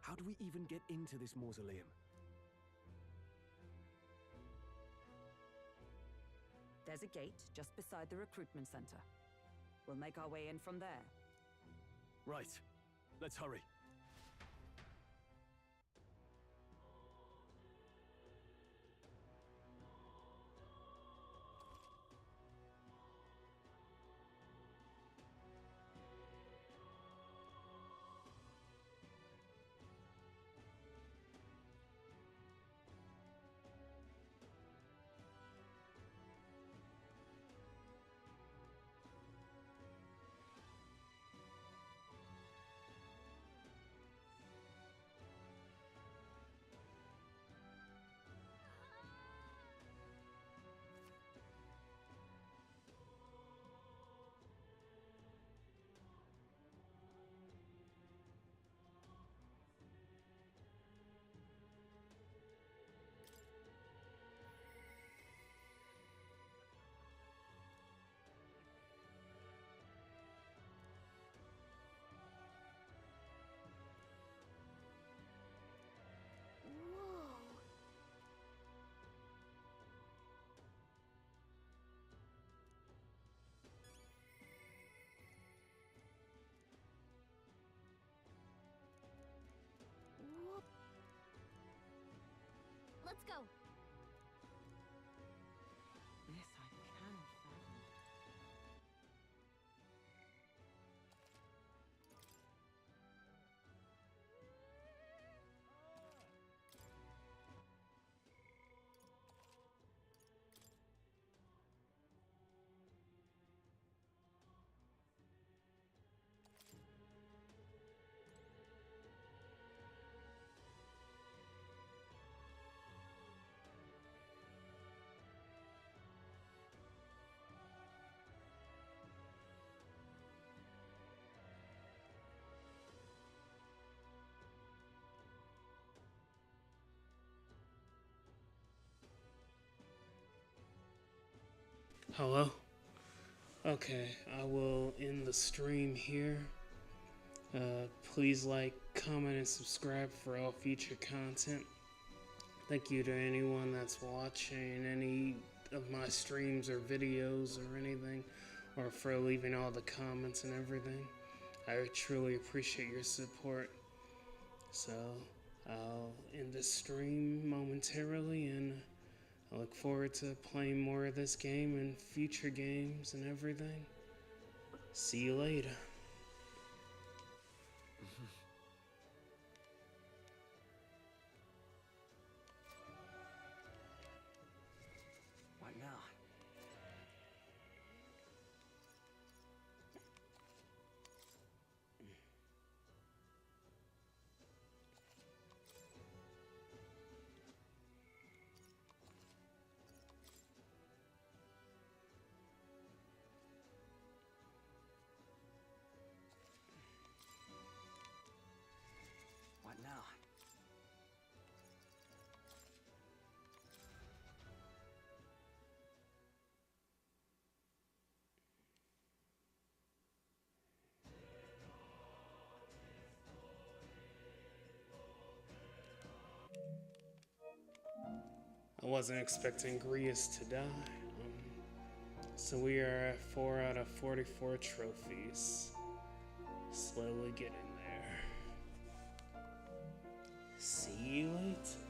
How do we even get into this mausoleum? There's a gate just beside the recruitment center. We'll make our way in from there. Right. Let's hurry. Let's go. This I cannot fathom. Hello? Okay, I will end the stream here. Please like, comment, and subscribe for all future content. Thank you to anyone that's watching any of my streams or videos or anything, or for leaving all the comments and everything. I truly appreciate your support. So, I'll end this stream momentarily, and I look forward to playing more of this game and future games and everything. See you later. What now? What now? I wasn't expecting Grius to die. So we are at 4 out of 44 trophies. Slowly getting there. See you later.